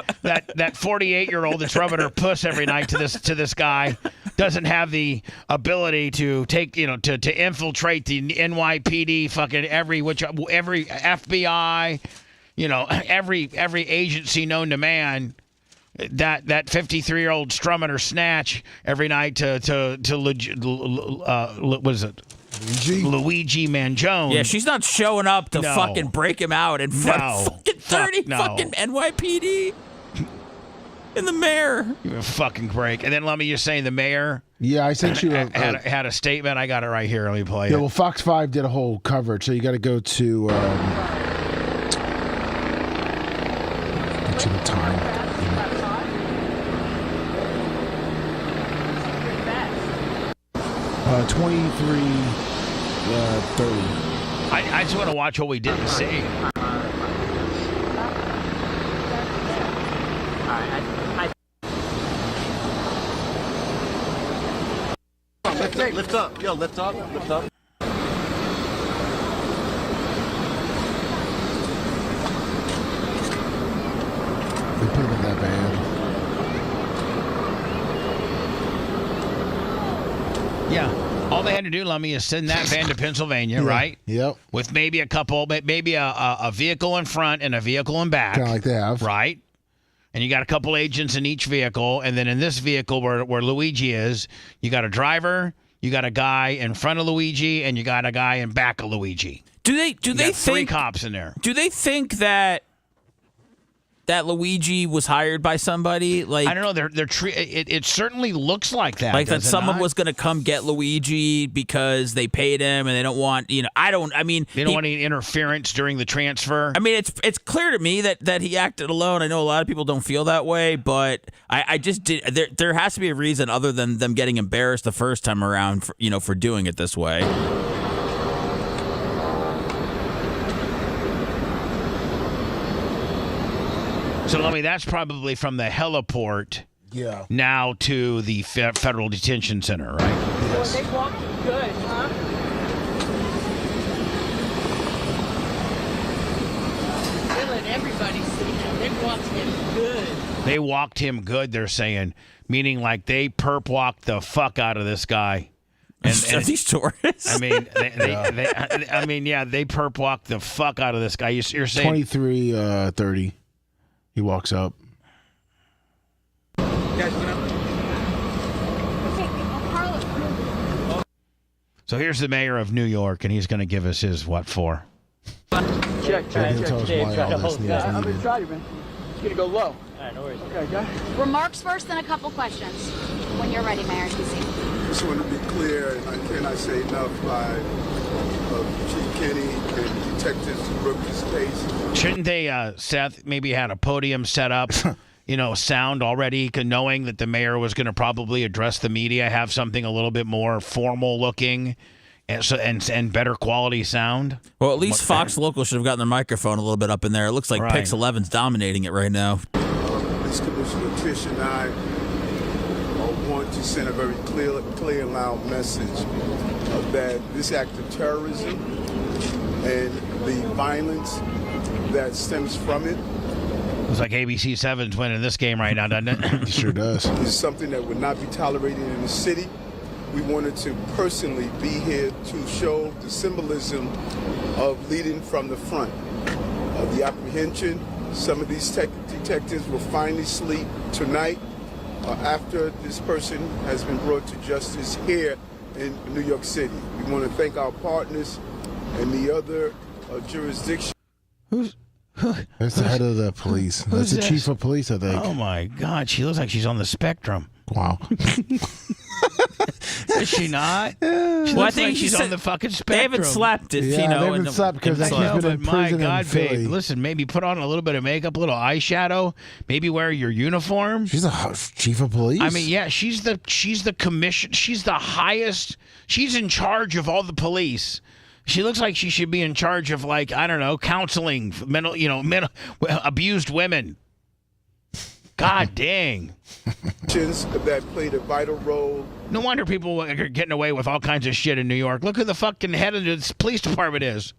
48-year-old that's rubbing her puss every night to this guy doesn't have the ability to take, you know, to infiltrate the NYPD, fucking every FBI, you know, every agency known to man. That 53-year-old strumming her snatch every night to what is it? Luigi Mangione. Yeah, she's not showing up to fucking break him out in front of fucking 30 fucking NYPD and the mayor. Give me a fucking break. And then let me just say, the mayor. Yeah, I sent you had a statement. I got it right here. Let me play it. Yeah, well, Fox 5 did a whole coverage, so you got to go to the time. 23:30. I just want to watch what we didn't see. Lift up. Yo, lift up. Lift up. They put him in that van. Yeah. All they had to do, Lummy, is send that van to Pennsylvania, right? Yep. With maybe a vehicle in front and a vehicle in back. Kind of like they have. Right. And you got a couple agents in each vehicle. And then in this vehicle where Luigi is, you got a driver, you got a guy in front of Luigi, and you got a guy in back of Luigi. Do they think 3 cops in there? Do they think that Luigi was hired by somebody? Like, I don't know. It certainly looks like that. Like that someone was going to come get Luigi because they paid him and they don't want, you know, they don't want any interference during the transfer. I mean, it's clear to me that he acted alone. I know a lot of people don't feel that way, but I just did. There has to be a reason other than them getting embarrassed the first time around, for doing it this way. So, Lummy, that's probably from the heliport now to the federal detention center, right? Yes. They walked good, huh? They let everybody see him. They walked him good. They walked him good, they're saying, meaning like they perp walked the fuck out of this guy. And these tourists? I mean, they perp walked the fuck out of this guy. You're saying 23:30. He walks up. So here's the mayor of New York, and he's going to give us his what for. Check. He'll tell us why all this needs I'm needed. inside you, man. It's going to go low. All right, no worries. Okay, guys. Remarks first, then a couple questions. When you're ready, Mayor TC. Just want to be clear, and I cannot say enough by Chief Kenny and detectives who broke this case. Shouldn't they, Seth, maybe had a podium set up, sound already, knowing that the mayor was going to probably address the media, have something a little bit more formal looking, and better quality sound. Well, at least Fox Local should have gotten their microphone a little bit up in there. It looks like Right. Pix 11's dominating it right now. Police Commissioner Trish and I want to send a very clear and loud message that this act of terrorism and the violence that stems from it Looks like ABC 7's winning this game right now, doesn't it? Sure does. is something that would not be tolerated in the city. We wanted to personally be here to show the symbolism of leading from the front. The apprehension, some of these detectives will finally sleep tonight after this person has been brought to justice here in New York City. We want to thank our partners and the other jurisdictions. That's the head of the police. That's the chief of police, I think. Oh my God, she looks like she's on the spectrum. Wow. Is she not? She Well, I looks think like she's she on said the fucking they spectrum. haven't slapped it, Yeah, you know. they haven't slapped because I she's know, been in but my prison God, in Philly. babe, listen, maybe put on a little bit of makeup, a little eyeshadow, maybe wear your uniform. She's the chief of police? I mean, yeah, she's the commission. She's the highest. She's in charge of all the police. She looks like she should be in charge of, like, I don't know, counseling for mental abused women. God dang. That played a vital role. No wonder people are getting away with all kinds of shit in New York. Look who the fucking head of the police department is.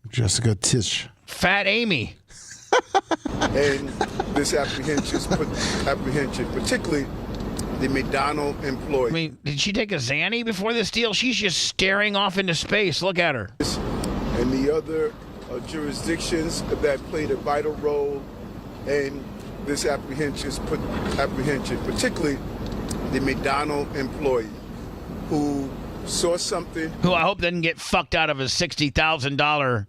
Jessica Tisch. Fat Amy. And this apprehension, particularly the McDonald employee. I mean, did she take a Xanny before this deal? She's just staring off into space. Look at her. And the other jurisdictions that played a vital role in this apprehension, particularly the McDonald employee who saw something. Who I hope didn't get fucked out of his $60,000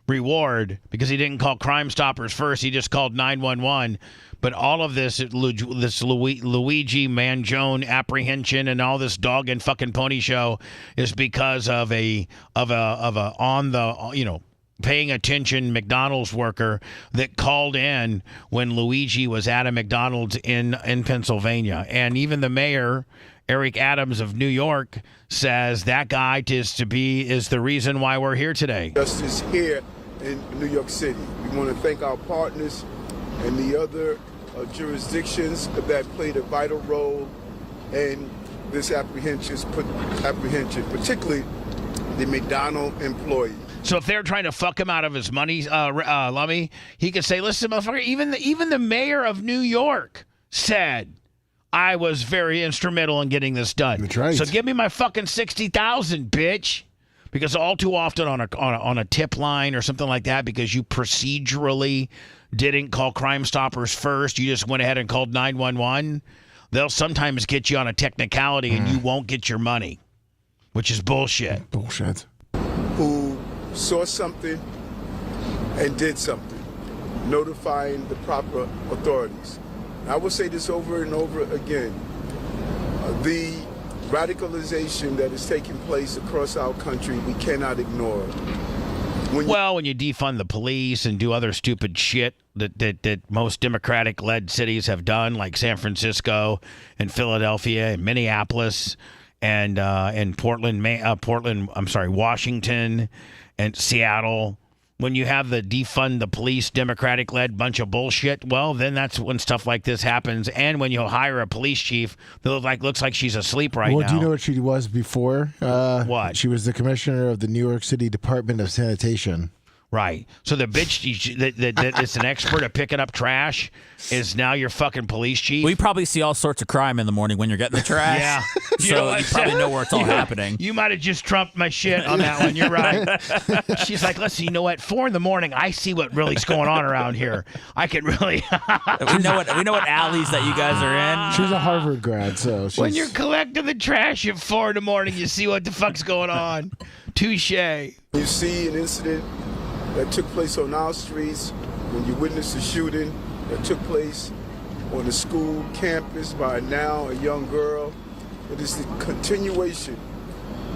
reward because he didn't call Crime Stoppers first. He just called 911. But all of this Luigi Mangione apprehension and all this dog and fucking pony show is because of a on the paying attention McDonald's worker that called in when Luigi was at a McDonald's in Pennsylvania. And even the mayor, Eric Adams of New York, says that guy is the reason why we're here today. Justice here in New York City. We want to thank our partners and the other jurisdictions that played a vital role in this apprehension, particularly the McDonald employee. So if they're trying to fuck him out of his money, Lummy, he could say, listen, motherfucker, even the mayor of New York said I was very instrumental in getting this done. That's right. So give me my fucking $60,000, bitch. Because all too often on a tip line or something like that, because you procedurally didn't call Crime Stoppers first, you just went ahead and called 911, they'll sometimes get you on a technicality and you won't get your money, which is bullshit. Bullshit. Who saw something and did something, notifying the proper authorities. I will say this over and over again. The radicalization that is taking place across our country, we cannot ignore. When you defund the police and do other stupid shit that most Democratic-led cities have done, like San Francisco and Philadelphia and Minneapolis and Washington and Seattle, when you have the defund the police Democratic-led bunch of bullshit, well, then that's when stuff like this happens. And when you hire a police chief that looks like she's asleep right now. Well, do you know what she was before? What? She was the commissioner of the New York City Department of Sanitation. Right. So the bitch that is an expert at picking up trash is now your fucking police chief. We probably see all sorts of crime in the morning when you're getting the trash. Yeah. So you probably know where it's all happening. You might have just trumped my shit on that one. You're right. She's like, listen, you know what? 4 a.m, I see what really's going on around here. I can really. we know what alleys that you guys are in. She's a Harvard grad, so she's... When you're collecting the trash at 4 a.m, you see what the fuck's going on. Touche. You see an incident that took place on our streets, when you witness a shooting that took place on a school campus by now a young girl. It is the continuation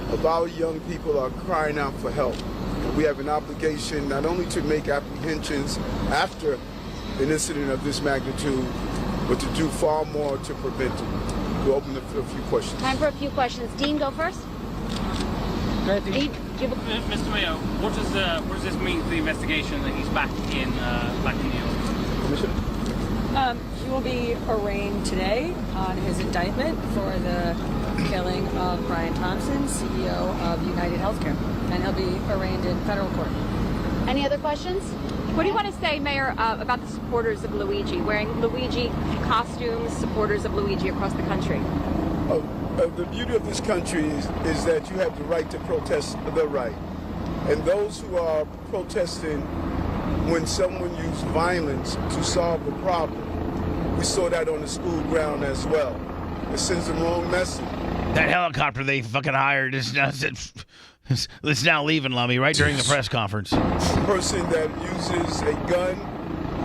of our young people are crying out for help. And we have an obligation not only to make apprehensions after an incident of this magnitude, but to do far more to prevent it. We'll open up for a few questions. Time for a few questions. Dean, go first. Mr. Mayor, what does this mean for the investigation that he's back in New York? He will be arraigned today on his indictment for the killing of Brian Thompson, CEO of United Healthcare, and he'll be arraigned in federal court. Any other questions? What do you want to say, Mayor, about the supporters of Luigi, wearing Luigi costumes, supporters of Luigi across the country? The beauty of this country is that you have the right to protest the right. And those who are protesting when someone used violence to solve a problem, we saw that on the school ground as well. It sends the wrong message. That helicopter they fucking hired is now leaving, Lummy, right during the press conference. A person that uses a gun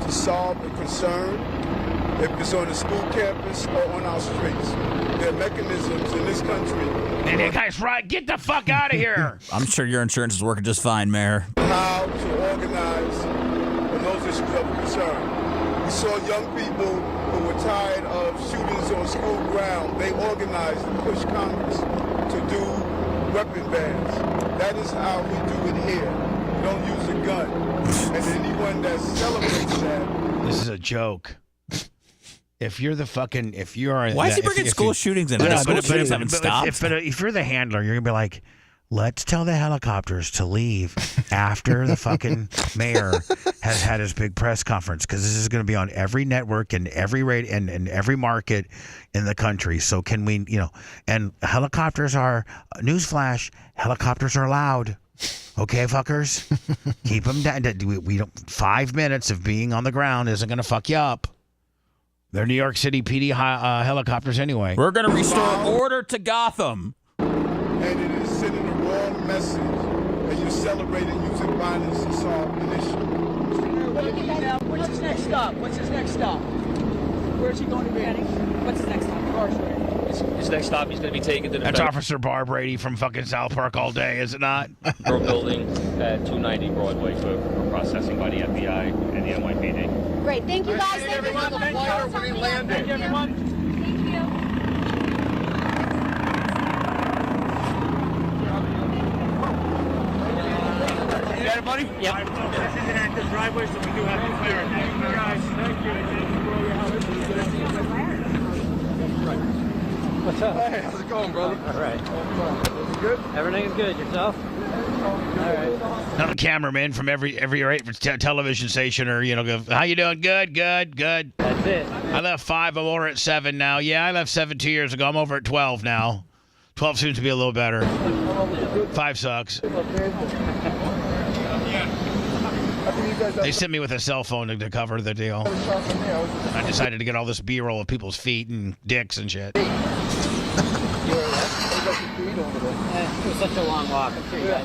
to solve a concern, if it's on a school campus or on our streets, there are mechanisms in this country. And the guy's right. Get the fuck out of here. I'm sure your insurance is working just fine, Mayor. How to organize on those issues of concern. We saw young people who were tired of shootings on school ground. They organized and pushed Congress to do weapon bans. That is how we do it here. We don't use a gun. And anyone that celebrates that. This is a joke. If you're Why is he bringing school shootings in? School shootings haven't stopped. If you're the handler, you're gonna be like, let's tell the helicopters to leave after the fucking mayor has had his big press conference, because this is going to be on every network and every rate and every market in the country. So can we, and helicopters are, newsflash, helicopters are loud. Okay, fuckers, keep them down. We don't. 5 minutes of being on the ground isn't going to fuck you up. They're New York City PD helicopters anyway. We're going to restore order to Gotham. And it is sending the wrong message. And you're celebrating using violence to solve an issue. What's his next stop? Where's he going to be? What's his next stop? His next stop, he's going to be taken to the That's Officer Barb Brady from fucking South Park all day, is it not? federal building at 290 Broadway for processing by the FBI and the NYPD. Great. Thank you, guys. Thank you. Thank you, everyone. Thank you. You got it, buddy? Yep. This is an active driveway, so we do have to clear it. Thank you, guys. Thank you. What's up? Hey, how's it going, brother? All right. Everything good? Everything is good. Yourself? All right. Now the cameraman from every television station or go, how you doing? Good. That's it. I left 5. I'm over at 7 now. Yeah, I left 7 2 years ago. I'm over at 12 now. 12 seems to be a little better. 5 sucks. They sent me with a cell phone to cover the deal. I decided to get all this B-roll of people's feet and dicks and shit. It was such a long walk. I'm sure you got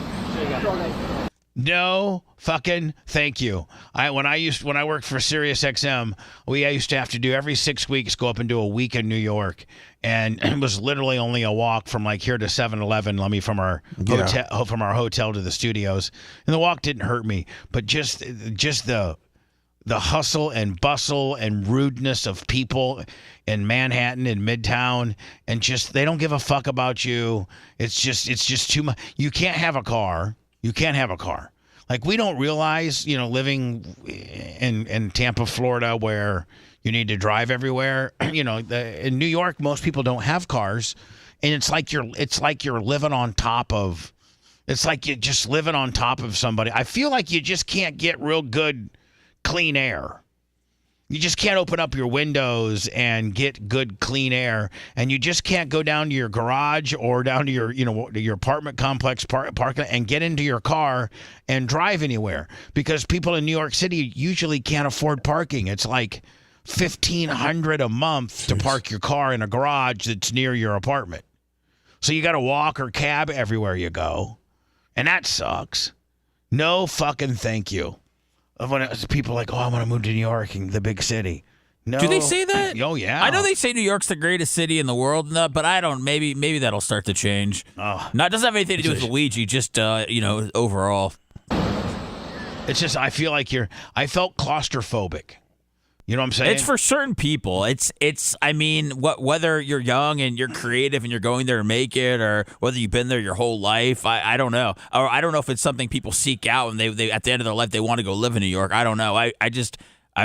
it. No fucking thank you. When I worked for Sirius XM, I used to have to do every 6 weeks go up and do a week in New York, and it was literally only a walk from like here to 7-Eleven. From our hotel to the studios, and the walk didn't hurt me, but just the hustle and bustle and rudeness of people in Manhattan and Midtown, and just they don't give a fuck about you. It's just too much. You can't have a car. Like, we don't realize, living in Tampa, Florida, where you need to drive everywhere. In New York, most people don't have cars, and it's like you're living on top of. It's like you're just living on top of somebody. I feel like you just can't get real good, clean air. You just can't open up your windows and get good, clean air, and you just can't go down to your garage or down to your apartment complex parking and get into your car and drive anywhere, because people in New York City usually can't afford parking. It's like $1,500 a month to park your car in a garage that's near your apartment. So you got to walk or cab everywhere you go, and that sucks. No fucking thank you. When people are like, I want to move to New York and the big city. No. Do they say that? Oh, yeah. I know they say New York's the greatest city in the world, but I don't. Maybe that'll start to change. Oh. No, it doesn't have anything to do with Luigi, just, overall. It's just, I feel like I felt claustrophobic. You know what I'm saying? It's for certain people. I mean, whether you're young and you're creative and you're going there to make it, or whether you've been there your whole life, I don't know. Or I don't know if it's something people seek out and they at the end of their life they want to go live in New York. I don't know. I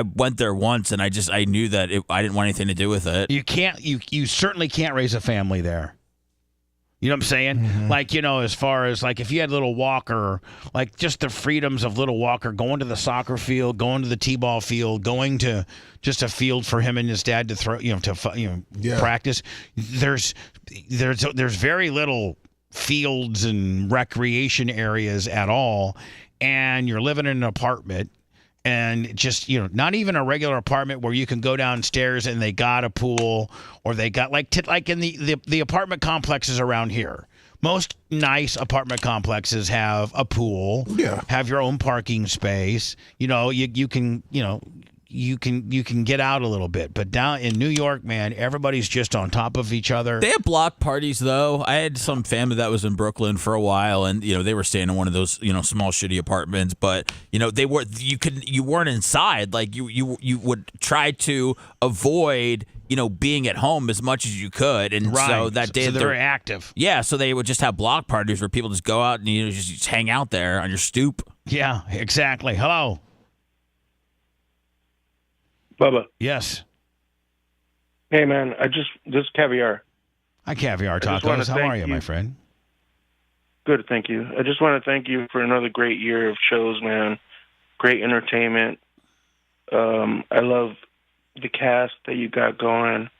went there once and I knew that I didn't want anything to do with it. You certainly can't raise a family there. You know what I'm saying? Mm-hmm. Like, as far as like if you had Little Walker, like just the freedoms of Little Walker, going to the soccer field, going to the t-ball field, going to just a field for him and his dad to throw, practice. There's very little fields and recreation areas at all, and you're living in an apartment. And just, not even a regular apartment where you can go downstairs and they got a pool, or they got like in the apartment complexes around here. Most nice apartment complexes have a pool, have your own parking space. You can get out a little bit. But down in New York, man, everybody's just on top of each other. They have block parties, though. I had some family that was in Brooklyn for a while, and they were staying in one of those small shitty apartments. But you weren't inside. Like you would try to avoid being at home as much as you could. And right. So that day they're active. Yeah, so they would just have block parties where people just go out and just hang out there on your stoop. Yeah, exactly. Hello. Bubba. Yes. Hey, man, this is Caviar. Hi, Caviar Tacos. How are you, my friend? Good, thank you. I just want to thank you for another great year of shows, man. Great entertainment. I love the cast that you got going.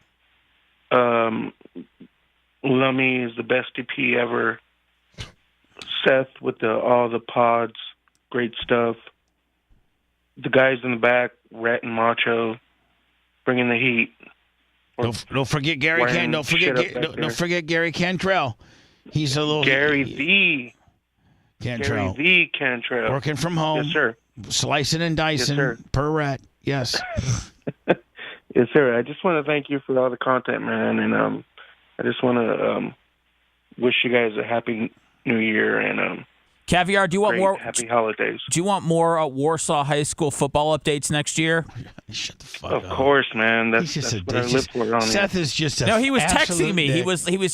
Lummy is the best DP ever. Seth with all the pods, great stuff. The guys in the back, Rhett and Macho, bringing the heat. Don't forget Gary. Don't forget Gary Cantrell. He's a little Gary V. Cantrell. Gary V. Cantrell. Working from home. Yes, sir. Slicing and dicing. Yes, sir. Per Rhett. Yes. Yes, sir. I just want to thank you for all the content, man, and I just want to wish you guys a happy New Year and Caviar, do you want more? Happy holidays. Do you want more Warsaw High School football updates next year? Shut the fuck up. Of course, man. That's what I live for. Seth is just a no. He was texting me. Dick.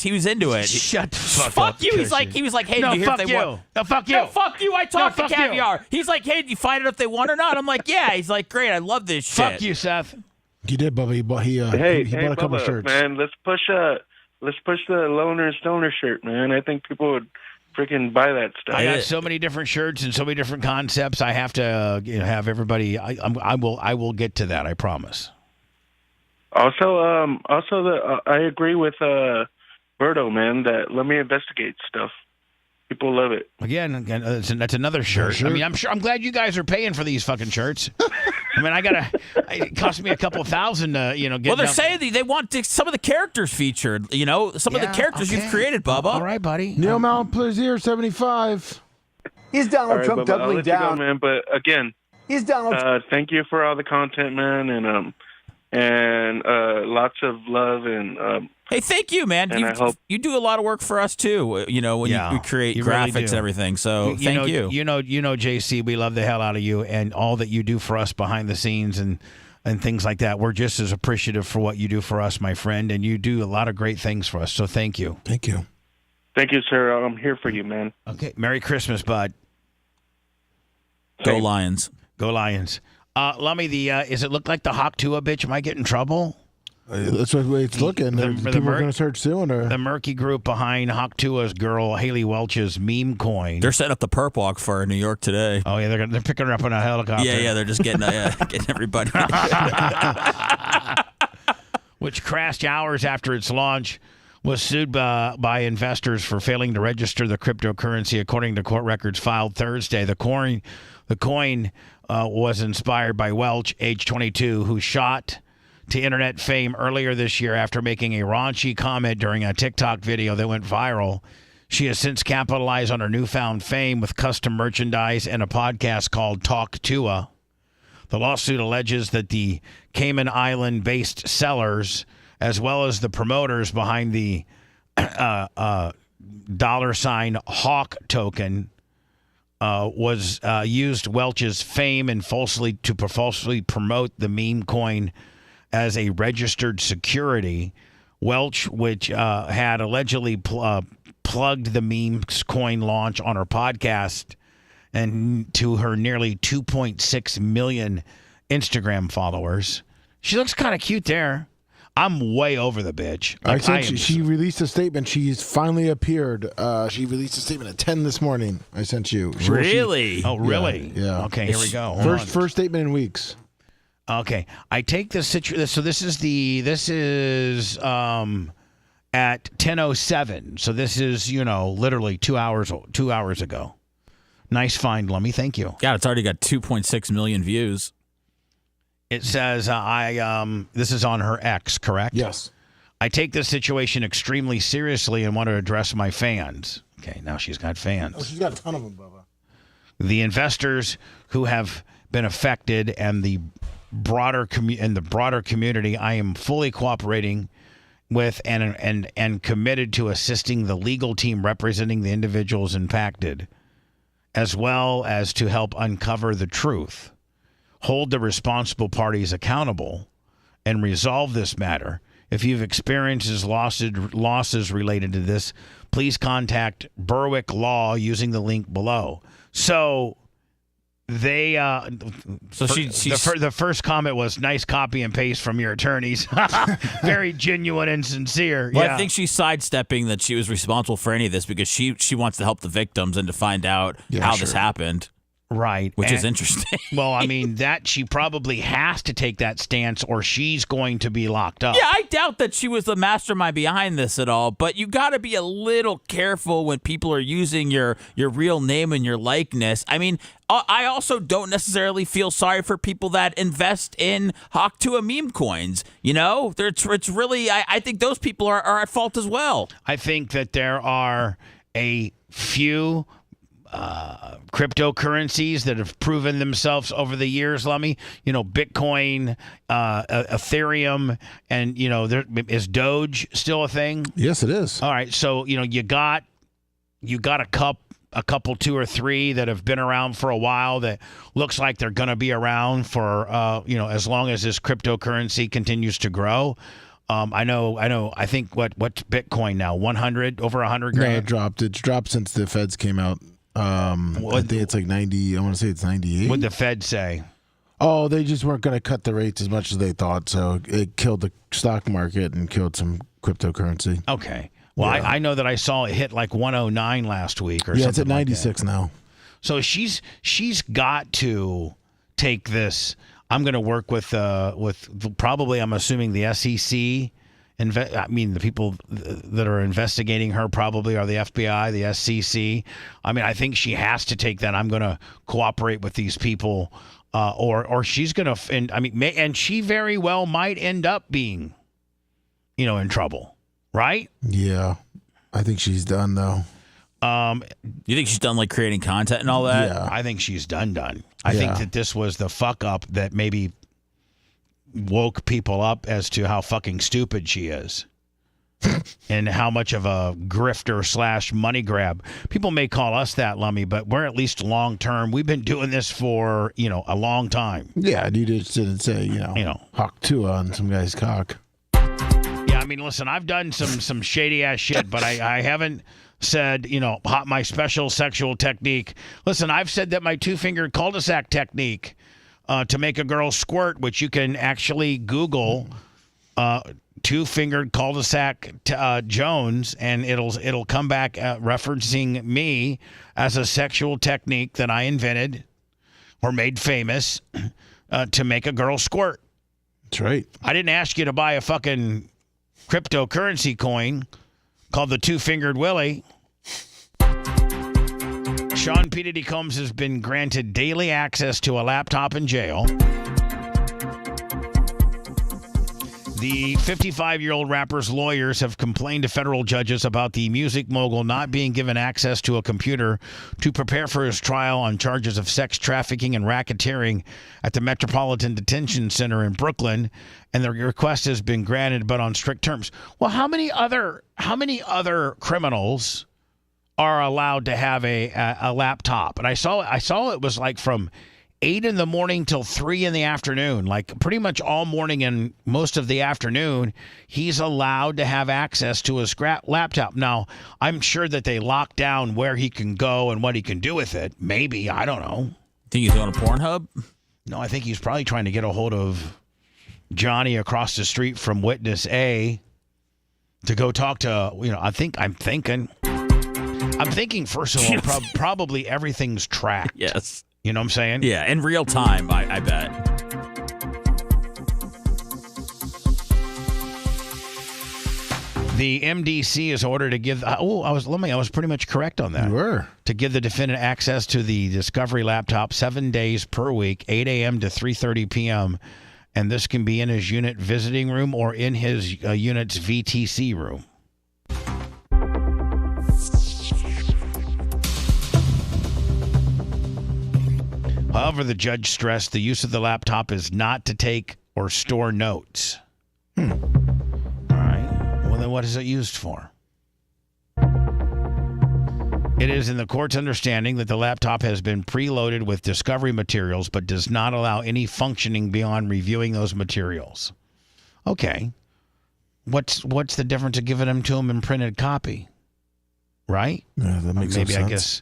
He was into it. Shut the fuck up. Fuck you. He was like, hey, no, did you hear fuck if they you. won? No, fuck you. No, fuck you. I talked No, to fuck Caviar. you. He's like, hey, did you find out if they won or not? I'm like, yeah. He's like, great. I love this shit. Fuck you, Seth. He did, Bubba. He bought a couple Bubba, shirts. Man, let's push the Loner and Stoner shirt, man. I think people would freaking buy that stuff. I got so many different shirts and so many different concepts. I have to have everybody. I will get to that. I promise. Also, I agree with Berto, man. That let me investigate stuff. People love it. Again, that's another shirt. I mean, I'm glad you guys are paying for these fucking shirts. I mean, it cost me a couple $1,000 to, get. Well, they're saying they want some of the characters featured. Some of the characters you've created, Bubba. All right, buddy. Neil Mount Plaisir, 75. He's Donald All Trump right, Bubba, I'll doubling let you down. go, man. But again, he's Donald. Thank you for all the content, man, and lots of love and. Hey, thank you, man. You do a lot of work for us too. When you create you graphics really and everything. So thank you. You know, JC, we love the hell out of you and all that you do for us behind the scenes and things like that. We're just as appreciative for what you do for us, my friend, and you do a lot of great things for us. So thank you. Thank you. Thank you, sir. I'm here for you, man. Okay. Merry Christmas, bud. Go Lions. Go Lions. Lummy, does it look like the Hawk Tua bitch might get in trouble? That's the way it's looking. People are going to start suing her. The murky group behind Hawk Tua's girl, Haley Welch's meme coin. They're setting up the perp walk for her in New York today. Oh, yeah, they're picking her up on a helicopter. Yeah, they're just getting everybody. Which crashed hours after its launch, was sued by investors for failing to register the cryptocurrency, according to court records filed Thursday. The coin was inspired by Welch, age 22, who shot to internet fame earlier this year after making a raunchy comment during a TikTok video that went viral. She has since capitalized on her newfound fame with custom merchandise and a podcast called Talk Tua. The lawsuit alleges that the Cayman Island-based sellers, as well as the promoters behind the $Hawk token, was used Welch's fame and falsely promote the meme coin as a registered security. Welch, which had allegedly plugged the meme coin launch on her podcast and to her nearly 2.6 million Instagram followers. She looks kind of cute there. I'm way over the bitch. She released a statement. She's finally appeared. She released a statement at 10 this morning. I sent you. Really? Oh, really? Yeah. Okay, here we go. Hold on. First statement in weeks. Okay, I take this situation. So this is at 10:07. So this is literally 2 hours ago. Nice find, Lummy. Thank you. God, it's already got 2.6 million views. It says this is on her ex, correct? Yes. I take this situation extremely seriously and want to address my fans. Okay, now she's got fans. Oh, she's got a ton of them, Bubba. The investors who have been affected and the broader community, I am fully cooperating with and committed to assisting the legal team representing the individuals impacted, as well as to help uncover the truth, hold the responsible parties accountable, and resolve this matter. If you've experienced losses related to this, please contact Berwick Law using the link below. So they the first comment was nice copy and paste from your attorneys. Very genuine and sincere. Well, yeah. I think she's sidestepping that she was responsible for any of this because she wants to help the victims and to find out how this happened. Right. Which is interesting. Well, I mean, that she probably has to take that stance or she's going to be locked up. Yeah, I doubt that she was the mastermind behind this at all, but you got to be a little careful when people are using your real name and your likeness. I mean, I also don't necessarily feel sorry for people that invest in Hawk2A meme coins. It's really, I think those people are at fault as well. I think that there are a few cryptocurrencies that have proven themselves over the years, Lummy. Bitcoin, Ethereum, and is Doge still a thing? Yes, it is. All right, so you got a couple, two or three that have been around for a while that looks like they're going to be around for as long as this cryptocurrency continues to grow. I know. I think what's Bitcoin now? 100, over 100 grand. No, it dropped. It's dropped since the feds came out. I think it's like 90. I want to say it's 98. What'd the Fed say? Oh, they just weren't going to cut the rates as much as they thought, so it killed the stock market and killed some cryptocurrency. Okay. Well, yeah. I know that I saw it hit like 109 last week or something. Yeah, it's at 96 now. So she's got to take this. I'm going to work with probably, I'm assuming, the SEC. The people that are investigating her probably are the FBI, the SEC. I mean, I think she has to take that. I'm going to cooperate with these people, or she's going to. And she very well might end up being, in trouble, right? Yeah, I think she's done though. You think she's done like creating content and all that? Yeah, I think she's done. I think that this was the fuck up that maybe woke people up as to how fucking stupid she is and how much of a grifter / money grab. People may call us that, Lummy, but we're at least long term. We've been doing this for, a long time. Yeah, you just didn't say, Hawk2A on some guy's cock. Yeah, I mean, listen, I've done some shady ass shit, but I haven't said, my special sexual technique. Listen, I've said that my 2-fingered cul-de-sac technique to make a girl squirt, which you can actually Google 2-fingered cul-de-sac Jones, and it'll come back referencing me as a sexual technique that I invented or made famous to make a girl squirt. That's right. I didn't ask you to buy a fucking cryptocurrency coin called the 2-fingered Willie. Sean P. Diddy Combs has been granted daily access to a laptop in jail. The 55-year-old rapper's lawyers have complained to federal judges about the music mogul not being given access to a computer to prepare for his trial on charges of sex trafficking and racketeering at the Metropolitan Detention Center in Brooklyn, and the request has been granted, but on strict terms. Well, how many other criminals are allowed to have a laptop. And I saw it was like from 8 in the morning till 3 in the afternoon, like pretty much all morning and most of the afternoon, he's allowed to have access to his laptop. Now, I'm sure that they lock down where he can go and what he can do with it. Maybe, I don't know. Think he's going to Pornhub? No, I think he's probably trying to get a hold of Johnny across the street from Witness A to go talk to, I'm thinking, first of all, probably everything's tracked. Yes. You know what I'm saying? Yeah, in real time, I bet. The MDC is ordered to give. I was pretty much correct on that. You were. To give the defendant access to the Discovery laptop 7 days per week, 8 a.m. to 3:30 p.m., and this can be in his unit visiting room or in his unit's VTC room. However, the judge stressed the use of the laptop is not to take or store notes. All right. Well, then what is it used for? It is in the court's understanding that the laptop has been preloaded with discovery materials but does not allow any functioning beyond reviewing those materials. Okay. What's the difference of giving them to him in printed copy? Right? Yeah, that makes Maybe sense.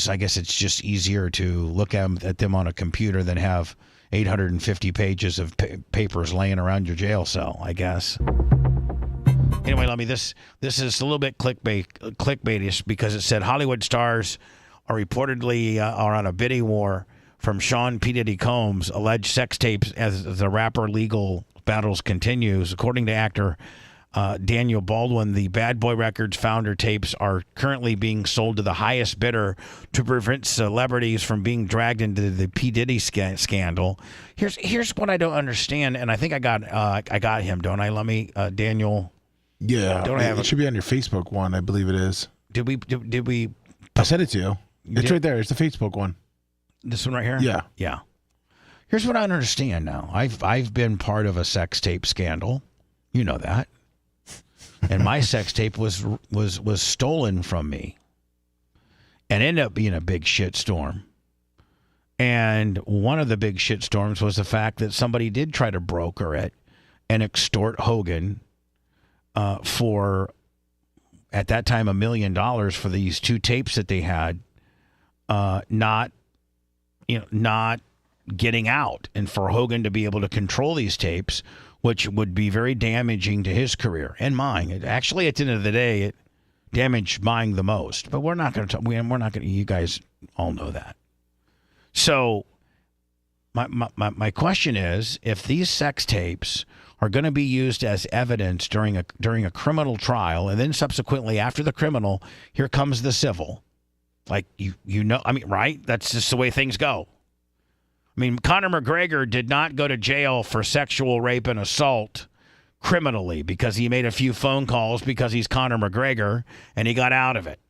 I guess it's just easier to look at them on a computer than have 850 pages of papers laying around your jail cell, I guess. Anyway, this is a little bit clickbaitish because it said Hollywood stars are reportedly are on a bidding war from Sean P. Diddy Combs' alleged sex tapes as the rapper legal battles continues. According to actor Daniel Baldwin, the Bad Boy Records founder tapes are currently being sold to the highest bidder to prevent celebrities from being dragged into the P. Diddy scandal. Here's what I don't understand, and I think I got him, don't I? Let me, Daniel. Yeah, don't I have it should be on your Facebook one, I believe it is. Did we? I sent it to you. It's right there. It's the Facebook one. This one right here. Yeah. Yeah. Here's what I don't understand now. I've been part of a sex tape scandal. You know that. And my sex tape was stolen from me and ended up being a big shitstorm. And one of the big shitstorms was the fact that somebody did try to broker it and extort Hogan for, at that time, $1 million for these 2 tapes that they had, not getting out, and for Hogan to be able to control these tapes, which would be very damaging to his career and mine. Actually, at the end of the day, it damaged mine the most. But we're not going to talk. We're not going to. You guys all know that. So, my question is, if these sex tapes are going to be used as evidence during a criminal trial, and then subsequently after the criminal, here comes the civil. Like right? That's just the way things go. I mean, Conor McGregor did not go to jail for sexual rape and assault criminally because he made a few phone calls because he's Conor McGregor, and he got out of it.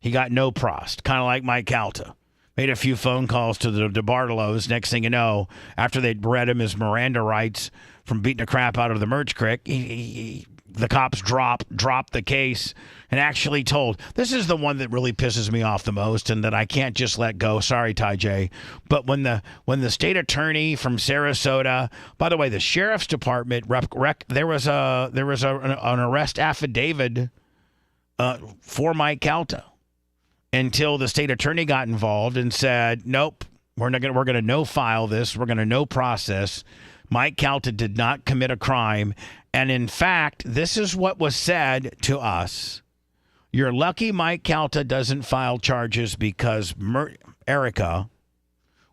He got no prost, kind of like Mike Calta. Made a few phone calls to the DeBartolos. Next thing you know, after they'd read him his Miranda rights from beating the crap out of the merch crick, the cops dropped the case and actually told. This is the one that really pisses me off the most and that I can't just let go. Sorry, Ty J. But when the state attorney from Sarasota, by the way, the sheriff's department, there was an arrest affidavit for Mike Calta until the state attorney got involved and said, nope, we're going to no file this. We're going to no process. Mike Calta did not commit a crime. And in fact, this is what was said to us. You're lucky Mike Calta doesn't file charges because Erica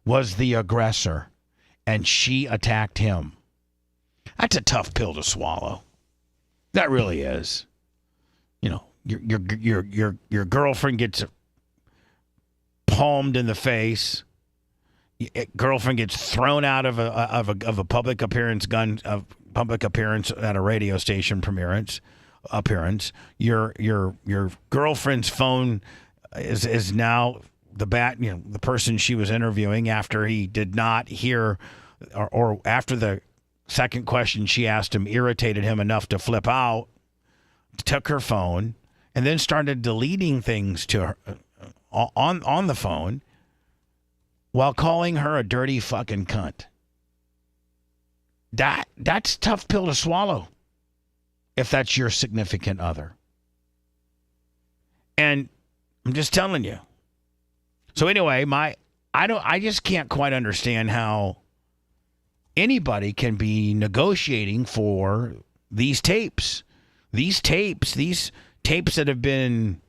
was the aggressor and she attacked him. That's a tough pill to swallow. That really is. You know, your girlfriend gets palmed in the face. Girlfriend gets thrown out of a public appearance at a radio station appearance. Your girlfriend's phone is now the person she was interviewing after he did not hear or after the second question she asked him irritated him enough to flip out, took her phone. and then started deleting things to her on the phone while calling her a dirty fucking cunt. That's a tough pill to swallow if that's your significant other. And I'm just telling you. So anyway, I just can't quite understand how anybody can be negotiating for these tapes. These tapes that have been,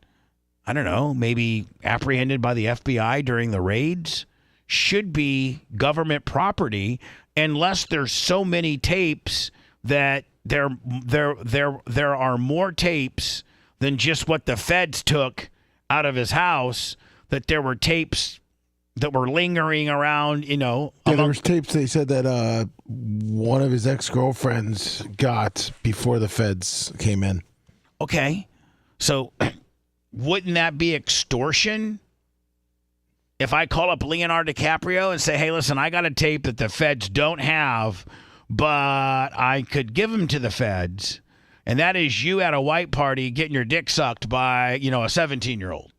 I don't know, maybe apprehended by the FBI during the raids should be government property unless there's so many tapes that there are more tapes than just what the feds took out of his house, that there were tapes that were lingering around, Yeah, there was tapes they said that one of his ex-girlfriends got before the feds came in. Okay. So wouldn't that be extortion? If I call up Leonardo DiCaprio and say, hey, listen, I got a tape that the feds don't have, but I could give them to the feds, and that is you at a white party getting your dick sucked by, a 17-year-old.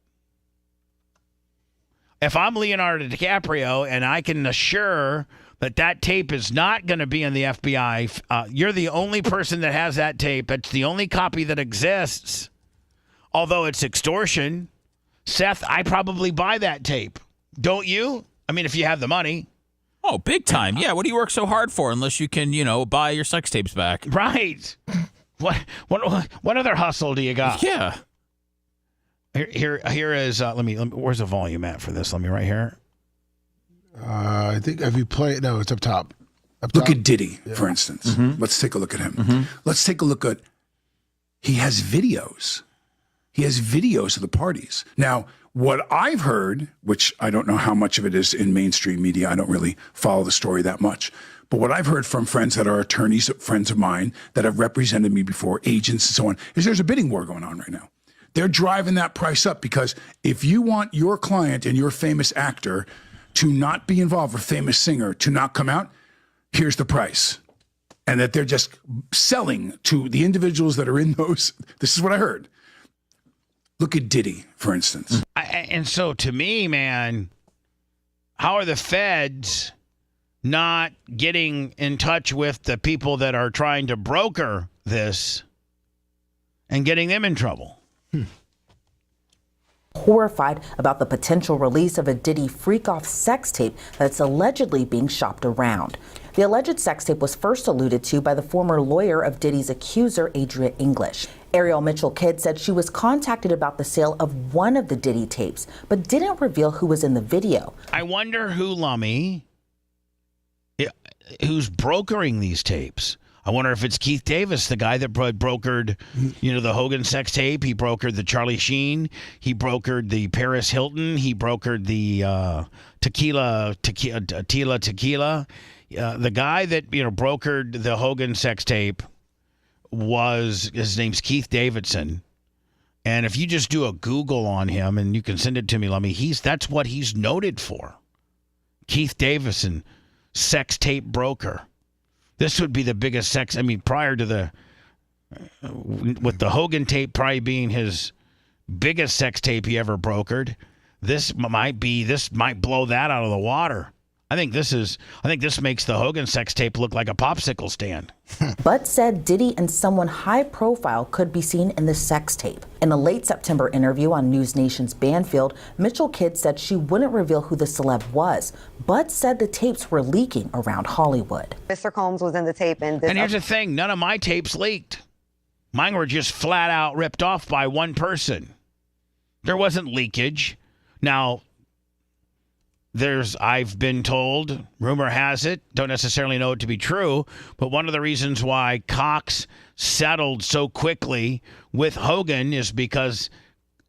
If I'm Leonardo DiCaprio and I can assure that tape is not going to be in the FBI, you're the only person that has that tape. That's the only copy that exists. Although it's extortion, Seth, I probably buy that tape. Don't you? I mean, if you have the money. Oh, big time. Yeah, what do you work so hard for unless you can, buy your sex tapes back? Right. What other hustle do you got? Yeah. Here is let me where's the volume at for this? Let me right here. I think if you play it, no, it's up top. Look at Diddy, for instance. Let's take a look at him. Let's take a look at, he has videos. He has videos of the parties. Now, what I've heard, which I don't know how much of it is in mainstream media, I don't really follow the story that much, but what I've heard from friends that are attorneys, friends of mine that have represented me before, agents and so on, is there's a bidding war going on right now. They're driving that price up because if you want your client and your famous actor to not be involved, or famous singer to not come out, here's the price. And that they're just selling to the individuals that are in those. This is what I heard. Look at Diddy, for instance. And so to me, man, how are the feds not getting in touch with the people that are trying to broker this and getting them in trouble? Horrified about the potential release of a Diddy freak-off sex tape that's allegedly being shopped around. The alleged sex tape was first alluded to by the former lawyer of Diddy's accuser, Adria English. Ariel Mitchell Kidd said she was contacted about the sale of one of the Diddy tapes, but didn't reveal who was in the video. I wonder who, Lummy, who's brokering these tapes. I wonder if it's Keith Davis, the guy that brokered, the Hogan sex tape. He brokered the Charlie Sheen. He brokered the Paris Hilton. He brokered the tequila. The guy that brokered the Hogan sex tape his name's Keith Davidson. And if you just do a Google on him, and you can send it to me, Lummy, that's what he's noted for. Keith Davidson, sex tape broker. This would be the biggest sex. I mean, prior to with the Hogan tape probably being his biggest sex tape he ever brokered, this might blow that out of the water. I think this makes the Hogan sex tape look like a popsicle stand. But said Diddy and someone high profile could be seen in the sex tape. In a late September interview on News Nation's Banfield, Mitchell Kidd said she wouldn't reveal who the celeb was, but said the tapes were leaking around Hollywood. Mr. Combs was in the tape. And here's the thing, none of my tapes leaked. Mine were just flat out ripped off by one person. There wasn't leakage. Now, I've been told, rumor has it, don't necessarily know it to be true, but one of the reasons why Cox settled so quickly with Hogan is because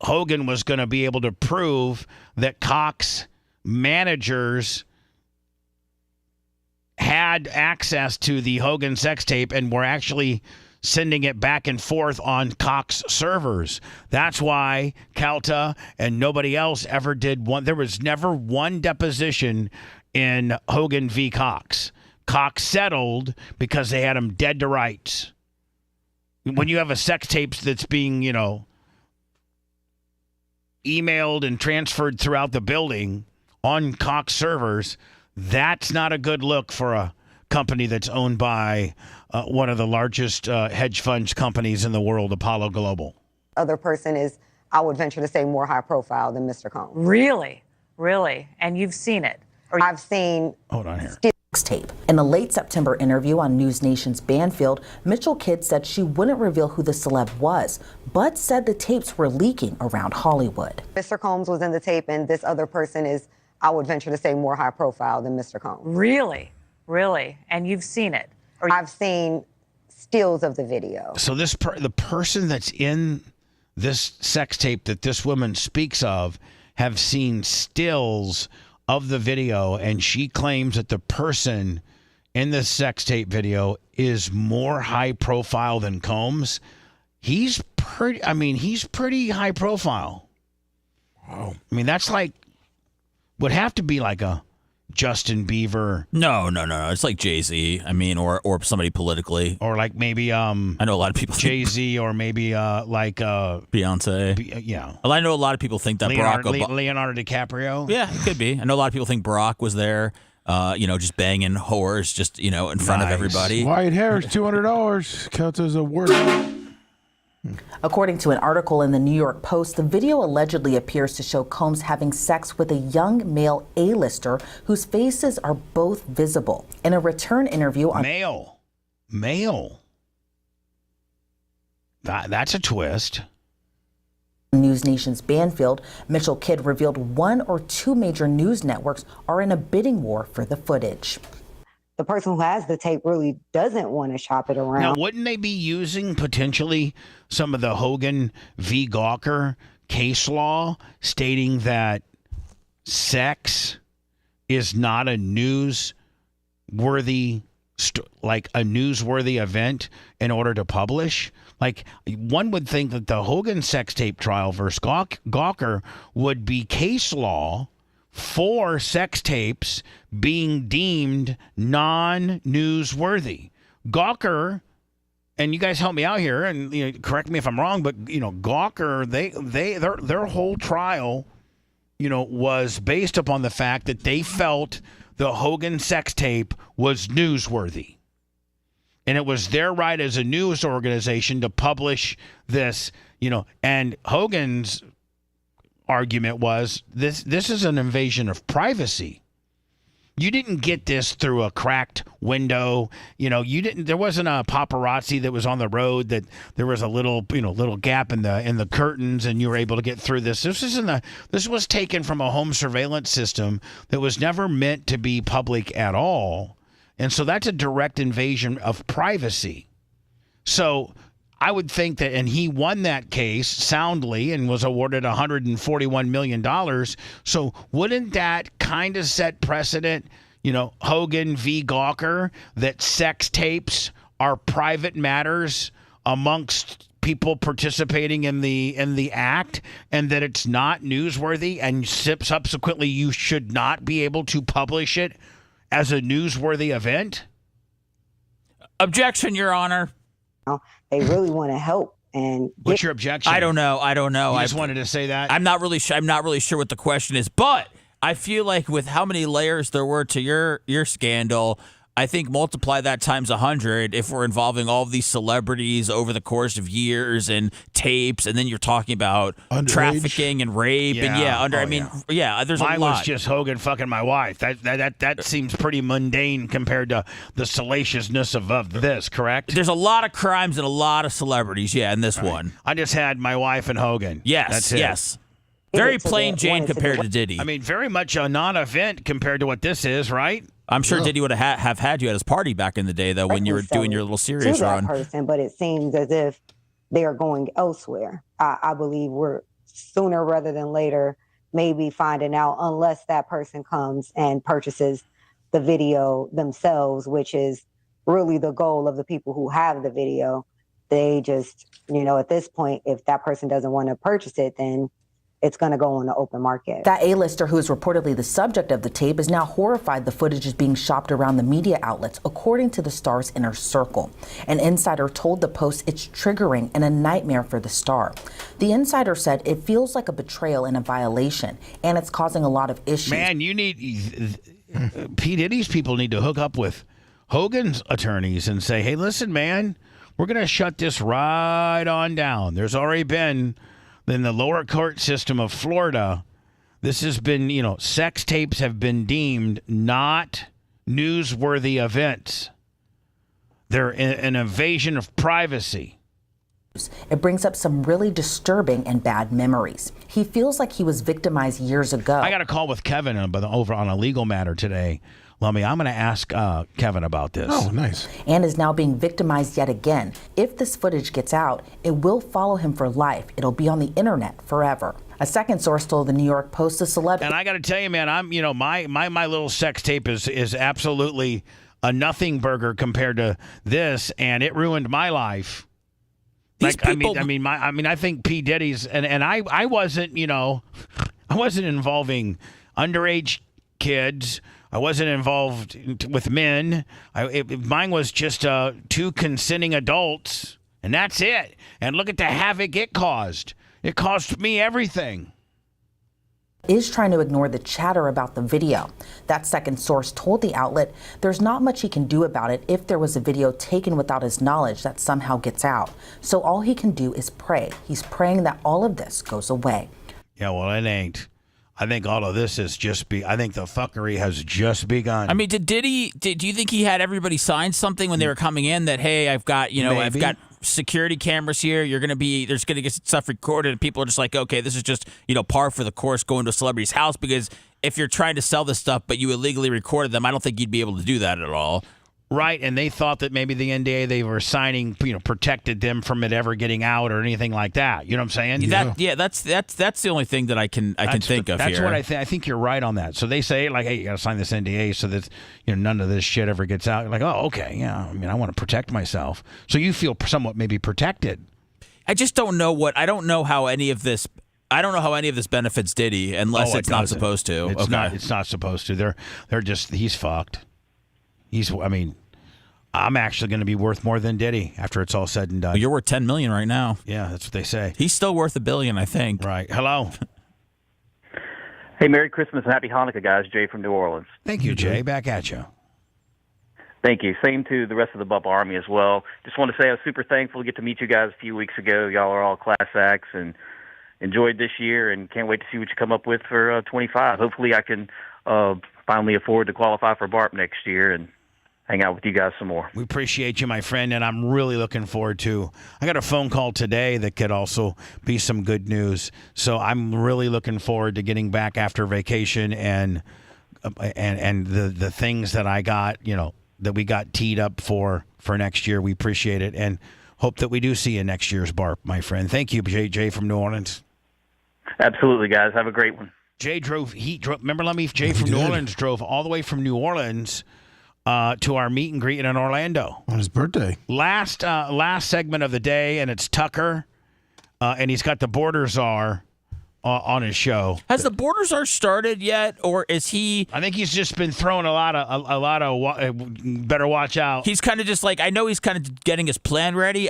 Hogan was going to be able to prove that Cox managers had access to the Hogan sex tape and were actually sending it back and forth on Cox servers. That's why Calta and nobody else ever did one. There was never one deposition in Hogan v. Cox. Cox settled because they had him dead to rights. When you have a sex tape that's being, emailed and transferred throughout the building on Cox servers, that's not a good look for a company that's owned by one of the largest hedge funds companies in the world, Apollo Global. Other person is, I would venture to say, more high profile than Mr. Combs. Really? Really? And you've seen it? I've seen. Hold on here. Tape. In a late September interview on News Nation's Banfield, Mitchell Kidd said she wouldn't reveal who the celeb was, but said the tapes were leaking around Hollywood. Mr. Combs was in the tape, and this other person is, I would venture to say, more high profile than Mr. Combs. Really? Really? And you've seen it? I've seen stills of the video. So the person that's in this sex tape that this woman speaks of have seen stills of the video, and she claims that the person in the sex tape video is more high profile than Combs. He's pretty high profile. Wow. I mean, that's like, would have to be like a Justin Bieber. No. It's like Jay-Z. I mean, or somebody politically. Or like maybe I know a lot of people Jay-Z, or maybe like Beyonce. Yeah. Well, I know a lot of people think that Leonardo DiCaprio. Yeah, it could be. I know a lot of people think Barack was there, just banging whores just, in front of everybody. White hair is $200. Counts as a word. According to an article in the New York Post, the video allegedly appears to show Combs having sex with a young male A-lister whose faces are both visible. In a return interview on Male. That's a twist. News Nation's Banfield, Mitchell Kidd revealed one or two major news networks are in a bidding war for the footage. The person who has the tape really doesn't want to shop it around. Now, wouldn't they be using potentially some of the Hogan v. Gawker case law stating that sex is not a newsworthy event in order to publish? Like, one would think that the Hogan sex tape trial versus Gawker would be case law for sex tapes being deemed non-newsworthy. Gawker, and you guys help me out here, and correct me if I'm wrong, but Gawker, their whole trial, was based upon the fact that they felt the Hogan sex tape was newsworthy, and it was their right as a news organization to publish this. And Hogan's argument was this is an invasion of privacy. You didn't get this through a cracked window. There wasn't a paparazzi that was on the road that there was a little gap in the curtains and you were able to get through this. This was taken from a home surveillance system that was never meant to be public at all. And so that's a direct invasion of privacy. So I would think that, and he won that case soundly and was awarded $141 million. So wouldn't that kind of set precedent, Hogan v. Gawker, that sex tapes are private matters amongst people participating in the act, and that it's not newsworthy, and subsequently you should not be able to publish it as a newsworthy event? Objection, Your Honor. They really want to help. And what's your objection? I don't know. I just wanted to say that. I'm not really sure what the question is, but I feel like with how many layers there were to your scandal, I think multiply that times 100 if we're involving all of these celebrities over the course of years and tapes, and then you're talking about underage trafficking and rape there's Mine a lot. was just Hogan fucking my wife. That seems pretty mundane compared to the salaciousness of this, correct? There's a lot of crimes and a lot of celebrities, in this one. I just had my wife and Hogan. Yes, that's it. yes. Very plain Jane compared to Diddy. I mean, very much a non-event compared to what this is, right? I'm sure Diddy would have had you at his party back in the day, though, when you were doing your little series to that run. person, but it seems as if they are going elsewhere. I believe we're sooner rather than later maybe finding out, unless that person comes and purchases the video themselves, which is really the goal of the people who have the video. They just, at this point, if that person doesn't want to purchase it, then it's going to go on the open market. That A-lister, who is reportedly the subject of the tape, is now horrified the footage is being shopped around the media outlets, according to the star's inner circle. An insider told the Post it's triggering and a nightmare for the star. The insider said it feels like a betrayal and a violation, and it's causing a lot of issues. Man, you need P. Diddy's people need to hook up with Hogan's attorneys and say, hey, listen, man, we're going to shut this right on down. There's already been, in the lower court system of Florida, this has been, sex tapes have been deemed not newsworthy events. They're an invasion of privacy. It brings up some really disturbing and bad memories. He feels like he was victimized years ago. I got a call with Kevin over on a legal matter today. Lummy, I'm going to ask Kevin about this. Oh, nice. And is now being victimized yet again. If this footage gets out, it will follow him for life. It'll be on the internet forever. A second source told the New York Post a celebrity. And I got to tell you, man, I'm, my little sex tape is absolutely a nothing burger compared to this, and it ruined my life. I think P. Diddy's and I wasn't, I wasn't involving underage kids. I wasn't involved with men. Mine was just two consenting adults, and that's it. And look at the havoc it caused. It cost me everything. Is trying to ignore the chatter about the video. That second source told the outlet there's not much he can do about it if there was a video taken without his knowledge that somehow gets out. So all he can do is pray. He's praying that all of this goes away. Yeah, well, it ain't. I think all of this is I think the fuckery has just begun. I mean, do you think he had everybody sign something when they were coming in that, hey, I've got security cameras here. There's going to get stuff recorded, and people are just like, okay, this is just, par for the course going to a celebrity's house, because if you're trying to sell this stuff but you illegally recorded them, I don't think you'd be able to do that at all. Right, and they thought that maybe the NDA they were signing, protected them from it ever getting out or anything like that. You know what I'm saying? That's the only thing that I can think of. That's here. what I think. I think you're right on that. So they say, like, hey, you got to sign this NDA so that none of this shit ever gets out. You're like, oh, okay, yeah. I mean, I want to protect myself. So you feel somewhat maybe protected. I just don't know I don't know how any of this benefits Diddy unless it's not supposed to. It's not supposed to. They're just, he's fucked. I'm actually going to be worth more than Diddy after it's all said and done. Well, you're worth $10 million right now. Yeah, that's what they say. He's still worth $1 billion, I think. Right. Hello. Hey, Merry Christmas and Happy Hanukkah, guys. Jay from New Orleans. Thank you, Jay. Back at you. Thank you. Same to the rest of the Bubba Army as well. Just want to say I was super thankful to get to meet you guys a few weeks ago. Y'all are all class acts and enjoyed this year, and can't wait to see what you come up with for 25. Hopefully I can finally afford to qualify for BARP next year and hang out with you guys some more. We appreciate you, my friend, and I'm really looking forward to. I got a phone call today that could also be some good news. So I'm really looking forward to getting back after vacation and the things that I got, that we got teed up for next year. We appreciate it and hope that we do see you next year's BARP, my friend. Thank you, Jay from New Orleans. Absolutely, guys. Have a great one. Jay drove. Remember, Jay from New Orleans drove all the way from New Orleans to our meet and greet in Orlando on his birthday. Last segment of the day, and it's Tucker, and he's got the Border Czar on his show. Has the Border Czar started yet, or is he? I think he's just been throwing a lot of better watch out. He's kind of just like, I know he's kind of getting his plan ready.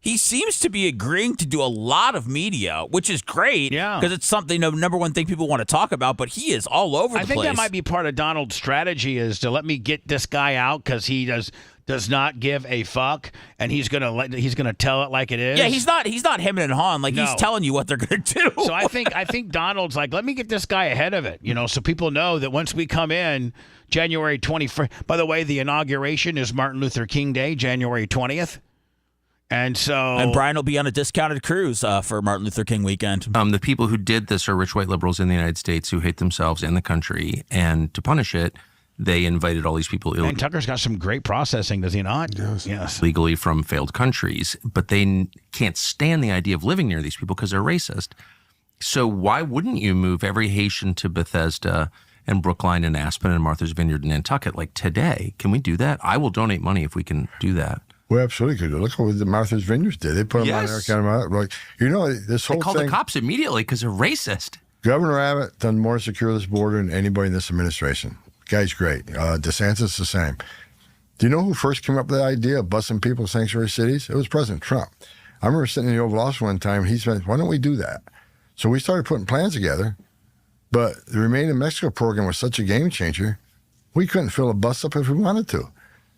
He seems to be agreeing to do a lot of media, which is great. Yeah. Because it's something, number one thing people want to talk about, but he is all over the place. I think that might be part of Donald's strategy is to let me get this guy out because he does not give a fuck, and he's gonna tell it like it is. Yeah, he's not hemming and hawing. Like, he's telling you what they're gonna do. So I think Donald's like, let me get this guy ahead of it, so people know that once we come in January 21st. By the way, the inauguration is Martin Luther King Day, January 20th. And Brian will be on a discounted cruise for Martin Luther King weekend. The people who did this are rich white liberals in the United States who hate themselves and the country. And to punish it, they invited all these people And Tucker's got some great processing, does he not? Yes. Legally from failed countries. But they can't stand the idea of living near these people because they're racist. So why wouldn't you move every Haitian to Bethesda and Brookline and Aspen and Martha's Vineyard and Nantucket like today? Can we do that? I will donate money if we can do that. We absolutely could do. Look what the Martha's Vineyards did. They put them on there, kind of like, this whole They call thing. the cops immediately because they're racist. Governor Abbott done more to secure this border than anybody in this administration. Guy's great. DeSantis the same. Do you know who first came up with the idea of busing people in sanctuary cities? It was President Trump. I remember sitting in the Oval Office one time. He said, "Why don't we do that?" So we started putting plans together. But the Remain in Mexico program was such a game changer, we couldn't fill a bus up if we wanted to.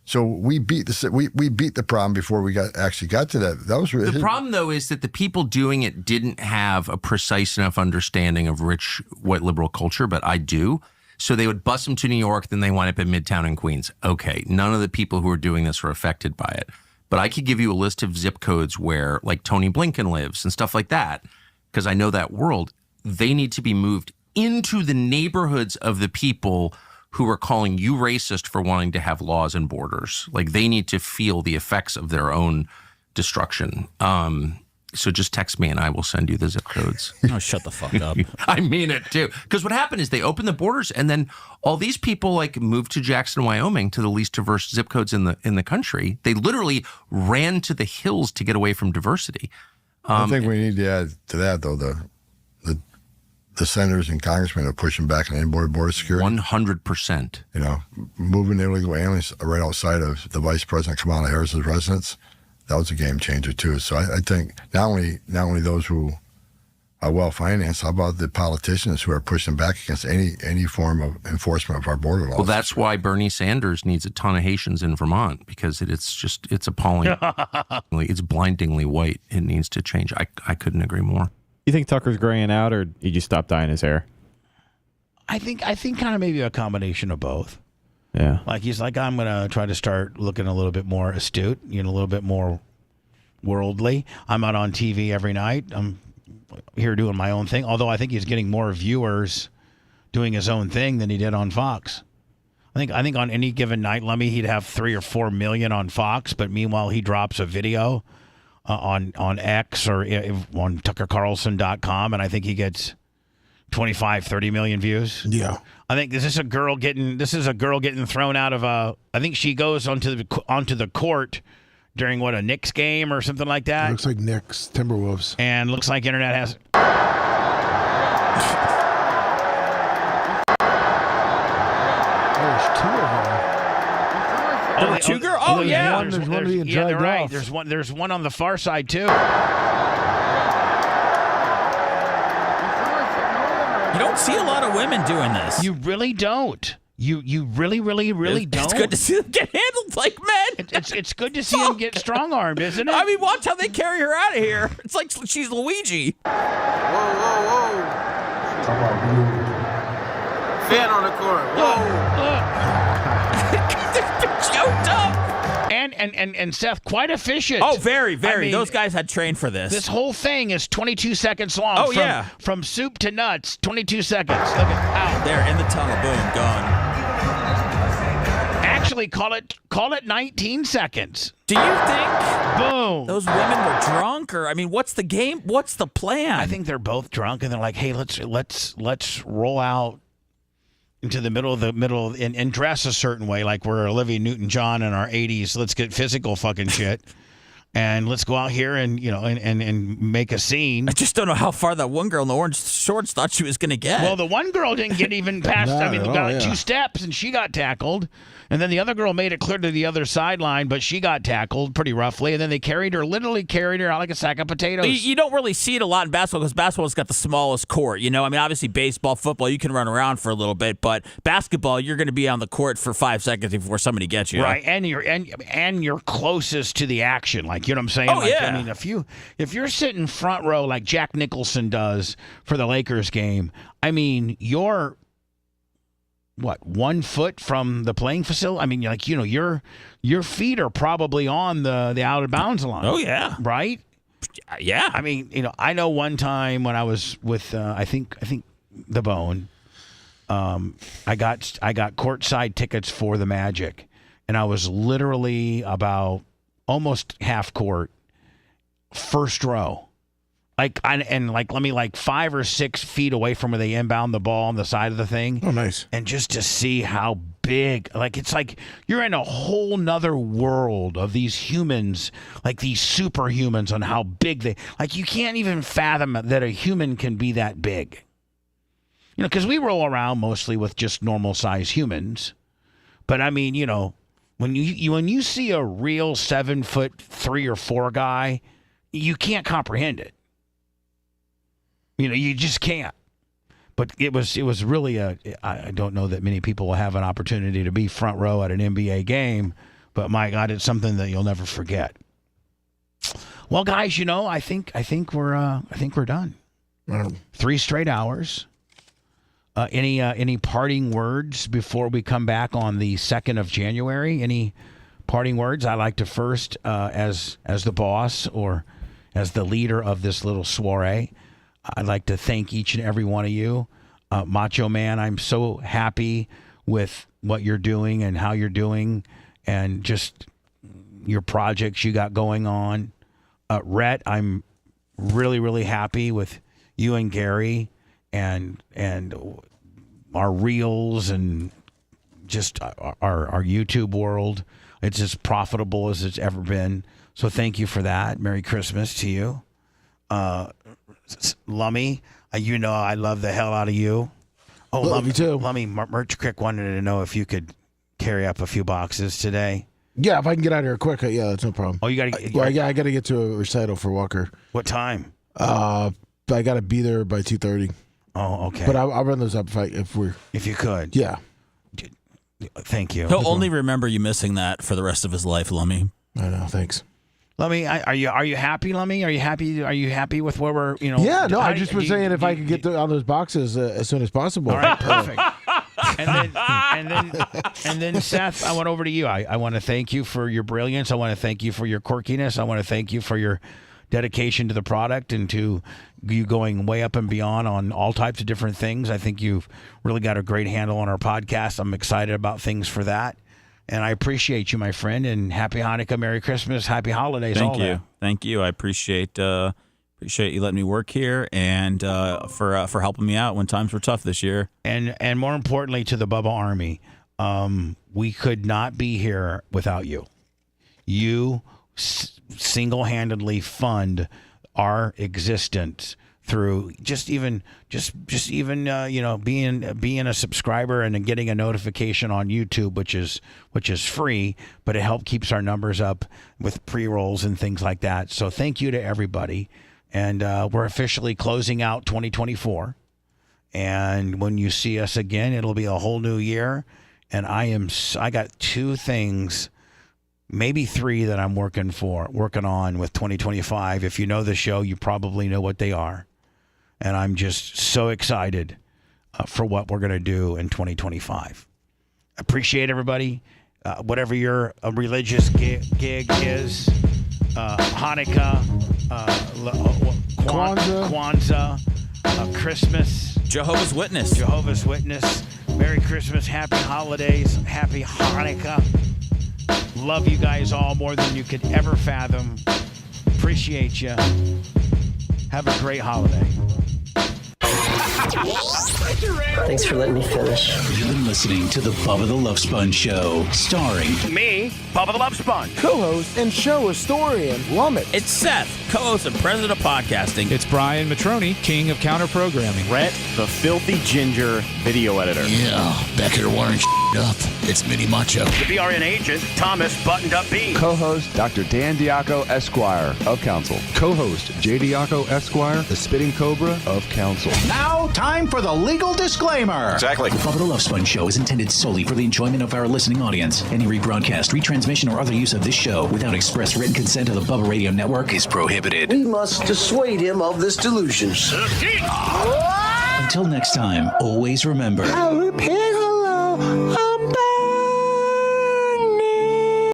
So we beat the problem before we got to that. That was the problem, though, is that the people doing it didn't have a precise enough understanding of rich white liberal culture, but I do. So they would bus them to New York, then they wind up in Midtown and Queens. Okay, none of the people who are doing this were affected by it. But I could give you a list of zip codes where, like, Tony Blinken lives and stuff like that, because I know that world. They need to be moved into the neighborhoods of the people who are calling you racist for wanting to have laws and borders. Like, they need to feel the effects of their own destruction. So just text me and I will send you the zip codes. Oh, shut the fuck up. I mean it too. Because what happened is they opened the borders and then all these people like moved to Jackson, Wyoming, to the least diverse zip codes in the country. They literally ran to the hills to get away from diversity. I think we need to add to that, though, the senators and congressmen are pushing back on border security. 100%. You know, moving illegal aliens right outside of the Vice President Kamala Harris's residence, that was a game changer too. So I think not only those who are well financed, how about the politicians who are pushing back against any form of enforcement of our border laws? Well, that's why Bernie Sanders needs a ton of Haitians in Vermont, because it's appalling. It's blindingly white. It needs to change. I couldn't agree more. You think Tucker's graying out, or he just stopped dyeing his hair? I think kind of maybe a combination of both. Yeah. Like, he's like, I'm going to try to start looking a little bit more astute, a little bit more worldly. I'm out on TV every night. I'm here doing my own thing. Although I think he's getting more viewers doing his own thing than he did on Fox. I think on any given night, Lemmy, he'd have 3 or 4 million on Fox, but meanwhile he drops a video on X or on TuckerCarlson.com, and I think he gets 25, 30 million views. Yeah. I think this is a girl getting thrown out of a. I think she goes onto the court during a Knicks game or something like that. It looks like Knicks, Timberwolves, and looks like internet has. There's 2 of them. There were 2 girls? Oh, yeah. There's one being Yeah, they're dragged right. off. There's one on the far side too. You don't see a lot of women doing this. You really don't. You really don't. It's good to see them get handled like men. It's good to see them get strong-armed, isn't it? I mean, watch how they carry her out of here. It's like she's Luigi. Whoa. Fan on the court. They're choked up. And Seth, quite efficient. Oh, very. I mean, those guys had trained for this. This whole thing is 22 seconds long. Oh, yeah. From soup to nuts, 22 seconds. Look at out. There, in the tunnel. Boom, gone. Actually, call it 19 seconds. Do you think boom those women were drunk, or I mean, what's the game? What's the plan? I think they're both drunk, and they're like, "Hey, let's roll out into the middle and dress a certain way, like we're Olivia Newton-John in our 80s. Let's get physical fucking shit. And let's go out here and and make a scene." I just don't know how far that one girl in the orange shorts thought she was going to get. Well, the one girl didn't get even past. Got 2 steps and she got tackled. And then the other girl made it clear to the other sideline, but she got tackled pretty roughly. And then they literally carried her out like a sack of potatoes. You don't really see it a lot in basketball because basketball's got the smallest court. I mean, obviously baseball, football, you can run around for a little bit, but basketball, you're going to be on the court for 5 seconds before somebody gets you. Right, and you're closest to the action. Like, you know what I'm saying? Oh, yeah. I mean, if you're sitting front row like Jack Nicholson does for the Lakers game, I mean, you're 1 foot from the playing facility. I mean, your feet are probably on the out of bounds line. Oh yeah, right. Yeah, I mean, I know one time when I was with I think the Bone, I got courtside tickets for the Magic, and I was literally about almost half court, first row. let me 5 or 6 feet away from where they inbound the ball on the side of the thing. Oh, nice. And just to see how big, it's like you're in a whole nother world of these humans, like these superhumans, on how big they, you can't even fathom that a human can be that big. Because we roll around mostly with just normal size humans. But I mean, when you see a real 7'3" or 4" guy, you can't comprehend it. You just can't. But it was really I don't know that many people will have an opportunity to be front row at an NBA game, but my God, it's something that you'll never forget. Well, guys, I think we're done. 3 straight hours. Any parting words before we come back on the 2nd of January? Any parting words? I like to first, as the boss or as the leader of this little soiree, I'd like to thank each and every one of you. Macho Man, I'm so happy with what you're doing and how you're doing and just your projects you got going on. Rhett, I'm really, really happy with you and Gary and our reels and just our YouTube world. It's as profitable as it's ever been. So thank you for that. Merry Christmas to you. Lummy, I love the hell out of you. Oh, love you too. Lummy, Merch Crick wanted to know if you could carry up a few boxes today. Yeah, if I can get out of here quick, yeah, that's no problem. Oh, you got to. I got to get to a recital for Walker. What time? I got to be there by 2:30. Oh, okay. But I'll run those up if you could. Yeah. Thank you. He'll only remember you missing that for the rest of his life, Lummy. I know. Thanks. Lummy, are you happy, Lummy? Are you happy with where we're, Yeah, no, I just was saying if I could get on those boxes as soon as possible. All right, perfect. and then Seth, I went over to you. I want to thank you for your brilliance. I want to thank you for your quirkiness. I want to thank you for your dedication to the product and to you going way up and beyond on all types of different things. I think you've really got a great handle on our podcast. I'm excited about things for that. And I appreciate you, my friend, and happy Hanukkah, Merry Christmas, happy holidays. Thank you. I appreciate you letting me work here and for helping me out when times were tough this year. And more importantly, to the Bubba Army, we could not be here without you. You single-handedly fund our existence through being a subscriber and getting a notification on YouTube, which is free, but it helps keeps our numbers up with pre-rolls and things like that. So thank you to everybody, and we're officially closing out 2024. And when you see us again, it'll be a whole new year. And I got 2 things, maybe 3 that I'm working on with 2025. If you know the show, you probably know what they are. And I'm just so excited for what we're going to do in 2025. Appreciate everybody. Whatever your religious gig is, Hanukkah, Kwanzaa, Christmas. Jehovah's Witness. Merry Christmas, happy holidays, happy Hanukkah. Love you guys all more than you could ever fathom. Appreciate you. Have a great holiday. Thanks for letting me finish. You've been listening to the Bubba the Love Sponge Show, starring me, Bubba the Love Sponge, co-host and show historian, Lummit. It's Seth, co-host and president of podcasting. It's Brian Matroni, king of counter programming. Rhett, the filthy ginger video editor. Yeah, back here wiring up. It's Mini Macho. The BRN agent, Thomas Buttoned Up B. Co-host, Dr. Dan Diaco, Esquire, of Council. Co-host, J. Diaco, Esquire, the Spitting Cobra, of Council. Now, time for the legal disclaimer. Exactly. The Bubba the Love Sponge Show is intended solely for the enjoyment of our listening audience. Any rebroadcast, retransmission, or other use of this show without express written consent of the Bubba Radio Network is prohibited. We must dissuade him of this delusion. Until next time, always remember. I'll repeat hello.